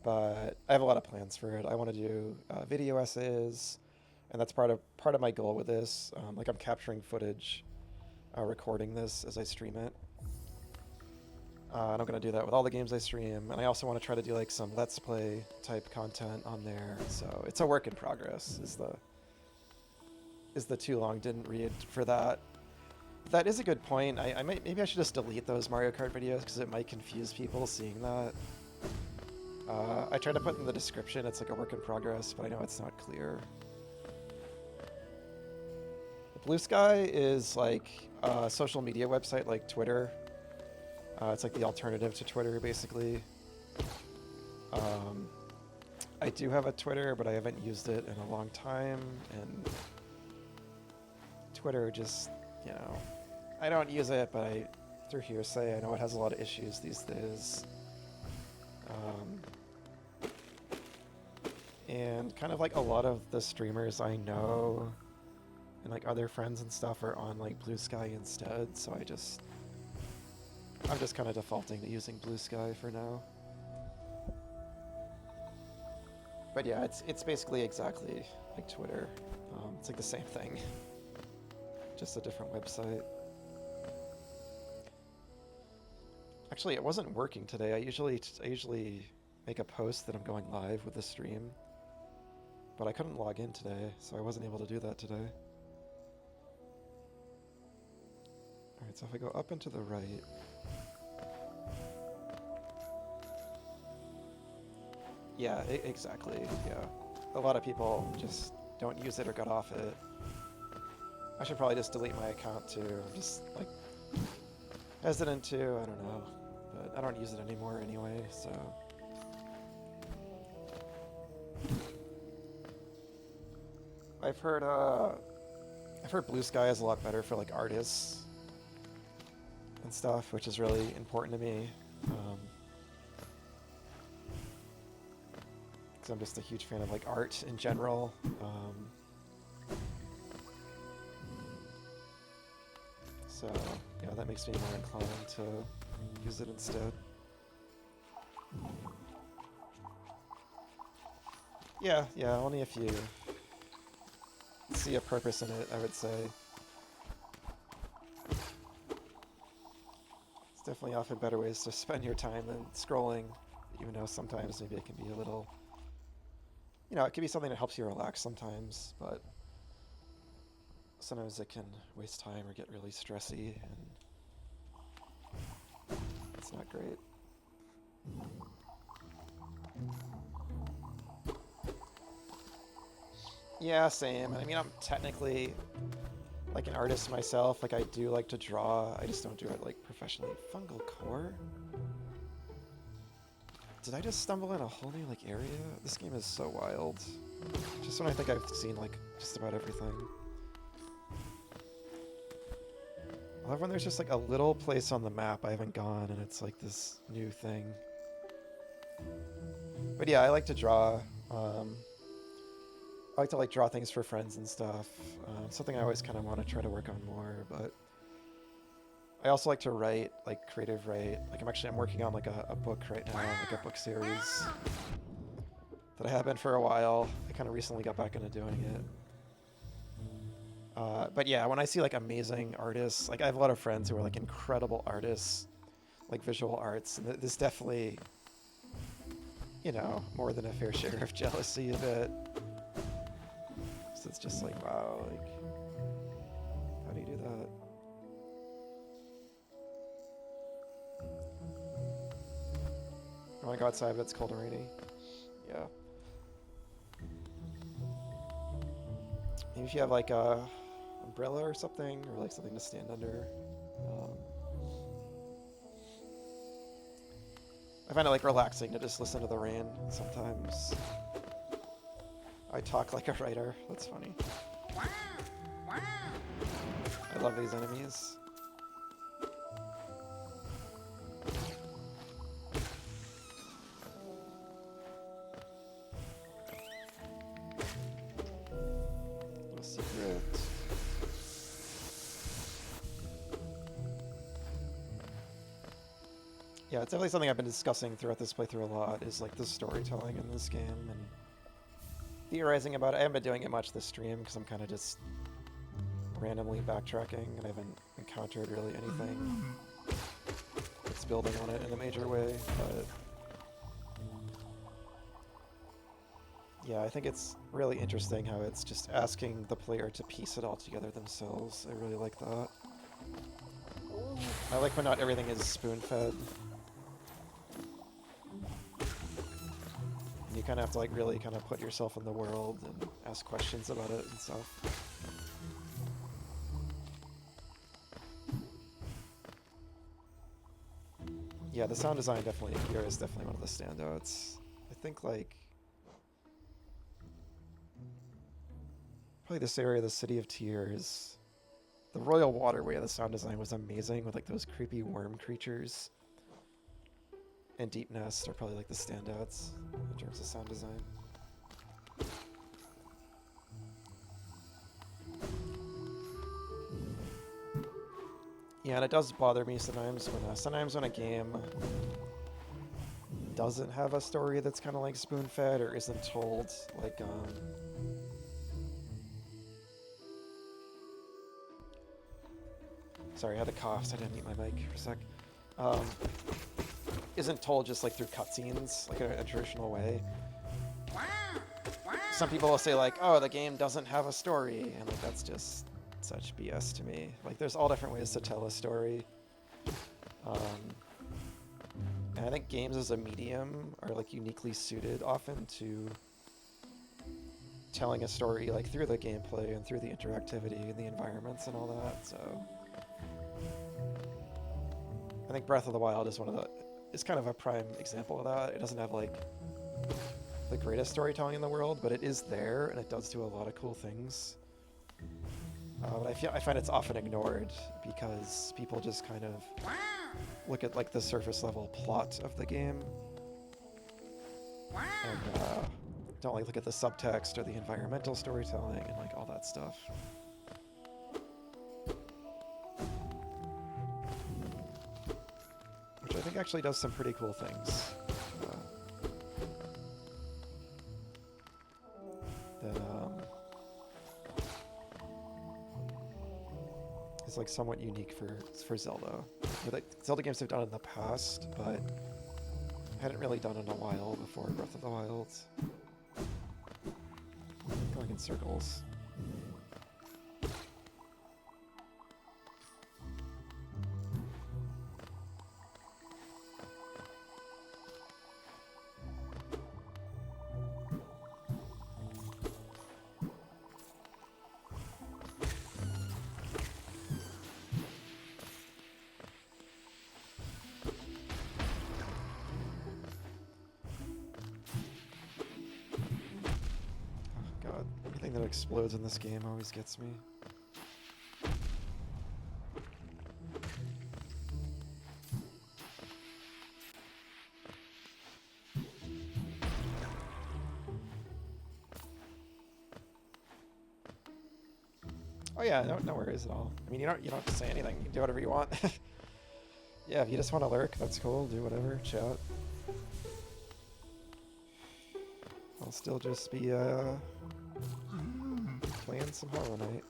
But I have a lot of plans for it. I want to do video essays. And that's part of my goal with this. Like I'm capturing footage, recording this as I stream it. And I'm gonna do that with all the games I stream. And I also want to try to do like some Let's Play type content on there. So it's a work in progress. Is the too long didn't read for that. But that is a good point. Maybe I should just delete those Mario Kart videos because it might confuse people seeing that. I tried to put in the description. It's like a work in progress, but I know it's not clear. Blue Sky is like a social media website like Twitter. It's like the alternative to Twitter, basically. I do have a Twitter, but I haven't used it in a long time. And Twitter just, you know, I don't use it, but through hearsay, I know it has a lot of issues these days. And kind of like a lot of the streamers I know and like other friends and stuff are on like Blue Sky instead, so I'm just kind of defaulting to using Blue Sky for now. But yeah, it's basically exactly like Twitter. It's like the same thing, just a different website. Actually, it wasn't working today. I usually make a post that I'm going live with the stream, but I couldn't log in today, so I wasn't able to do that today. Alright, so if I go up and to the right... Yeah, exactly, yeah. A lot of people just don't use it or got off it. I should probably just delete my account too. I'm just, like, hesitant to, I don't know. But I don't use it anymore anyway, so... I've heard Blue Sky is a lot better for like artists and stuff, which is really important to me. Because I'm just a huge fan of like art in general. So yeah, that makes me more inclined to use it instead. Yeah, only if you see a purpose in it, I would say. It's definitely often better ways to spend your time than scrolling, even though sometimes maybe it can be a little... You know, it can be something that helps you relax sometimes, but sometimes it can waste time or get really stressy, and it's not great. Yeah, same. I mean, I'm technically like an artist myself. Like, I do like to draw. I just don't do it like professionally. Fungal core? Did I just stumble in a whole new like area? This game is so wild. Just when I think I've seen like just about everything. I love when there's just like a little place on the map I haven't gone and it's like this new thing. But yeah, I like to draw. I like to like draw things for friends and stuff. Something I always kind of want to try to work on more, but I also like to write, like creative write. Like I'm working on like a book right now, like a book series that I have been for a while. I kind of recently got back into doing it. But yeah, when I see like amazing artists, like I have a lot of friends who are like incredible artists, like visual arts, and this definitely, you know, more than a fair share of jealousy of it. So it's just like, wow, like, how do you do that? I want to go outside, but it's cold and rainy. Yeah. Maybe if you have like a umbrella or something, or like something to stand under. I find it like relaxing to just listen to the rain sometimes. I talk like a writer. That's funny. I love these enemies. Little secret. Yeah, it's definitely something I've been discussing throughout this playthrough a lot, is like the storytelling in this game and theorizing about it. I haven't been doing it much this stream because I'm kind of just randomly backtracking and I haven't encountered really anything that's building on it in a major way, but yeah, I think it's really interesting how it's just asking the player to piece it all together themselves. I really like that. I like when not everything is spoon-fed. You kind of have to like really kind of put yourself in the world and ask questions about it and stuff. Yeah, the sound design definitely here is definitely one of the standouts. I think like probably this area, the City of Tears, the Royal Waterway, the sound design was amazing with like those creepy worm creatures. And Deepnest are probably like the standouts in terms of sound design. Yeah, and it does bother me sometimes when a game doesn't have a story that's kind of like spoon-fed or isn't told. Like, sorry, I had a cough, so I didn't mute my mic for a sec. Isn't told just like through cutscenes, like in a traditional way. Some people will say like, oh, the game doesn't have a story, and like that's just such BS to me. Like, there's all different ways to tell a story. And I think games as a medium are like uniquely suited often to telling a story like through the gameplay and through the interactivity and the environments and all that. So I think Breath of the Wild is kind of a prime example of that. It doesn't have like the greatest storytelling in the world, but it is there and it does do a lot of cool things. But I find it's often ignored because people just kind of look at like the surface level plot of the game and don't like look at the subtext or the environmental storytelling and like all that stuff. Which I think actually does some pretty cool things. That is like somewhat unique for Zelda. Like Zelda games have done in the past, but hadn't really done in a while before Breath of the Wild. Going in circles. Anything that explodes in this game always gets me. Oh yeah, no worries at all. I mean, you don't have to say anything. You can do whatever you want. Yeah, if you just want to lurk, that's cool. Do whatever. Chat. I'll still just be playing some Hollow Knight.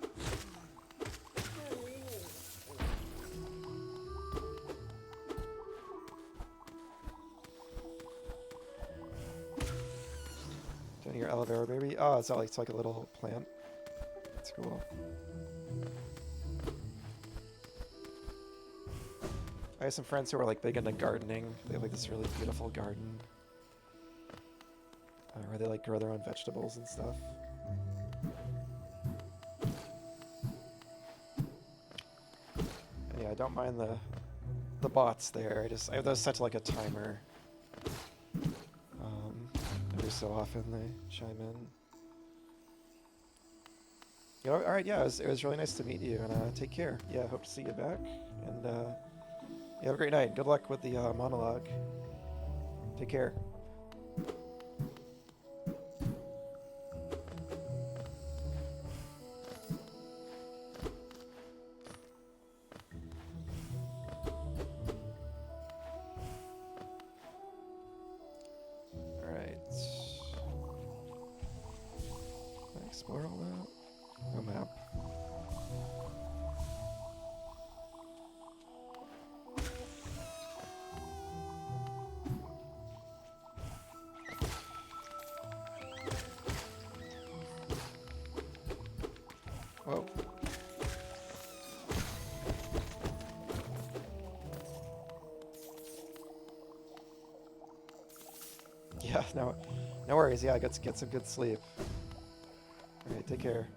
Doing your aloe vera baby. Oh, it's like a little plant. That's cool. I have some friends who are like big into gardening. They have like this really beautiful garden where they like grow their own vegetables and stuff. And yeah, I don't mind the bots there. I have those set to like a timer. Every so often they chime in. You know, all right, yeah, it was really nice to meet you, and take care. Yeah, hope to see you back, and yeah, have a great night. Good luck with the monologue. Take care. All right. Can I explore all that? No map. Whoa. Yeah, no worries. Yeah, get some good sleep. All right, take care.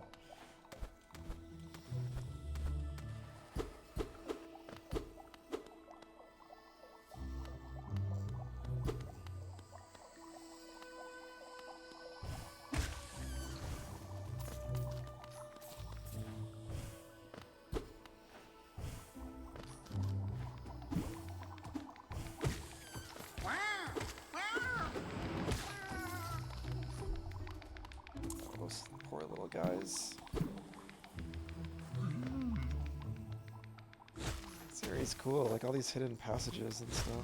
Those poor little guys. This area's cool, like all these hidden passages and stuff.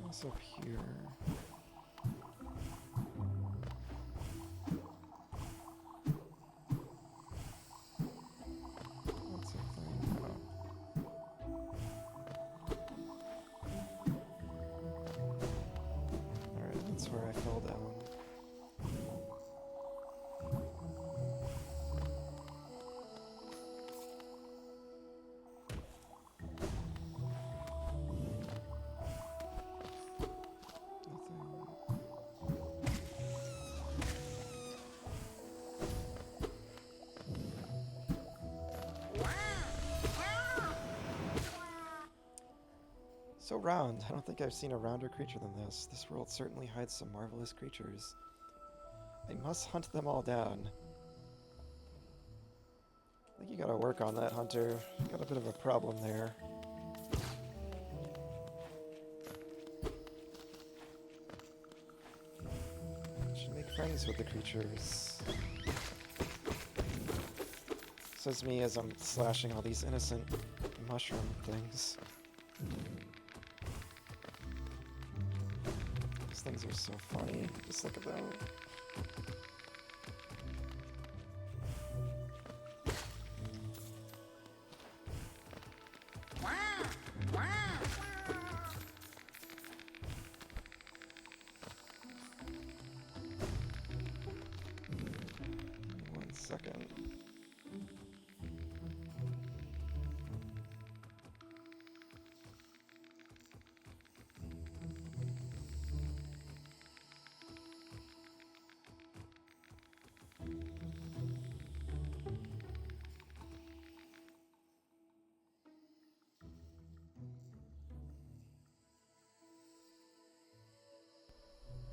What's up here? What's up there? Oh. Alright, that's where I fell down. So round. I don't think I've seen a rounder creature than this. This world certainly hides some marvelous creatures. I must hunt them all down. I think you gotta work on that, Hunter. You got a bit of a problem there. You should make friends with the creatures. Says me as I'm slashing all these innocent mushroom things. These things are so funny. Just look at them. One second.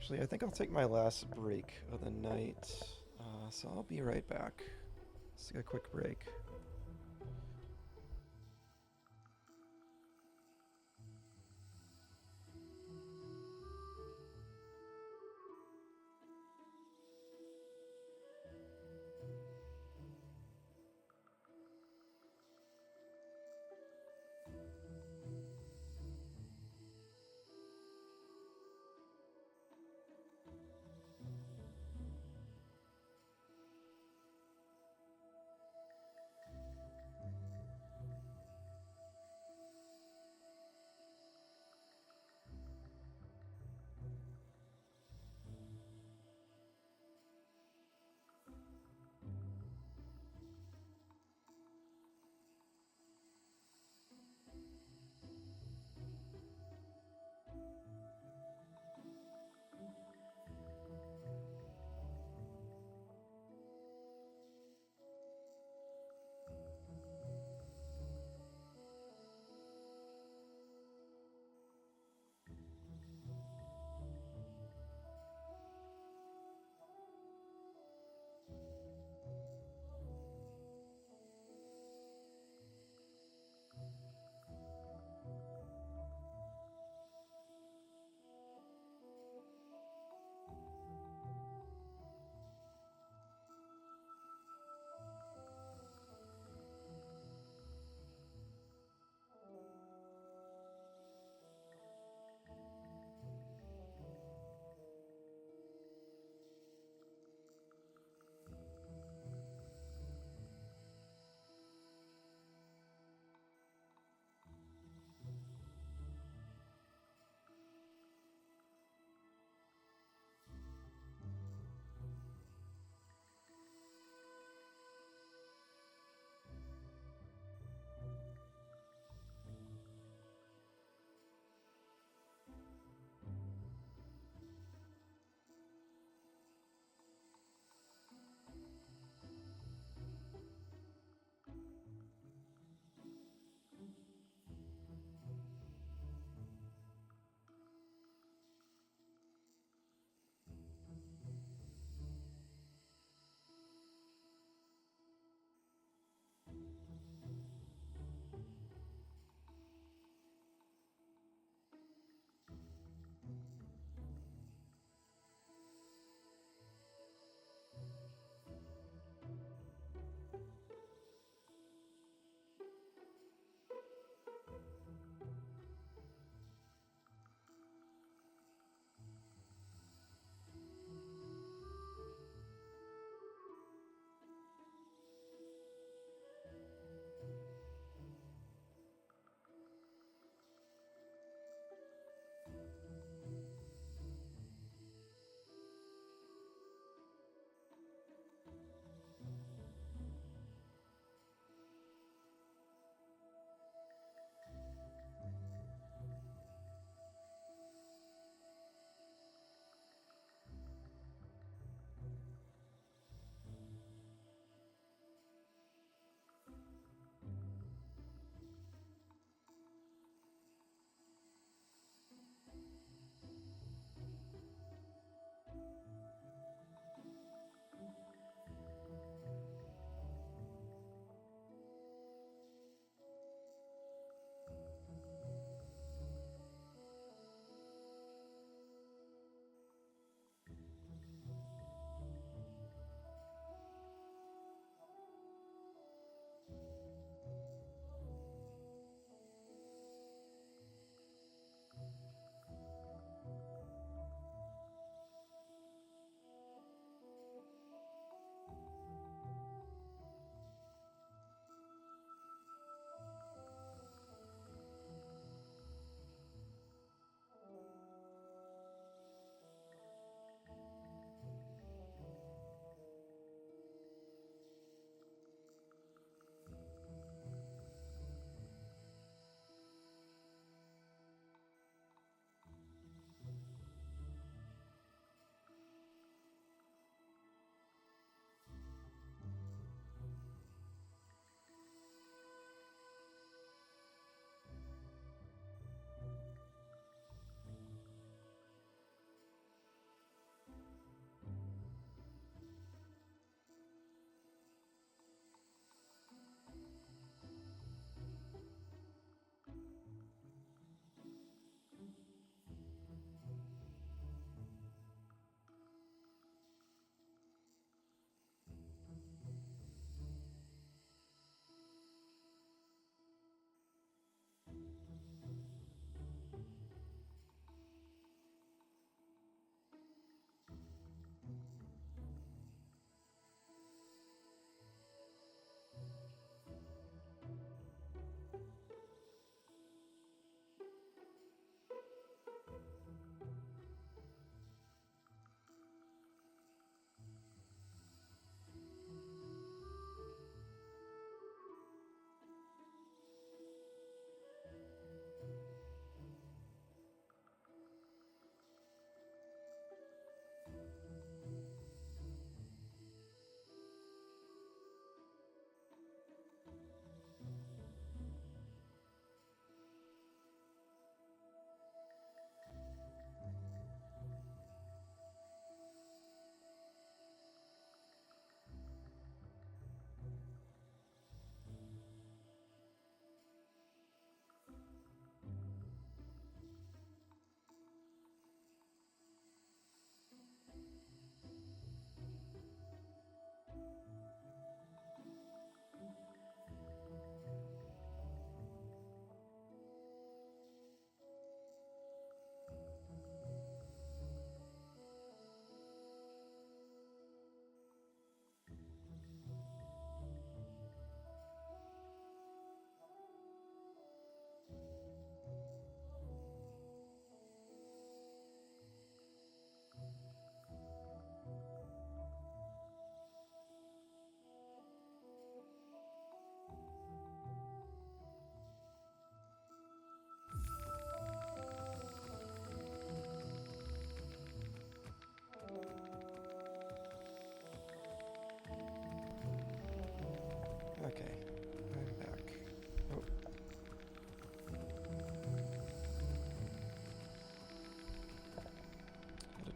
Actually, I think I'll take my last break of the night, so I'll be right back. Let's take a quick break.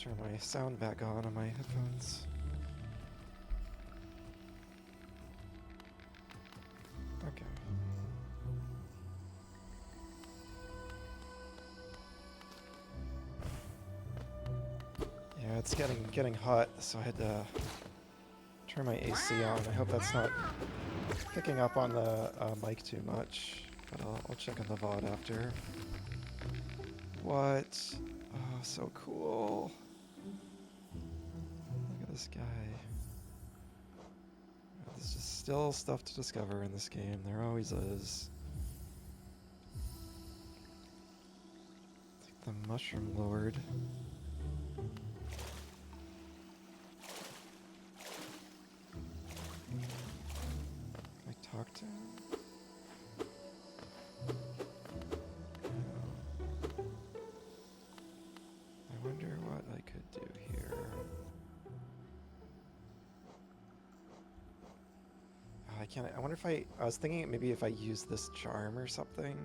Turn my sound back on my headphones. Okay. Yeah, it's getting hot, so I had to turn my AC on. I hope that's not picking up on the mic too much, but I'll check on the VOD after. What? Oh, so cool. Look at this guy. There's just still stuff to discover in this game. There always is. It's like the Mushroom Lord. Can I talk to him? No. I wonder what I could do here. Oh, I can't. I wonder if I was thinking maybe if I use this charm or something.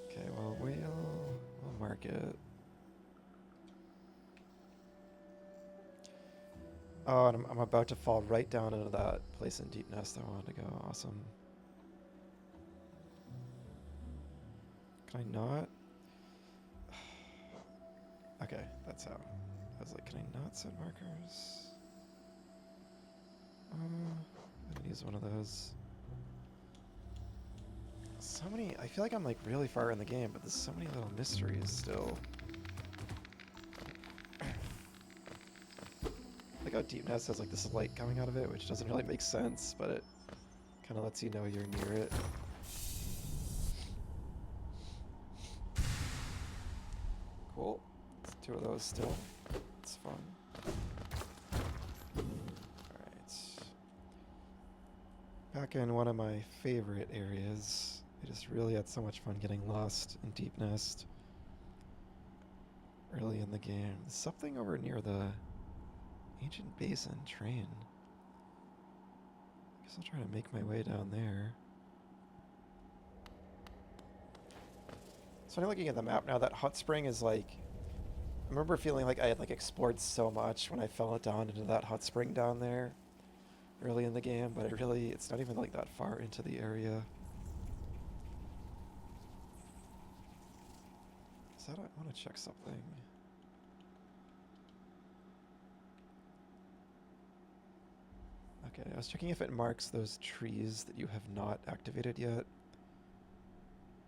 Okay, well, we'll mark it. Oh, and I'm about to fall right down into that place in Deepnest I wanted to go. Awesome. Can I not? Okay, that's how. I was like, can I not set markers? I'm gonna use one of those. So many, I feel like I'm like really far in the game, but there's so many little mysteries still. Like how Deepnest has like this light coming out of it, which doesn't really make sense, but it kind of lets you know you're near it. Cool. It's 2 of those still. It's fun. Alright. Back in one of my favorite areas. I just really had so much fun getting lost in Deepnest early in the game. There's something over near the Ancient Basin train. I guess I'll try to make my way down there. So I'm looking at the map now. That hot spring is like, I remember feeling like I had like explored so much when I fell down into that hot spring down there early in the game, but it's not even like that far into the area. Is that, I want to check something. Okay, I was checking if it marks those trees that you have not activated yet.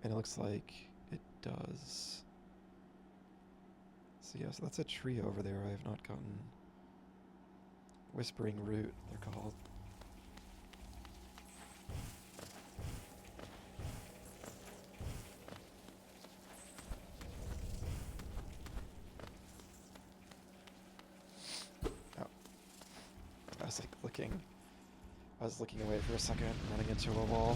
And it looks like it does. So yeah, so that's a tree over there I have not gotten. Whispering Root, they're called. Oh. I was looking away for a second, running into a wall.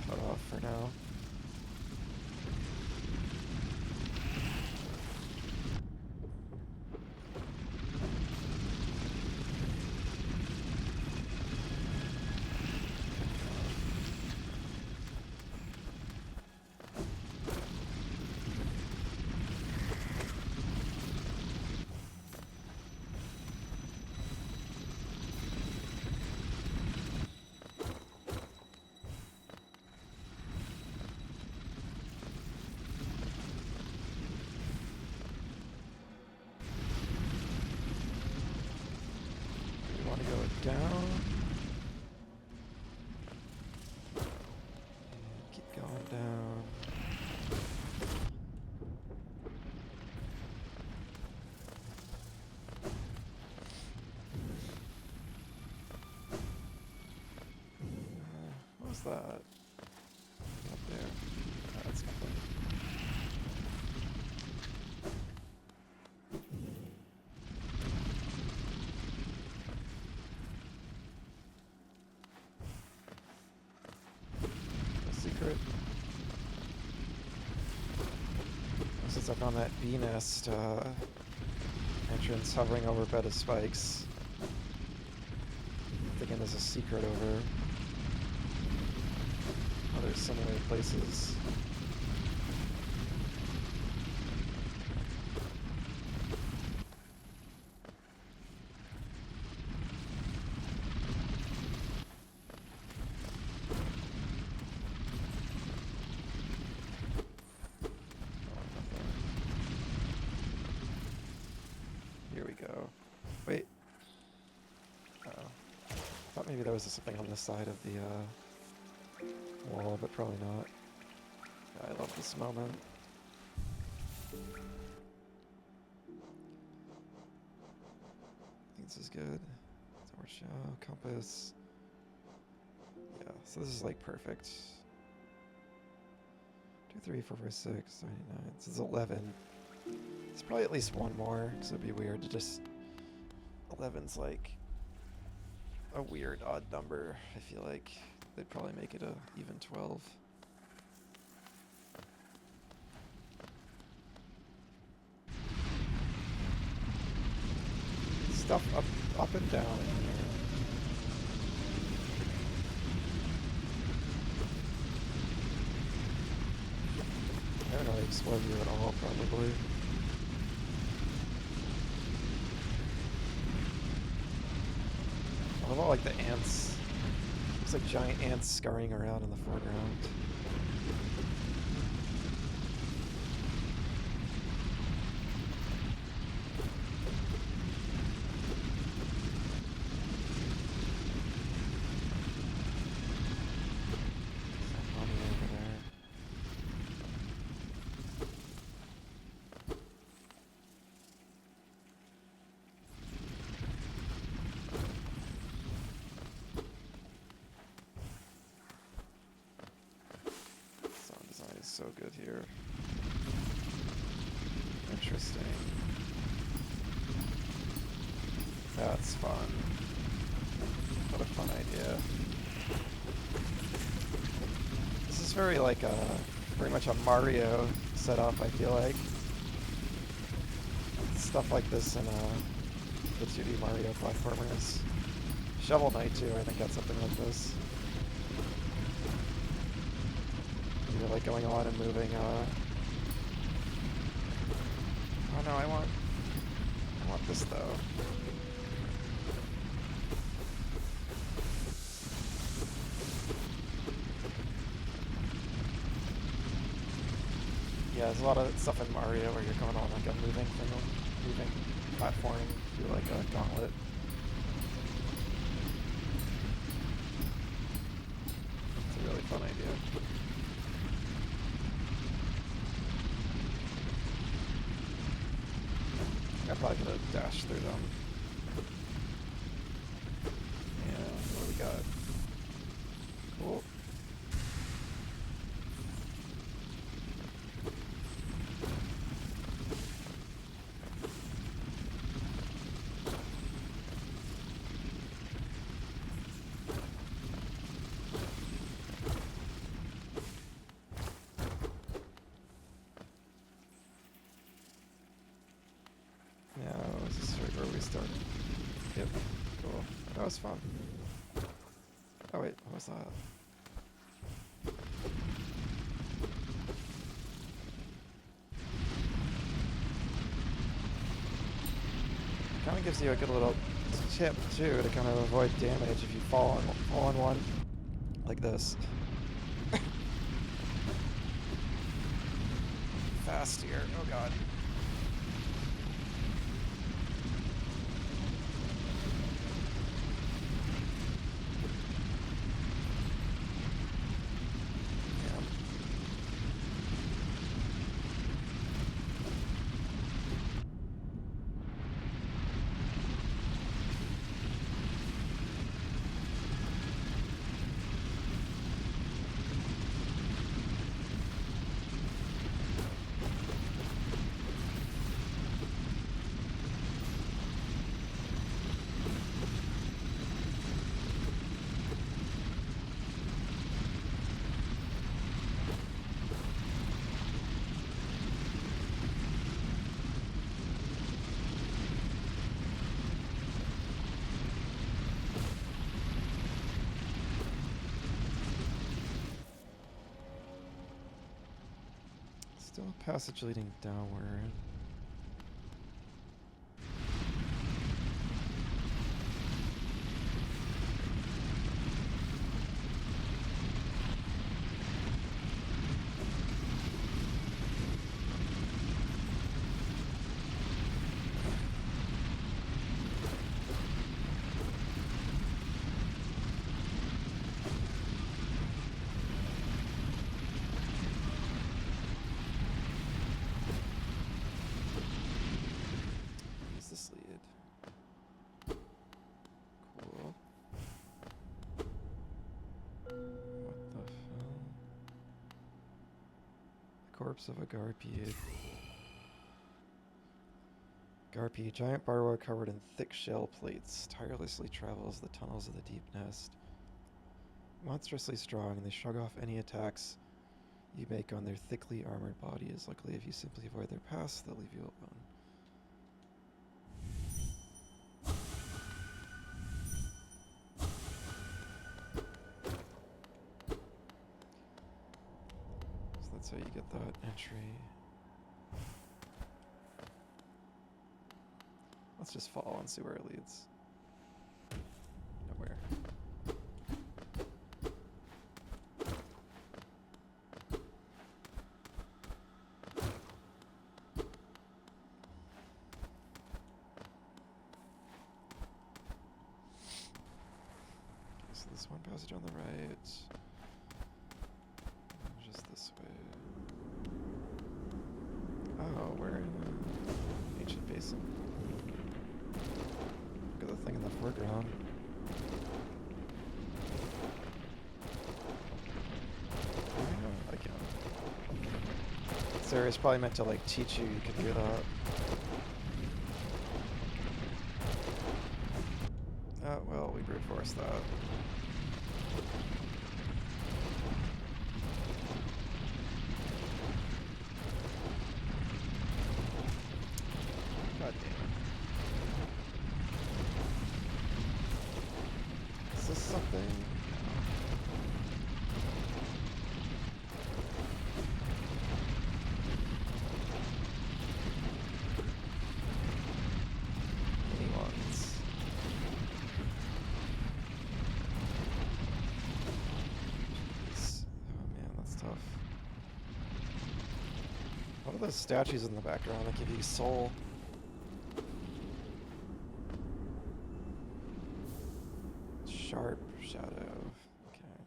Cut off for now. Down. And keep going down. What was that? Up there. Oh, that's nothing. Stuck on that Deepnest entrance, hovering over a bed of spikes. Thinking there's a secret over other similar places. Here we go. Wait. Uh-oh. I thought maybe there was something on this side of the wall, but probably not. Yeah, I love this moment. I think this is good. Torch, compass. Yeah, so this is like perfect. 2, 3, 4, 5, 6, 99. This is 11. It's probably at least one more, because it'd be weird to just... 11's like a weird odd number. I feel like they'd probably make it a even 12. Stuff up and down in here. I haven't really explored you at all, probably. I love all like the ants. Looks like giant ants scurrying around in the foreground. Some money over there. Sound design is so good here. Interesting. That's fun. What a fun idea. This is very like very much a Mario setup, I feel like. Stuff like this in the 2D Mario platformers. Shovel Knight too, I think got something like this. You're like going on and moving, oh no, I want this though. Yeah, there's a lot of stuff in Mario where you're going on like a moving platform through like a gauntlet. It's a really fun idea. I'm probably gonna dash through them. And what do we got? Cool. Yeah, is this right where we started? Yep. Cool. That was fun. Oh wait, what was that? Kind of gives you a good little tip too to kind of avoid damage if you fall on one like this. Fast here. Oh god. Still a passage leading downward. This lead. Cool. What the hell? The corpse of a Garpy. Garpy, giant burrower covered in thick shell plates, tirelessly travels the tunnels of the Deepnest. Monstrously strong, and they shrug off any attacks you make on their thickly armored bodies. Luckily, if you simply avoid their paths, they'll leave you alone. So you get that entry. Let's just follow and see where it leads. Nowhere. Okay, so this one passage on the right. Just this way. Oh, we're in an ancient basin. Look at the thing in the foreground. Oh, I can't. This area's probably meant to like teach you can do that. Oh, well, we brute force that. God damn it. Is this something? Mini ones. Jeez. Oh man, that's tough. What are those statues in the background that give you soul? Sharp shadow. Okay.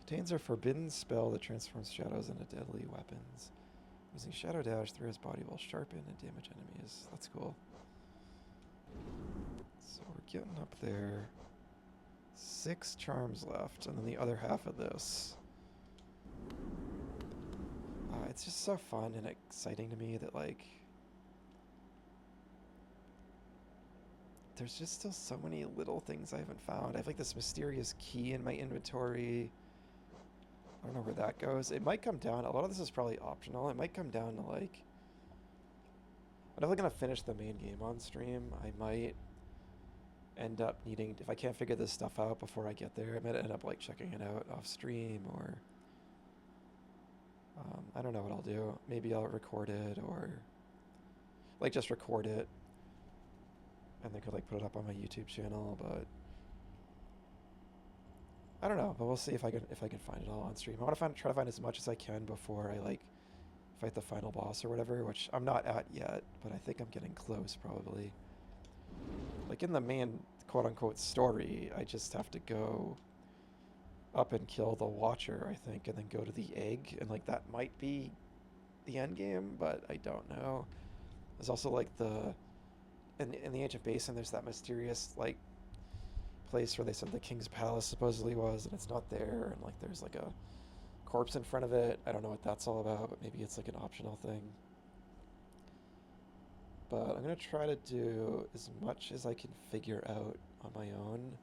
Contains a forbidden spell that transforms shadows into deadly weapons. Using Shadow Dash through his body will sharpen and damage enemies. That's cool. So we're getting up there. 6 charms left, and then the other half of this. It's just so fun and exciting to me that, like, there's just still so many little things I haven't found. I have, like, this mysterious key in my inventory. I don't know where that goes. It might come down, a lot of this is probably optional. It might come down to, like, I'm definitely going to finish the main game on stream. I might end up needing, if I can't figure this stuff out before I get there, I might end up, like, checking it out off stream, or I don't know what I'll do. Maybe I'll record it, or like just record it and then could like put it up on my YouTube channel, but I don't know. But we'll see if I can find it all on stream. I want to try to find as much as I can before I like fight the final boss or whatever, which I'm not at yet, but I think I'm getting close probably. Like in the main quote unquote story, I just have to go up and kill the Watcher, I think, and then go to the egg, and like that might be the end game, but I don't know. There's also like in the Ancient Basin, there's that mysterious like place where they said the King's Palace supposedly was, and it's not there, and like there's like a corpse in front of it. I don't know what that's all about, but maybe it's like an optional thing. But I'm gonna try to do as much as I can figure out on my own.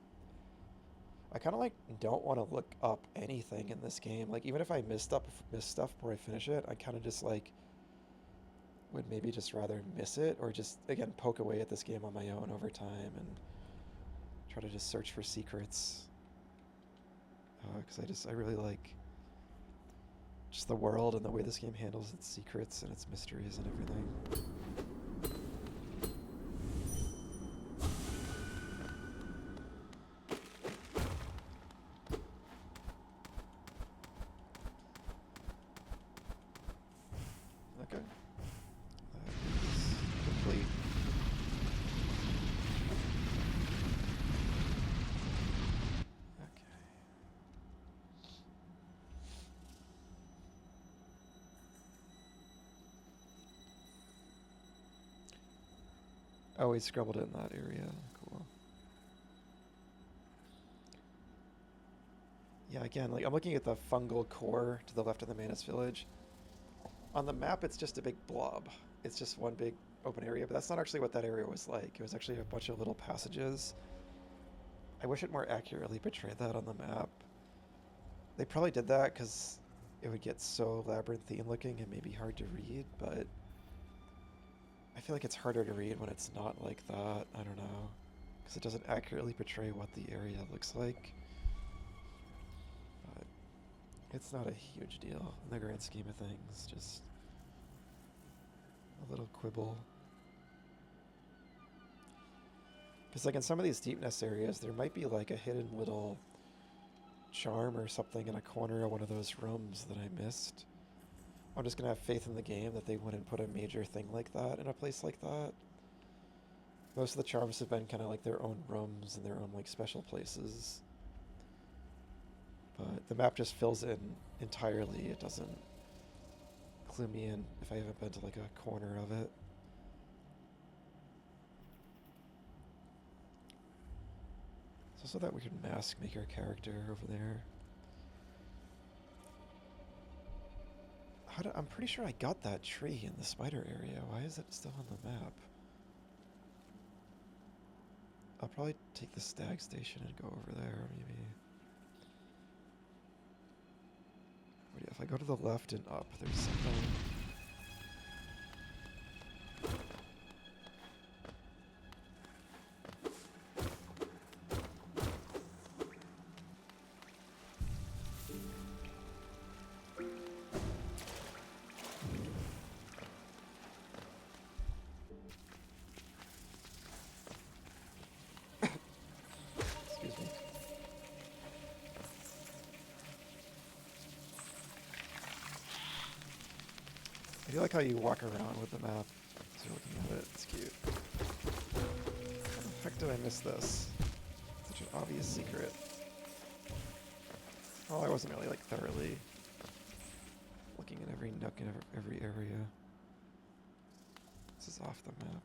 I kind of like don't want to look up anything in this game. Like even if I miss stuff before I finish it, I kind of just like would maybe just rather miss it, or just again poke away at this game on my own over time and try to just search for secrets. Because I really like just the world and the way this game handles its secrets and its mysteries and everything. Okay. That is complete. Okay. Oh, he scribbled it in that area. Cool. Yeah, again, like I'm looking at the fungal core to the left of the Manus village. On the map, it's just a big blob. It's just one big open area, but that's not actually what that area was like. It was actually a bunch of little passages. I wish it more accurately portrayed that on the map. They probably did that because it would get so labyrinthine looking and maybe hard to read, but I feel like it's harder to read when it's not like that. I don't know. Because it doesn't accurately portray what the area looks like. But it's not a huge deal in the grand scheme of things. Just a little quibble. Because like in some of these Deepnest areas, there might be like a hidden little charm or something in a corner of one of those rooms that I missed. I'm just going to have faith in the game that they wouldn't put a major thing like that in a place like that. Most of the charms have been kind of like their own rooms and their own like special places. But the map just fills in entirely. It doesn't clue me in if I haven't been to like a corner of it. There's also that weird mask maker character over there. I'm pretty sure I got that tree in the spider area. Why is it still on the map? I'll probably take the stag station and go over there, maybe. But yeah, if I go to the left and up, there's something. Excuse me. I do like how you walk around with the map as you're looking at it. It's cute. How the heck did I miss this? Such an obvious secret. Oh, I wasn't really like thoroughly looking at every nook and every area. This is off the map.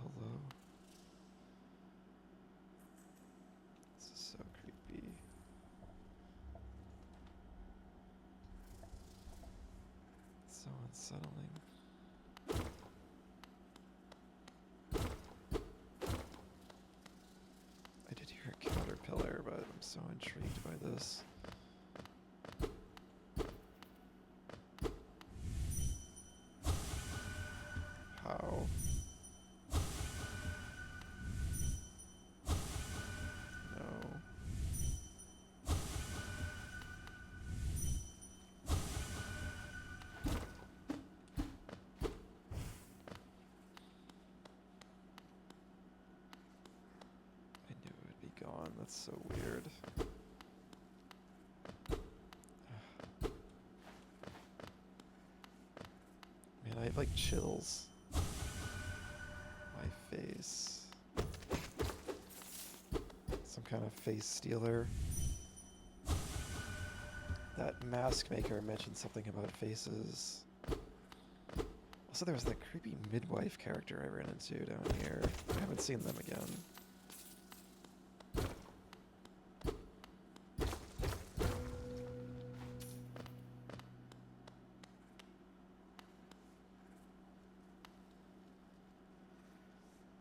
Hello? This is so creepy. It's so unsettling. I did hear a caterpillar, but I'm so intrigued by this. How? No. I knew it would be gone. That's so weird. Man, I have like chills. My face. Some kind of face stealer. That mask maker mentioned something about faces. Also, there was that creepy midwife character I ran into down here. I haven't seen them again.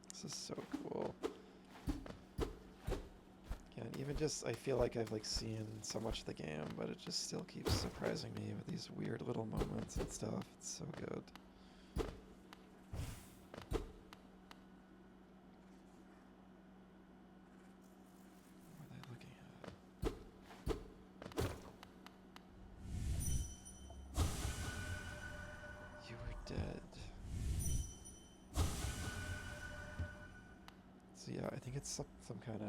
This is so cool. I feel like I've like seen so much of the game, but it just still keeps surprising me with these weird little moments and stuff. It's so good. What am I looking at? You were dead. So yeah, I think it's some kind of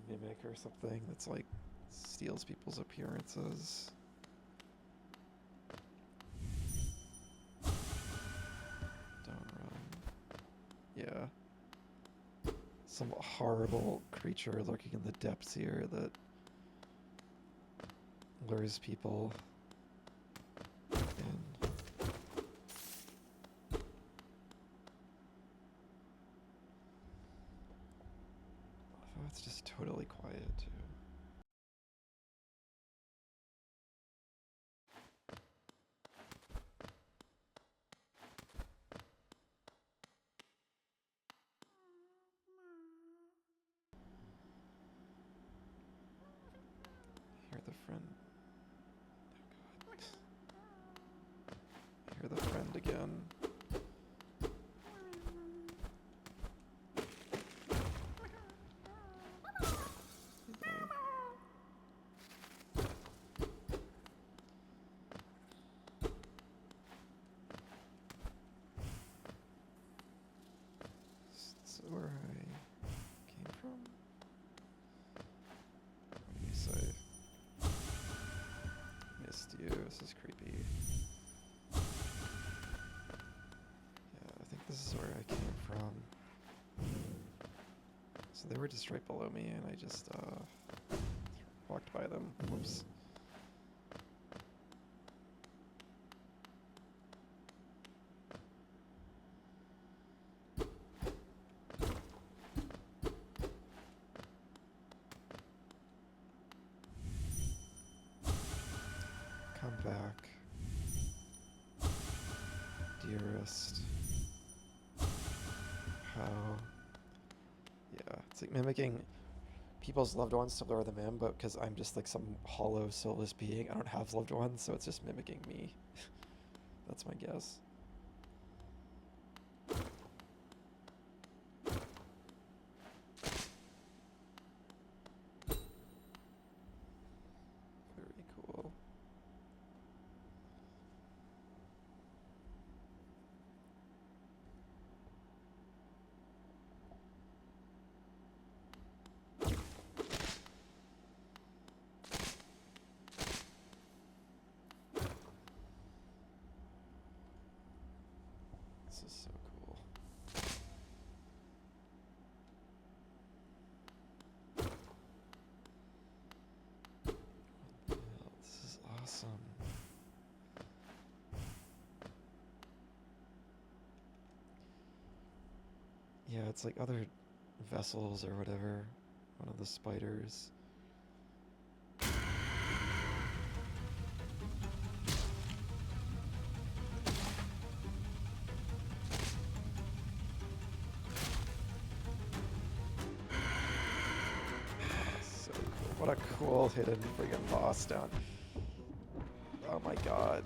mimic or something that's like steals people's appearances. Don't run. Yeah. Some horrible creature lurking in the depths here that lures people in. Oh, it's just totally quiet too. Hear the friend. Oh god. Hear the friend again. This is where I came from. What do you say? Missed you. This is creepy. Yeah, I think this is where I came from. So they were just right below me, and I just walked by them. Whoops. Come back, dearest. How? Yeah, it's like mimicking people's loved ones to lure them in, but because I'm just like some hollow, soulless being, I don't have loved ones, so it's just mimicking me. That's my guess. Very cool. This is so cool. What the hell? This is awesome. Yeah, it's like other vessels or whatever. One of the spiders. So cool. What a cool hidden friggin' boss down. Oh my god.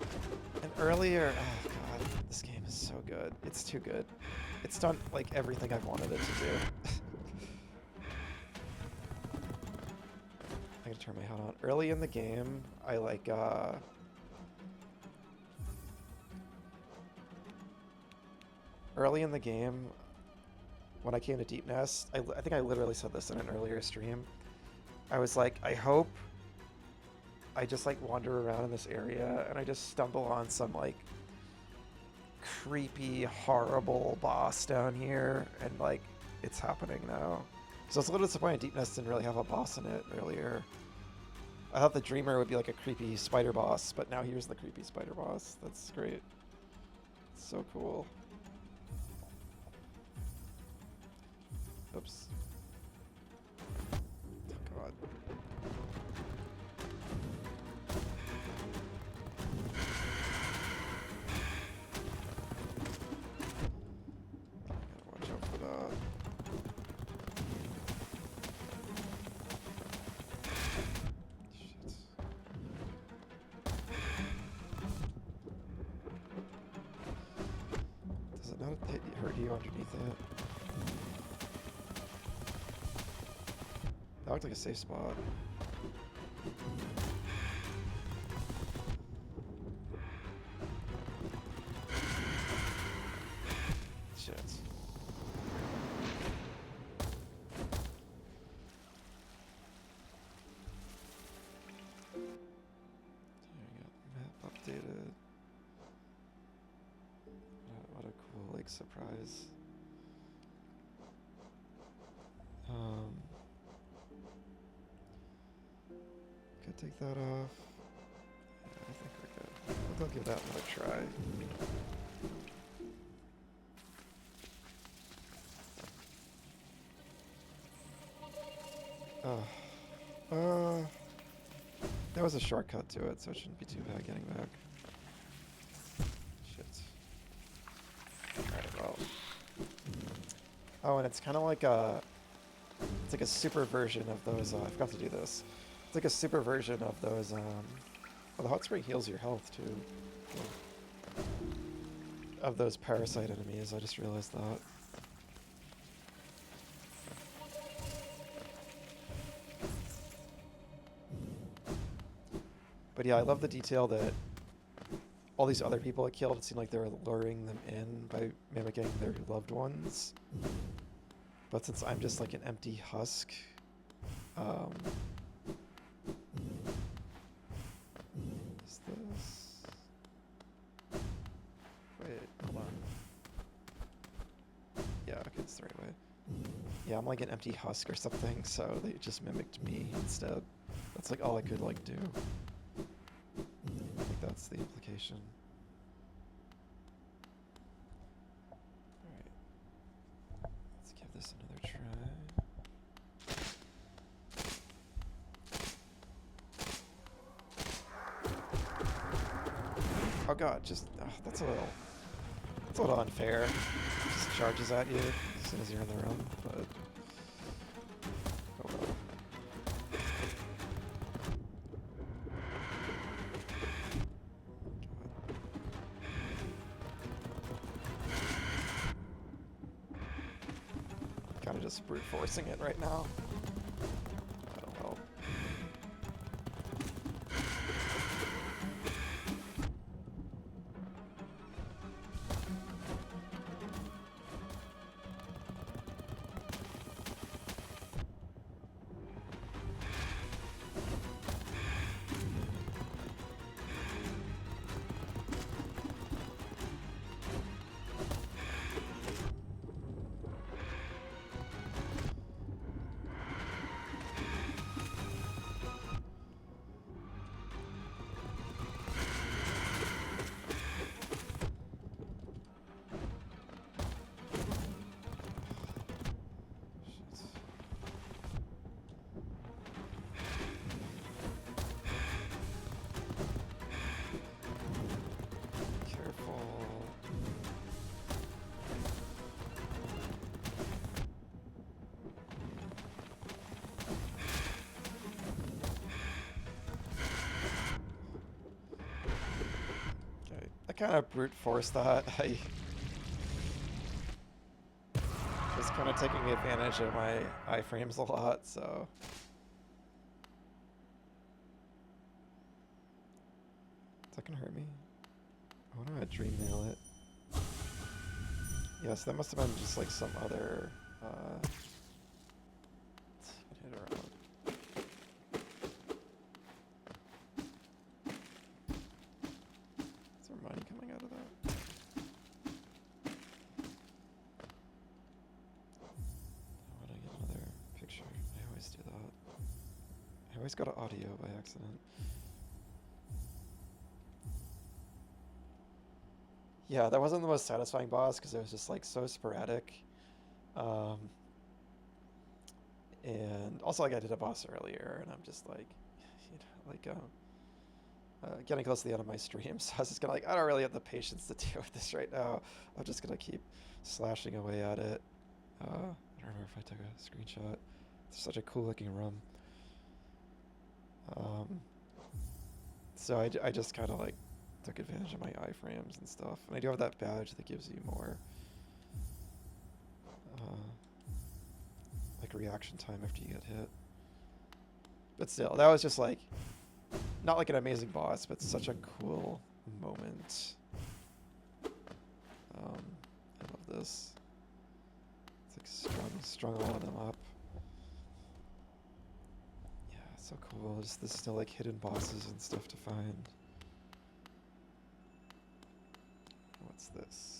And earlier, oh god, this game is so good. It's too good. It's done like everything I've wanted it to do. I gotta turn my HUD on. Early in the game, I like early in the game, when I came to Deepnest, I think I literally said this in an earlier stream. I was like, I hope I just like wander around in this area and I just stumble on some like creepy, horrible boss down here, and like it's happening now. So it's a little disappointed Deepnest didn't really have a boss in it earlier. I thought the Dreamer would be like a creepy spider boss, but now here's the creepy spider boss. That's great. It's so cool. Oops. Oh god. Gotta watch out for that. not hurt you underneath it. That looked like a safe spot. Shit. There we go. Map updated. What a cool, like, surprise. Could take that off. Yeah, I think we're good. I think I'll give that another try. That was a shortcut to it, so it shouldn't be too bad getting back. Shit. Alright, well. Oh, and it's kind of like a... It's like a super version of those... I forgot to do this. It's like a super version of those... Well, the hot spring heals your health, too. Of those parasite enemies, I just realized that. But yeah, I love the detail that all these other people it killed, it seemed like they were luring them in by mimicking their loved ones. But since I'm just like an empty husk, is this... Wait, hold on. Yeah, okay, it's the right way. Yeah, I'm like an empty husk or something, so they just mimicked me instead. That's like all I could like do. I think that's the implication. Alright. Let's give this another try. Oh god, just... that's a little unfair. Just charges at you as soon as you're in the room, but... Oh well. Kind of just brute forcing it right now. That'll help. I kind of brute force that. I was kind of taking advantage of my iframes a lot, so... Is that gonna hurt me? I want to dream nail it. Yes, that must have been just like some other... hit around. Money coming out of that. How would I get another picture? I always do that. I always go to audio by accident. Yeah, that wasn't the most satisfying boss because it was just like so sporadic. And also like I did a boss earlier and I'm just like, you know, like getting close to the end of my stream, so I was just gonna like, I don't really have the patience to deal with this right now. I'm just gonna keep slashing away at it. I don't remember if I took a screenshot. It's such a cool looking room. So I just kind of like took advantage of my iframes and stuff. And I do have that badge that gives you more fast reaction time after you get hit. But still, that was just like, not like an amazing boss, but such a cool moment. I love this. It's like strung all of them up. Yeah, it's so cool. There's still like hidden bosses and stuff to find. What's this?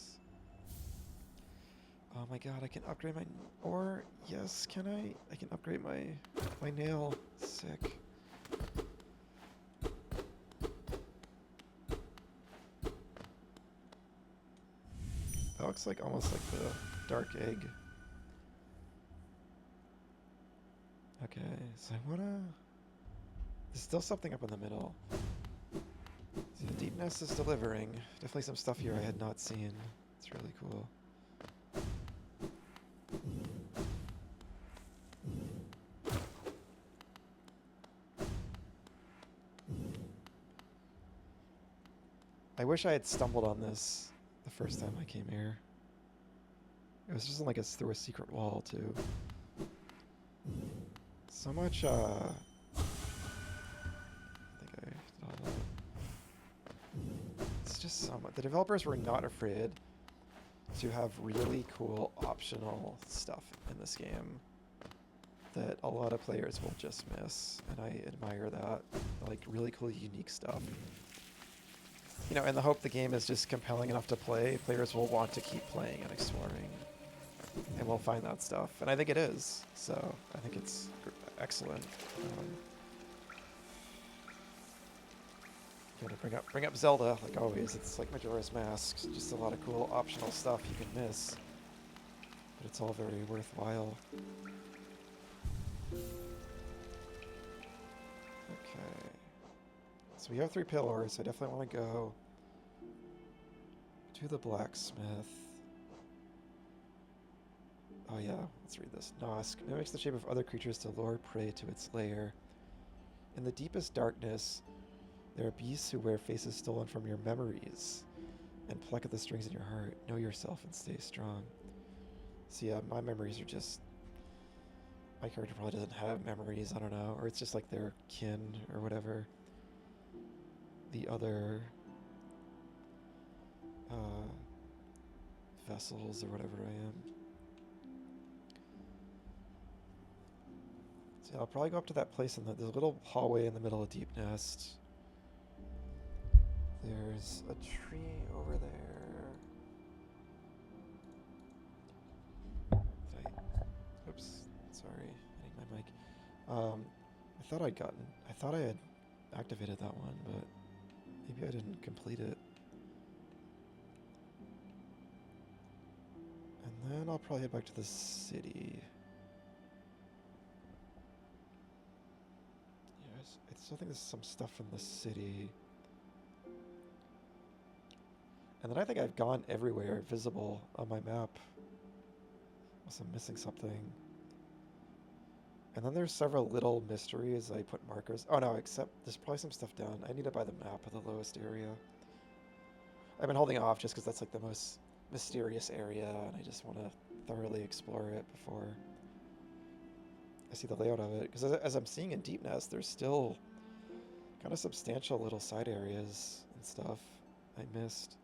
Oh my god, I can upgrade my... Or, yes, can I? I can upgrade my nail. Sick. That looks like almost like the dark egg. Okay, so I wanna... There's still something up in the middle. So Deepnest is delivering. Definitely some stuff here I had not seen. It's really cool. I wish I had stumbled on this the first time I came here. It was just like it's through a secret wall too. So much, I think I did all that. It's just so much. The developers were not afraid to have really cool optional stuff in this game that a lot of players will just miss, and I admire that. Like, really cool, unique stuff. You know, in the hope the game is just compelling enough to play, players will want to keep playing and exploring, and will find that stuff. And I think it is, so I think it's excellent. Gotta bring up Zelda, like always. It's like Majora's Mask, just a lot of cool optional stuff you can miss, but it's all very worthwhile. Okay. So we have 3 pillars, so I definitely want to go to the blacksmith. Oh yeah, let's read this. Nosk mimics the shape of other creatures to lure prey to its lair. In the deepest darkness, there are beasts who wear faces stolen from your memories and pluck at the strings in your heart. Know yourself and stay strong. So yeah, my memories are just... My character probably doesn't have memories, I don't know. Or it's just like their kin or whatever. The other vessels or whatever I am. So yeah, I'll probably go up to that place in there's a little hallway in the middle of Deepnest. There's a tree over there. Oops, sorry, hitting my mic. I thought I had activated that one, but maybe I didn't complete it. And then I'll probably head back to the city. Yes, I still think there's some stuff in the city. And then I think I've gone everywhere visible on my map. Unless I'm missing something. And then there's several little mysteries. I put markers. Oh no, except there's probably some stuff down. I need to buy the map of the lowest area. I've been holding off just because that's like the most mysterious area, and I just want to thoroughly explore it before I see the layout of it. Because as I'm seeing in Deepnest, there's still kind of substantial little side areas and stuff I missed.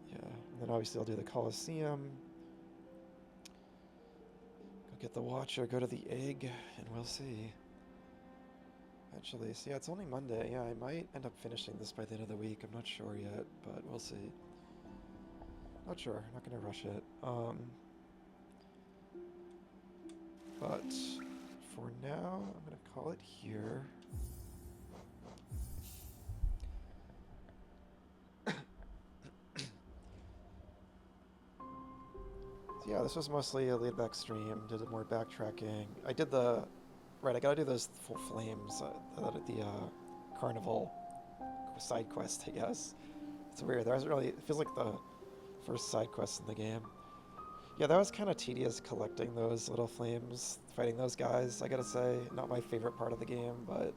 Yeah, and then obviously I'll do the Colosseum. Go get the Watcher, go to the Egg, and we'll see. Eventually. So yeah, it's only Monday. Yeah, I might end up finishing this by the end of the week. I'm not sure yet, but we'll see. Not sure. Not gonna rush it. But for now, I'm gonna call it here. So yeah, this was mostly a laid-back stream. Did more backtracking. I did the... Right, I gotta do those full flames at the carnival side quest, I guess. It's weird. There wasn't really... It feels like the first side quest in the game. Yeah, that was kind of tedious collecting those little flames, fighting those guys, I gotta say. Not my favorite part of the game, but...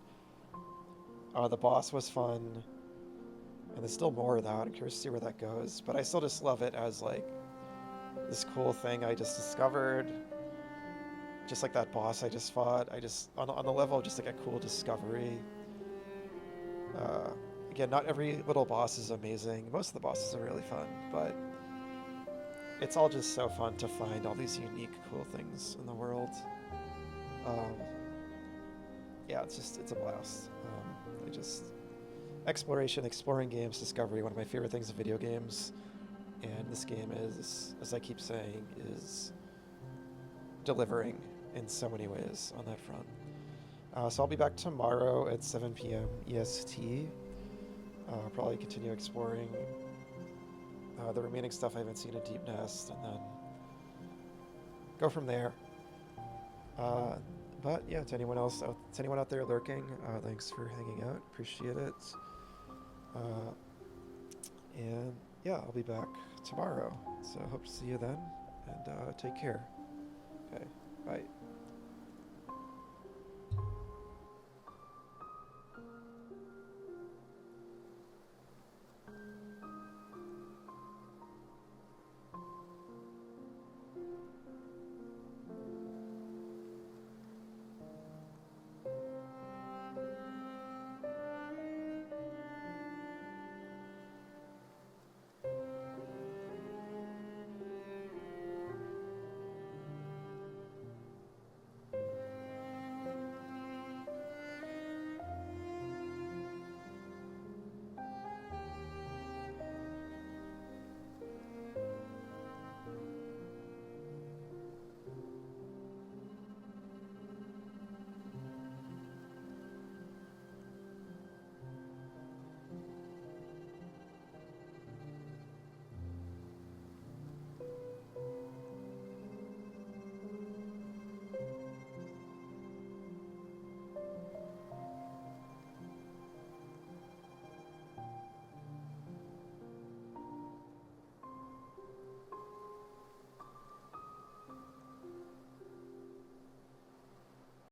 the boss was fun. And there's still more of that. I'm curious to see where that goes. But I still just love it as, like... this cool thing I just discovered. Just like that boss I just fought. I just, on the level of just like a cool discovery. Again, not every little boss is amazing. Most of the bosses are really fun, but it's all just so fun to find all these unique, cool things in the world. Yeah, it's a blast. Exploration, exploring games, discovery, one of my favorite things in video games. And this game is, as I keep saying, is delivering in so many ways on that front. So I'll be back tomorrow at 7 p.m. EST. Probably continue exploring the remaining stuff I haven't seen in Deepnest, and then go from there. But yeah, to anyone out there lurking, thanks for hanging out. Appreciate it. And yeah, I'll be back tomorrow. So hope to see you then, and take care. Okay, bye.